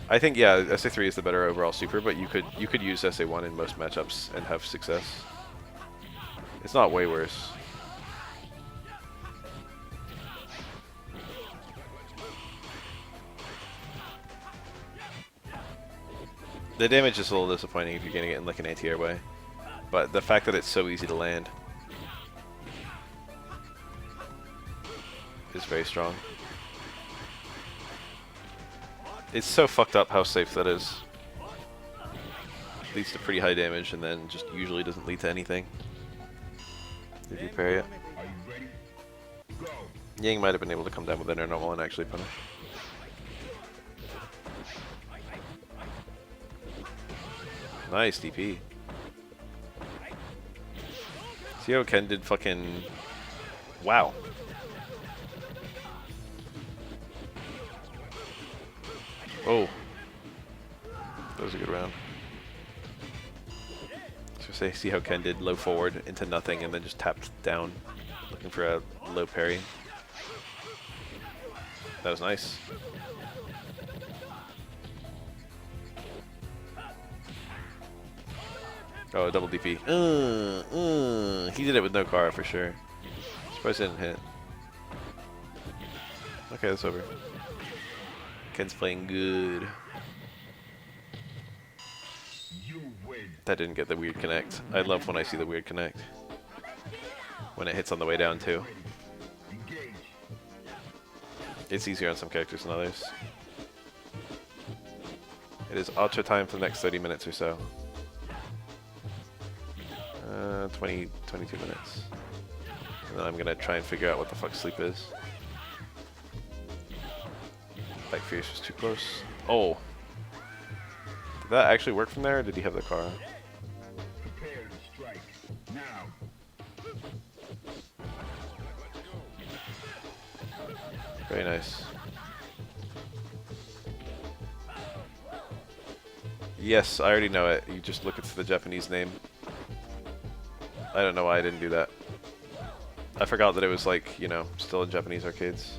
I think, yeah, SA3 is the better overall super, but you could use SA1 in most matchups and have success. It's not way worse. The damage is a little disappointing if you're getting it in like an anti-air way, but the fact that it's so easy to land is very strong. It's so fucked up how safe that is. Leads to pretty high damage and then just usually doesn't lead to anything if you parry it. Yang might have been able to come down with inner normal and actually punish. Nice DP. See how Ken did fucking... Wow. Oh. That was a good round. So say, see how Ken did low forward into nothing and then just tapped down, looking for a low parry. That was nice. Oh, double DP. He did it with no car for sure. Surprised it didn't hit. Okay, that's over. Ken's playing good. That didn't get the weird connect. I love when I see the weird connect. When it hits on the way down too. It's easier on some characters than others. It is a-cho time for the next 30 minutes or so. 22 minutes. And then I'm gonna try and figure out what the fuck sleep is. Like Fierce was too close. Oh. Did that actually work from there, or did he have the car? Very nice. Yes, I already know it. You just look at the Japanese name. I don't know why I didn't do that. I forgot that it was like, you know, still in Japanese arcades.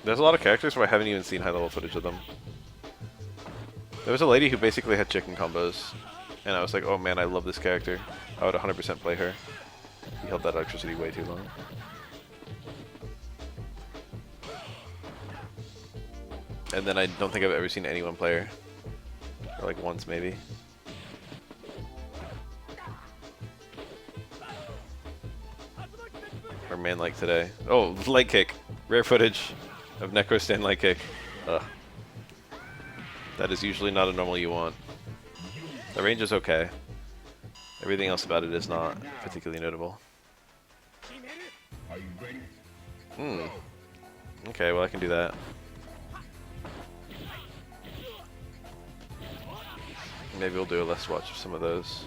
There's a lot of characters where I haven't even seen high-level footage of them. There was a lady who basically had chicken combos, and I was like, oh man, I love this character. I would 100% play her. He held that electricity way too long. And then I don't think I've ever seen anyone play her. Or like once maybe. Or man like today. Oh, leg kick. Rare footage of Necro stand leg kick. Ugh. That is usually not a normal you want. The range is okay. Everything else about it is not particularly notable. Are you ready? Hmm. Okay, well I can do that. Maybe we'll do a less watch of some of those.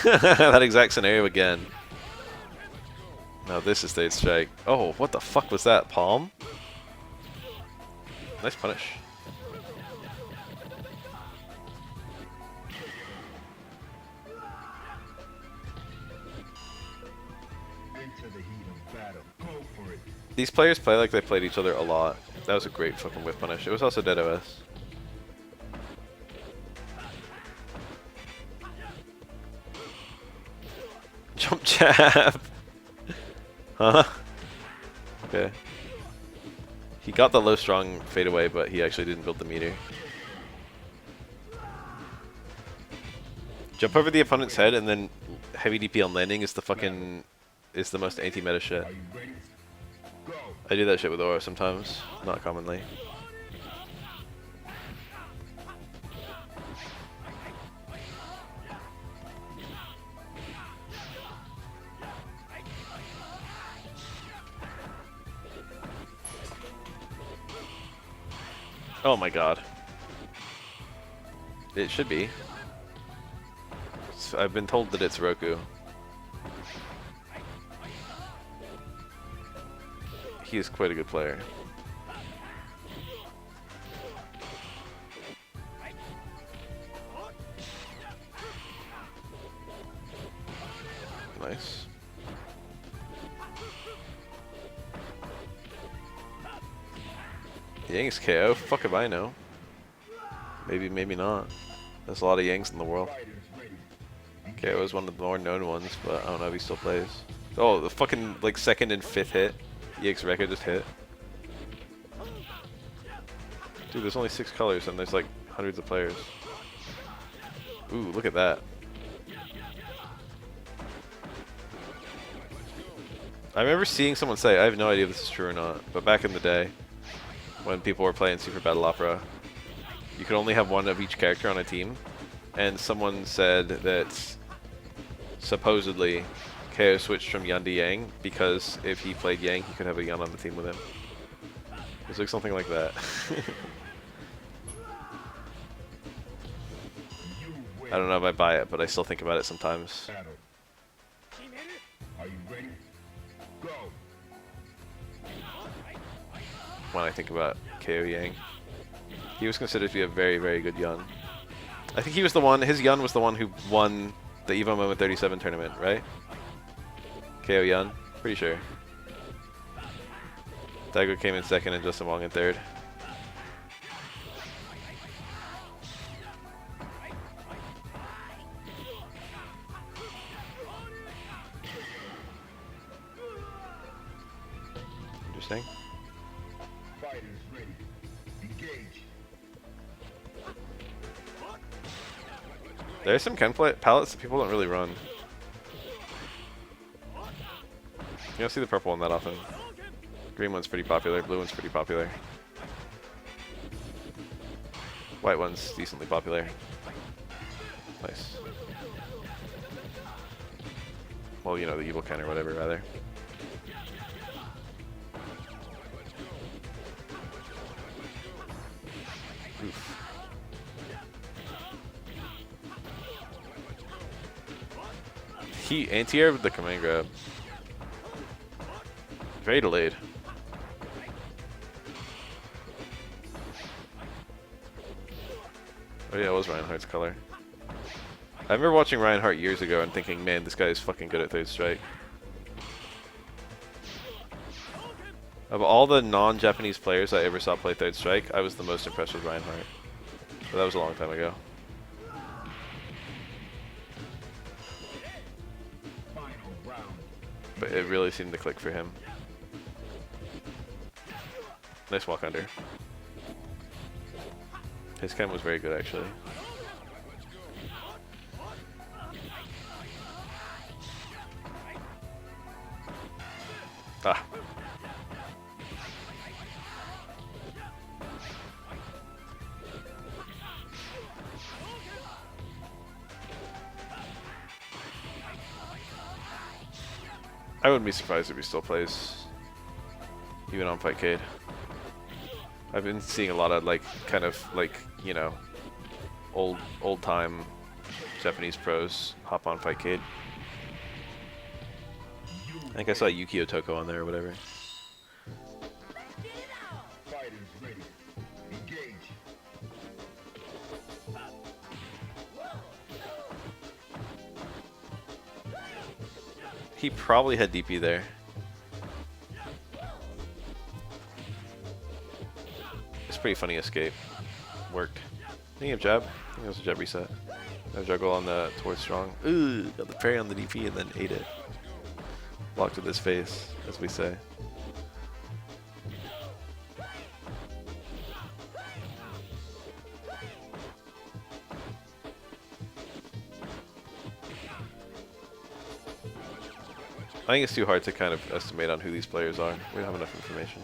That exact scenario again. Now this is State Strike. Oh, what the fuck was that? Palm? Nice punish. Into the heat of battle. Go for it. These players play like they played each other a lot. That was a great fucking whip punish. It was also dead OS. Jump jab! Huh? Okay. He got the low strong fade away, but he actually didn't build the meter. Jump over the opponent's head and then heavy DP on landing is the fucking is the most anti-meta shit. Are you ready? Go. I do that shit with Aura sometimes, not commonly. Oh my god. It should be. I've been told that it's Roku. He is quite a good player. Nice. Yang's KO? Fuck if I know. Maybe, maybe not. There's a lot of Yangs in the world. KO is one of the more known ones, but I don't know if he still plays. Oh, the fucking like second and fifth hit. EX record just hit. Dude, there's only 6 colors and there's like hundreds of players. Ooh, look at that. I remember seeing someone say, I have no idea if this is true or not, but back in the day, when people were playing Super Battle Opera, you could only have one of each character on a team, and someone said that supposedly KO switched from Yan to Yang because if he played Yang, he could have a Yan on the team with him. It was like something like that. I don't know if I buy it, but I still think about it sometimes. Battle. Are you ready? Go. When I think about KO Yang. He was considered to be a very, very good Yun. I think he was the one, his Yun was the one who won the Evo Moment 37 tournament, right? KO Yun? Pretty sure. Daigo came in second and Justin Wong in third. Interesting. Fighters ready. Engage. There's some Ken palettes that people don't really run. You don't see the purple one that often. Green one's pretty popular, blue one's pretty popular. White one's decently popular. Nice. Well, you know, the evil Ken or whatever, rather. Oof. He anti-air with the command grab. Very delayed. Oh yeah, it was Reinhardt's color. I remember watching Reinhardt years ago and thinking, man, this guy is fucking good at third strike. Of all the non-Japanese players I ever saw play third strike, I was the most impressed with Reinhardt. But that was a long time ago. But it really seemed to click for him. Nice walk under. His chem was very good, actually. Ah. I wouldn't be surprised if he still plays, even on Fightcade. I've been seeing a lot of like, kind of like, you know, old time Japanese pros hop on Fightcade. I think I saw Yukio Toko on there or whatever. Fighters ready. Engage. He probably had DP there. It's a pretty funny escape. Worked. Thinking of jab. I think it was a jab reset. No juggle on the towards strong. Ooh, got the parry on the DP and then ate it. Blocked with his face, as we say. I think it's too hard to kind of estimate on who these players are. We don't have enough information.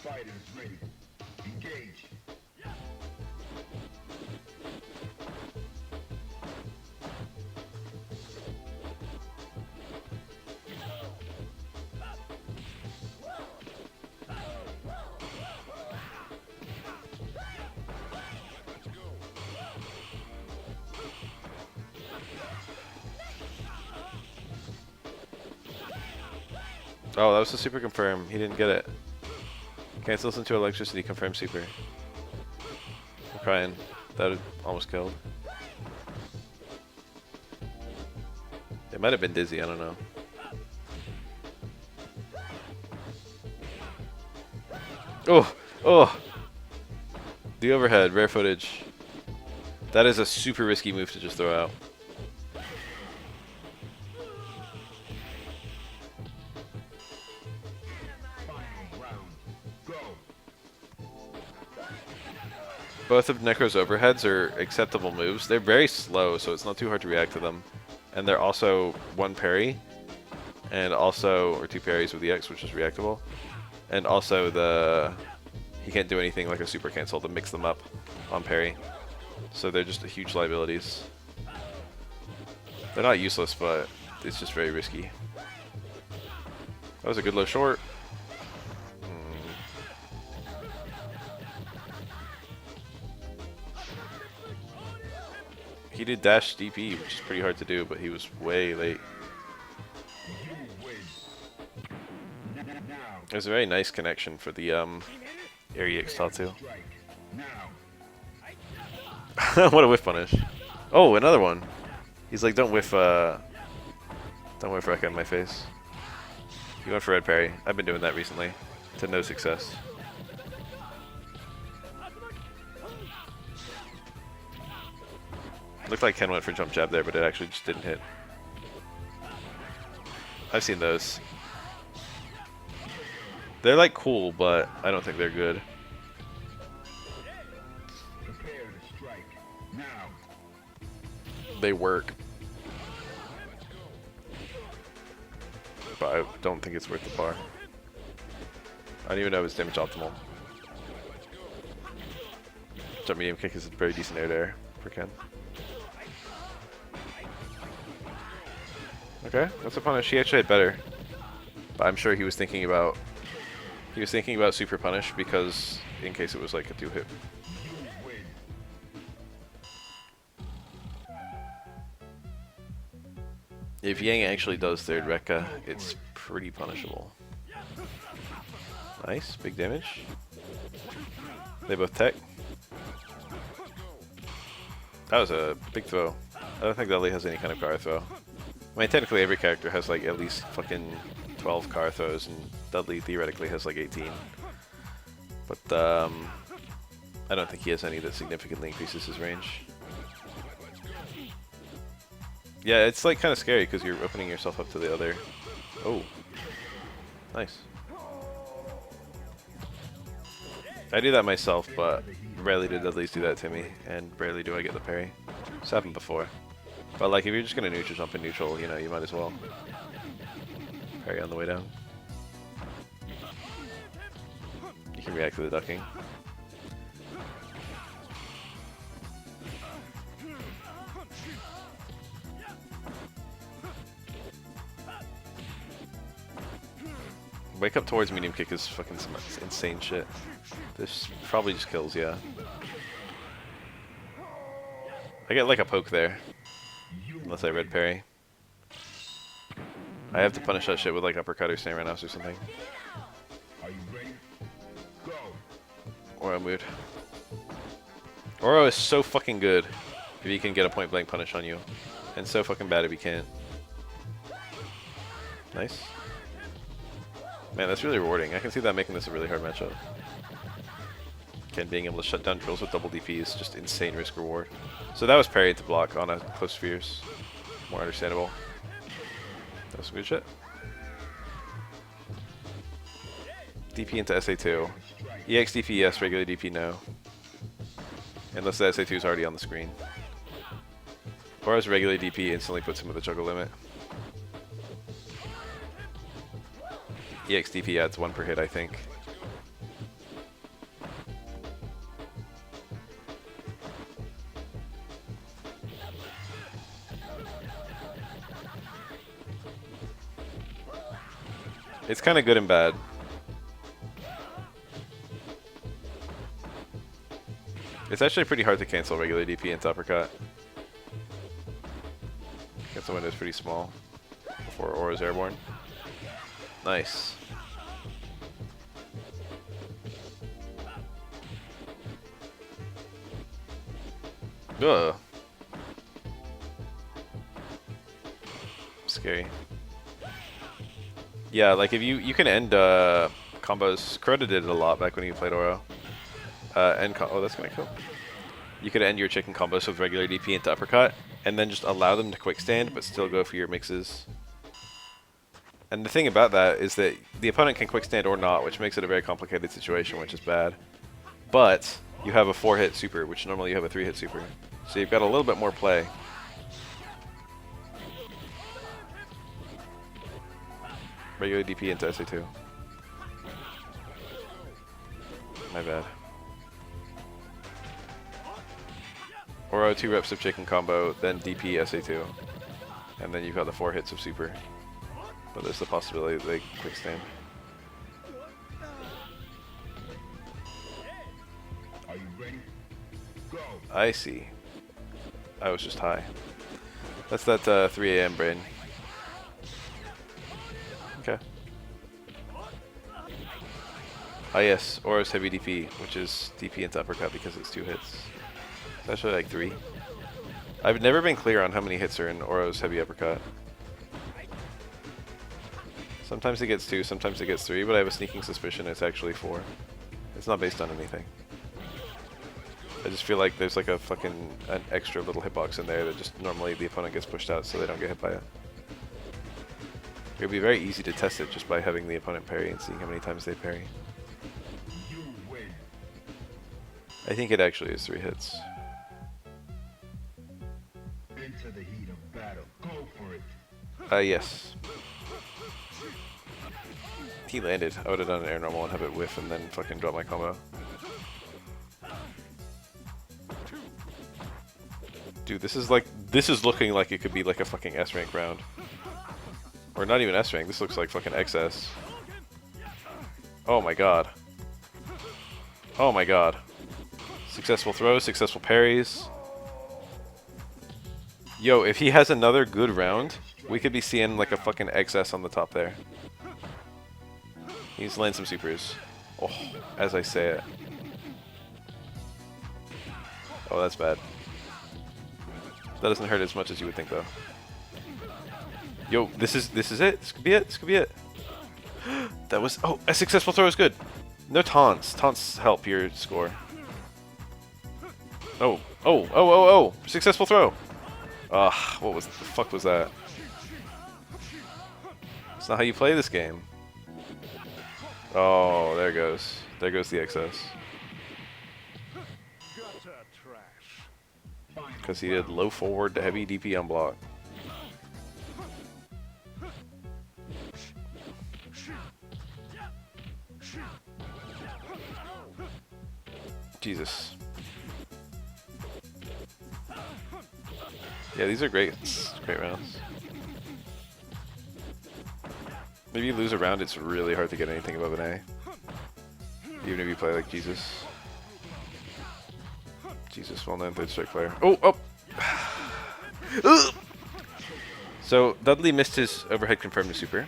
Fighters ready. Engage. Oh, that was a super confirm. He didn't get it. Cancels into electricity, confirm super. I'm crying. That would almost killed. It might have been dizzy, I don't know. Oh! Oh! The overhead, rare footage. That is a super risky move to just throw out. Both of Necro's overheads are acceptable moves. They're very slow, so it's not too hard to react to them. And they're also one parry, and also, or two parries with the X, which is reactable. And also he can't do anything like a super cancel to mix them up on parry. So they're just huge liabilities. They're not useless, but it's just very risky. That was a good low short. He did dash DP, which is pretty hard to do, but he was way late. It was a very nice connection for the Air EX Tatsu. What a whiff punish. Oh, another one. He's like, don't whiff Rekka in my face. He went for red parry. I've been doing that recently, to no success. Looked like Ken went for jump jab there, but it actually just didn't hit. I've seen those. They're like cool, but I don't think they're good. Prepare to strike. Now. They work. But I don't think it's worth the par. I don't even know if it's damage optimal. Jump medium kick is a very decent air to air for Ken. Okay, that's a punish. He actually had better. But I'm sure he was thinking about super punish because in case it was like a 2-hit. If Yang actually does third Rekka, it's pretty punishable. Nice, big damage. They both tech. That was a big throw. I don't think Dudley has any kind of car throw. I mean, technically every character has like at least fucking 12 car throws, and Dudley theoretically has like 18. But I don't think he has any that significantly increases his range. Yeah, it's like kind of scary because you're opening yourself up to the other. Oh, nice. I do that myself, but rarely do Dudleys do that to me, and rarely do I get the parry. It's happened before. But like, if you're just gonna neutral jump in neutral, you know, you might as well parry on the way down. You can react to the ducking. Wake up towards medium kick is fucking some insane shit. This probably just kills, yeah. I get like a poke there. Unless I red parry. I have to punish that shit with like uppercut or samurai knives or something. Are you ready? Go. Oro mood. Oro is so fucking good if he can get a point blank punish on you. And so fucking bad if he can't. Nice. Man, that's really rewarding. I can see that making this a really hard matchup. Again, being able to shut down drills with double DP is just insane risk reward. So that was parried to block on a close fierce. More understandable. That was some good shit. DP into SA2. EX DP yes, regular DP no. Unless the SA2 is already on the screen. Or as regular DP instantly puts him with a juggle limit. EX DP adds 1 per hit, I think. It's kind of good and bad. It's actually pretty hard to cancel regular DP into uppercut. Guess the window is pretty small before Oro's airborne. Nice. Ugh. Scary. Yeah, like if you can end combos. Kuroda did it a lot back when he played Oro. Oh, that's kind of cool. You could end your chicken combos with regular DP into uppercut, and then just allow them to quick stand, but still go for your mixes. And the thing about that is that the opponent can quick stand or not, which makes it a very complicated situation, which is bad. But you have a 4-hit super, which normally you have a 3-hit super. So you've got a little bit more play. Regular DP into SA2. My bad. Oro 2 reps of chicken combo, then DP SA2. And then you've got the 4 hits of super. But there's the possibility that they quick stand. Are you ready? Go. I see. I was just high. That's that 3 AM brain. Okay. Ah yes, Oro's heavy DP, which is DP into uppercut because it's 2 hits. It's actually like 3. I've never been clear on how many hits are in Oro's heavy uppercut. Sometimes it gets 2, sometimes it gets 3, but I have a sneaking suspicion it's actually 4. It's not based on anything. I just feel like there's like an extra little hitbox in there that just normally the opponent gets pushed out so they don't get hit by it. It would be very easy to test it just by having the opponent parry and seeing how many times they parry. You win. I think it actually is 3 hits. Into the heat of battle. Go for it. Yes. He landed. I would have done an air normal and have it whiff and then fucking drop my combo. Dude, this is looking like it could be like a fucking S rank round. Or not even S rank. This looks like fucking XS. Oh my god. Oh my god. Successful throws, successful parries. Yo, if he has another good round, we could be seeing like a fucking XS on the top there. He's landing some supers. Oh, as I say it. Oh, that's bad. That doesn't hurt as much as you would think, though. Yo, this is it. This could be it. This could be it. That was a successful throw is good. No taunts. Taunts help your score. Oh! Successful throw. What was the fuck was that? It's not how you play this game. Oh, there goes. There goes the XS. Gutter trash. Because he did low forward to heavy DP on block. Jesus. Yeah, these are great rounds. Maybe you lose a round, it's really hard to get anything above an A. Even if you play like Jesus. Jesus, well-known third strike player. Oh! So, Dudley missed his overhead confirmed to super.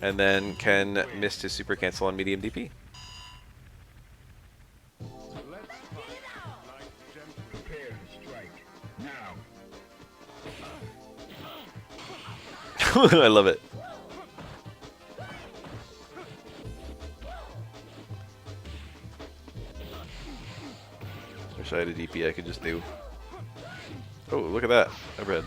And then Ken missed his super cancel on medium DP. Let's fight like gentlemen. Prepare to strike. Now. I love it. Wish I had a DP I could just do. Oh, look at that. Overhead.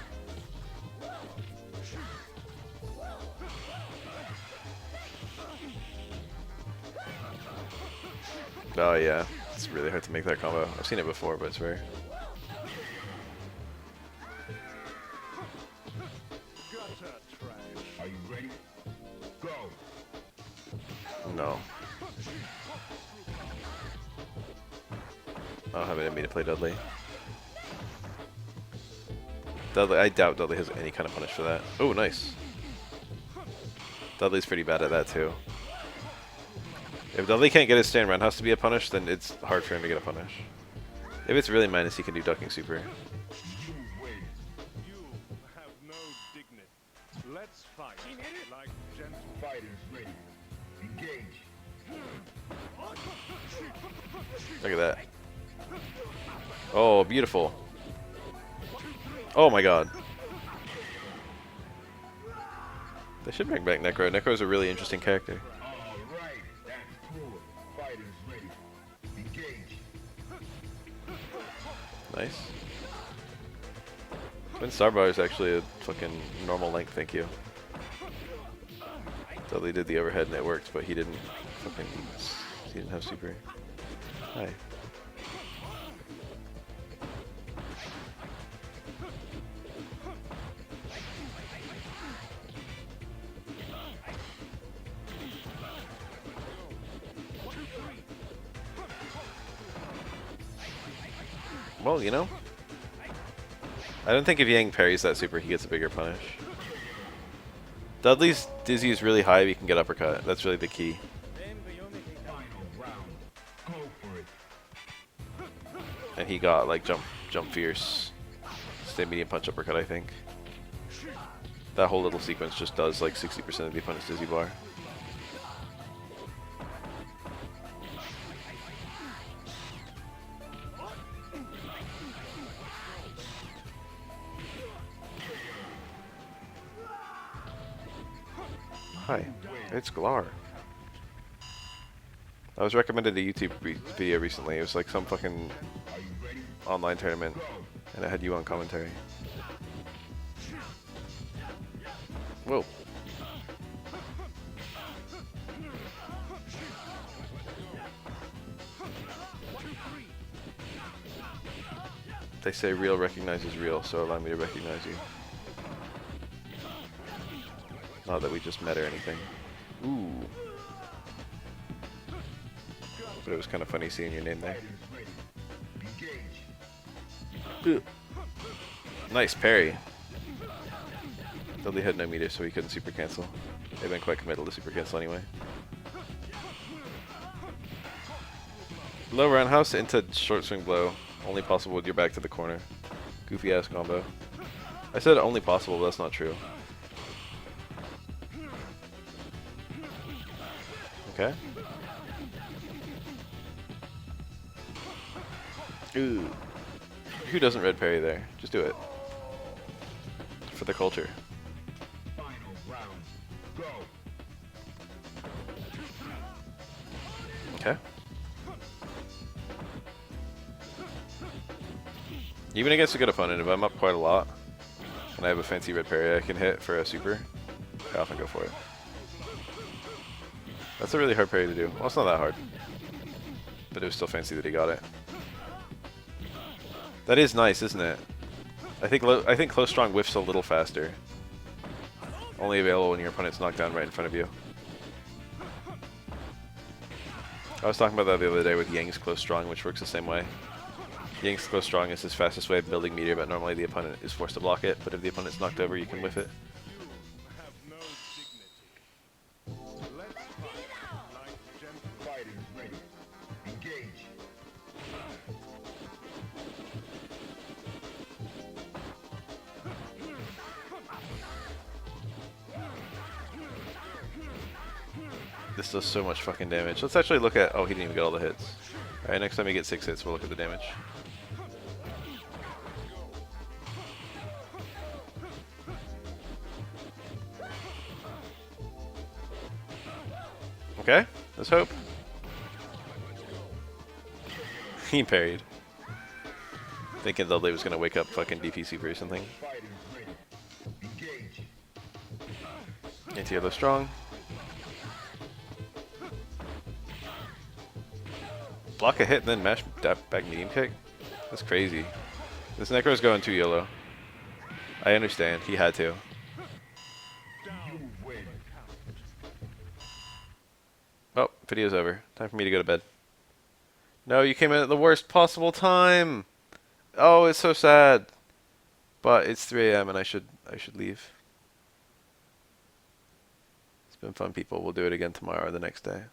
Oh yeah, it's really hard to make that combo. I've seen it before, but it's rare. Gutter trash. Are you ready? Go. No. I don't have it in me to play Dudley. Dudley, I doubt Dudley has any kind of punish for that. Oh, nice. Dudley's pretty bad at that too. If Dudley can't get his stand roundhouse to be a punish, then it's hard for him to get a punish. If it's really minus, he can do ducking super. You win. You have no dignity. Let's fight like gentlemen. Fighters ready. Engage. Look at that. Oh, beautiful. Oh my god. They should bring back Necro. Necro's a really interesting character. All right. That's cool. Fighters ready. Engage. Nice. Twin Starbar is actually a fucking normal length, thank you. Dudley did the overhead and it worked, but he didn't have super. Hi. Well, you know, I don't think if Yang parries that super, he gets a bigger punish. Dudley's dizzy is really high if he can get uppercut. That's really the key. Final round. Go for it. And he got like jump fierce, stay medium punch uppercut, I think. That whole little sequence just does like 60% of the opponent's dizzy bar. Hi, it's Glar. I was recommended a YouTube video recently. It was like some fucking Are you ready? online tournament, and it had you on commentary. Whoa. They say real recognizes real, so allow me to recognize you. Not that we just met or anything. Ooh. But it was kind of funny seeing your name there. Fighters ready. Engage. Nice parry. Dudley had no meter, so he couldn't super cancel. They've been quite committal to super cancel anyway. Low roundhouse into short swing blow. Only possible with your back to the corner. Goofy ass combo. I said only possible, but that's not true. Okay. Ooh. Who doesn't red parry there? Just do it. For the culture. Final round. Go. Okay. Even against a good opponent, if I'm up quite a lot, and I have a fancy red parry I can hit for a super, I often go for it. That's a really hard parry to do. Well, it's not that hard. But it was still fancy that he got it. That is nice, isn't it? I think close strong whiffs a little faster. Only available when your opponent's knocked down right in front of you. I was talking about that the other day with Yang's close strong, which works the same way. Yang's close strong is his fastest way of building meter, but normally the opponent is forced to block it. But if the opponent's knocked over, you can whiff it. Have no dignity. Let's fight like gentlemen. Fighters ready. Engage. This does so much fucking damage. Let's actually look at... Oh, he didn't even get all the hits. Alright, next time he gets 6 hits, we'll look at the damage. Okay, let's hope. He parried. Thinking Dudley was gonna wake up fucking DP Super or something. Fighters ready. Engage. Anti-yellow strong. Block a hit and then mash back medium kick? That's crazy. This Necro's going too yellow. I understand, he had to. You win. Oh, video's over. Time for me to go to bed. No, you came in at the worst possible time! Oh, it's so sad. But it's 3 AM and I should leave. It's been fun, people. We'll do it again tomorrow or the next day.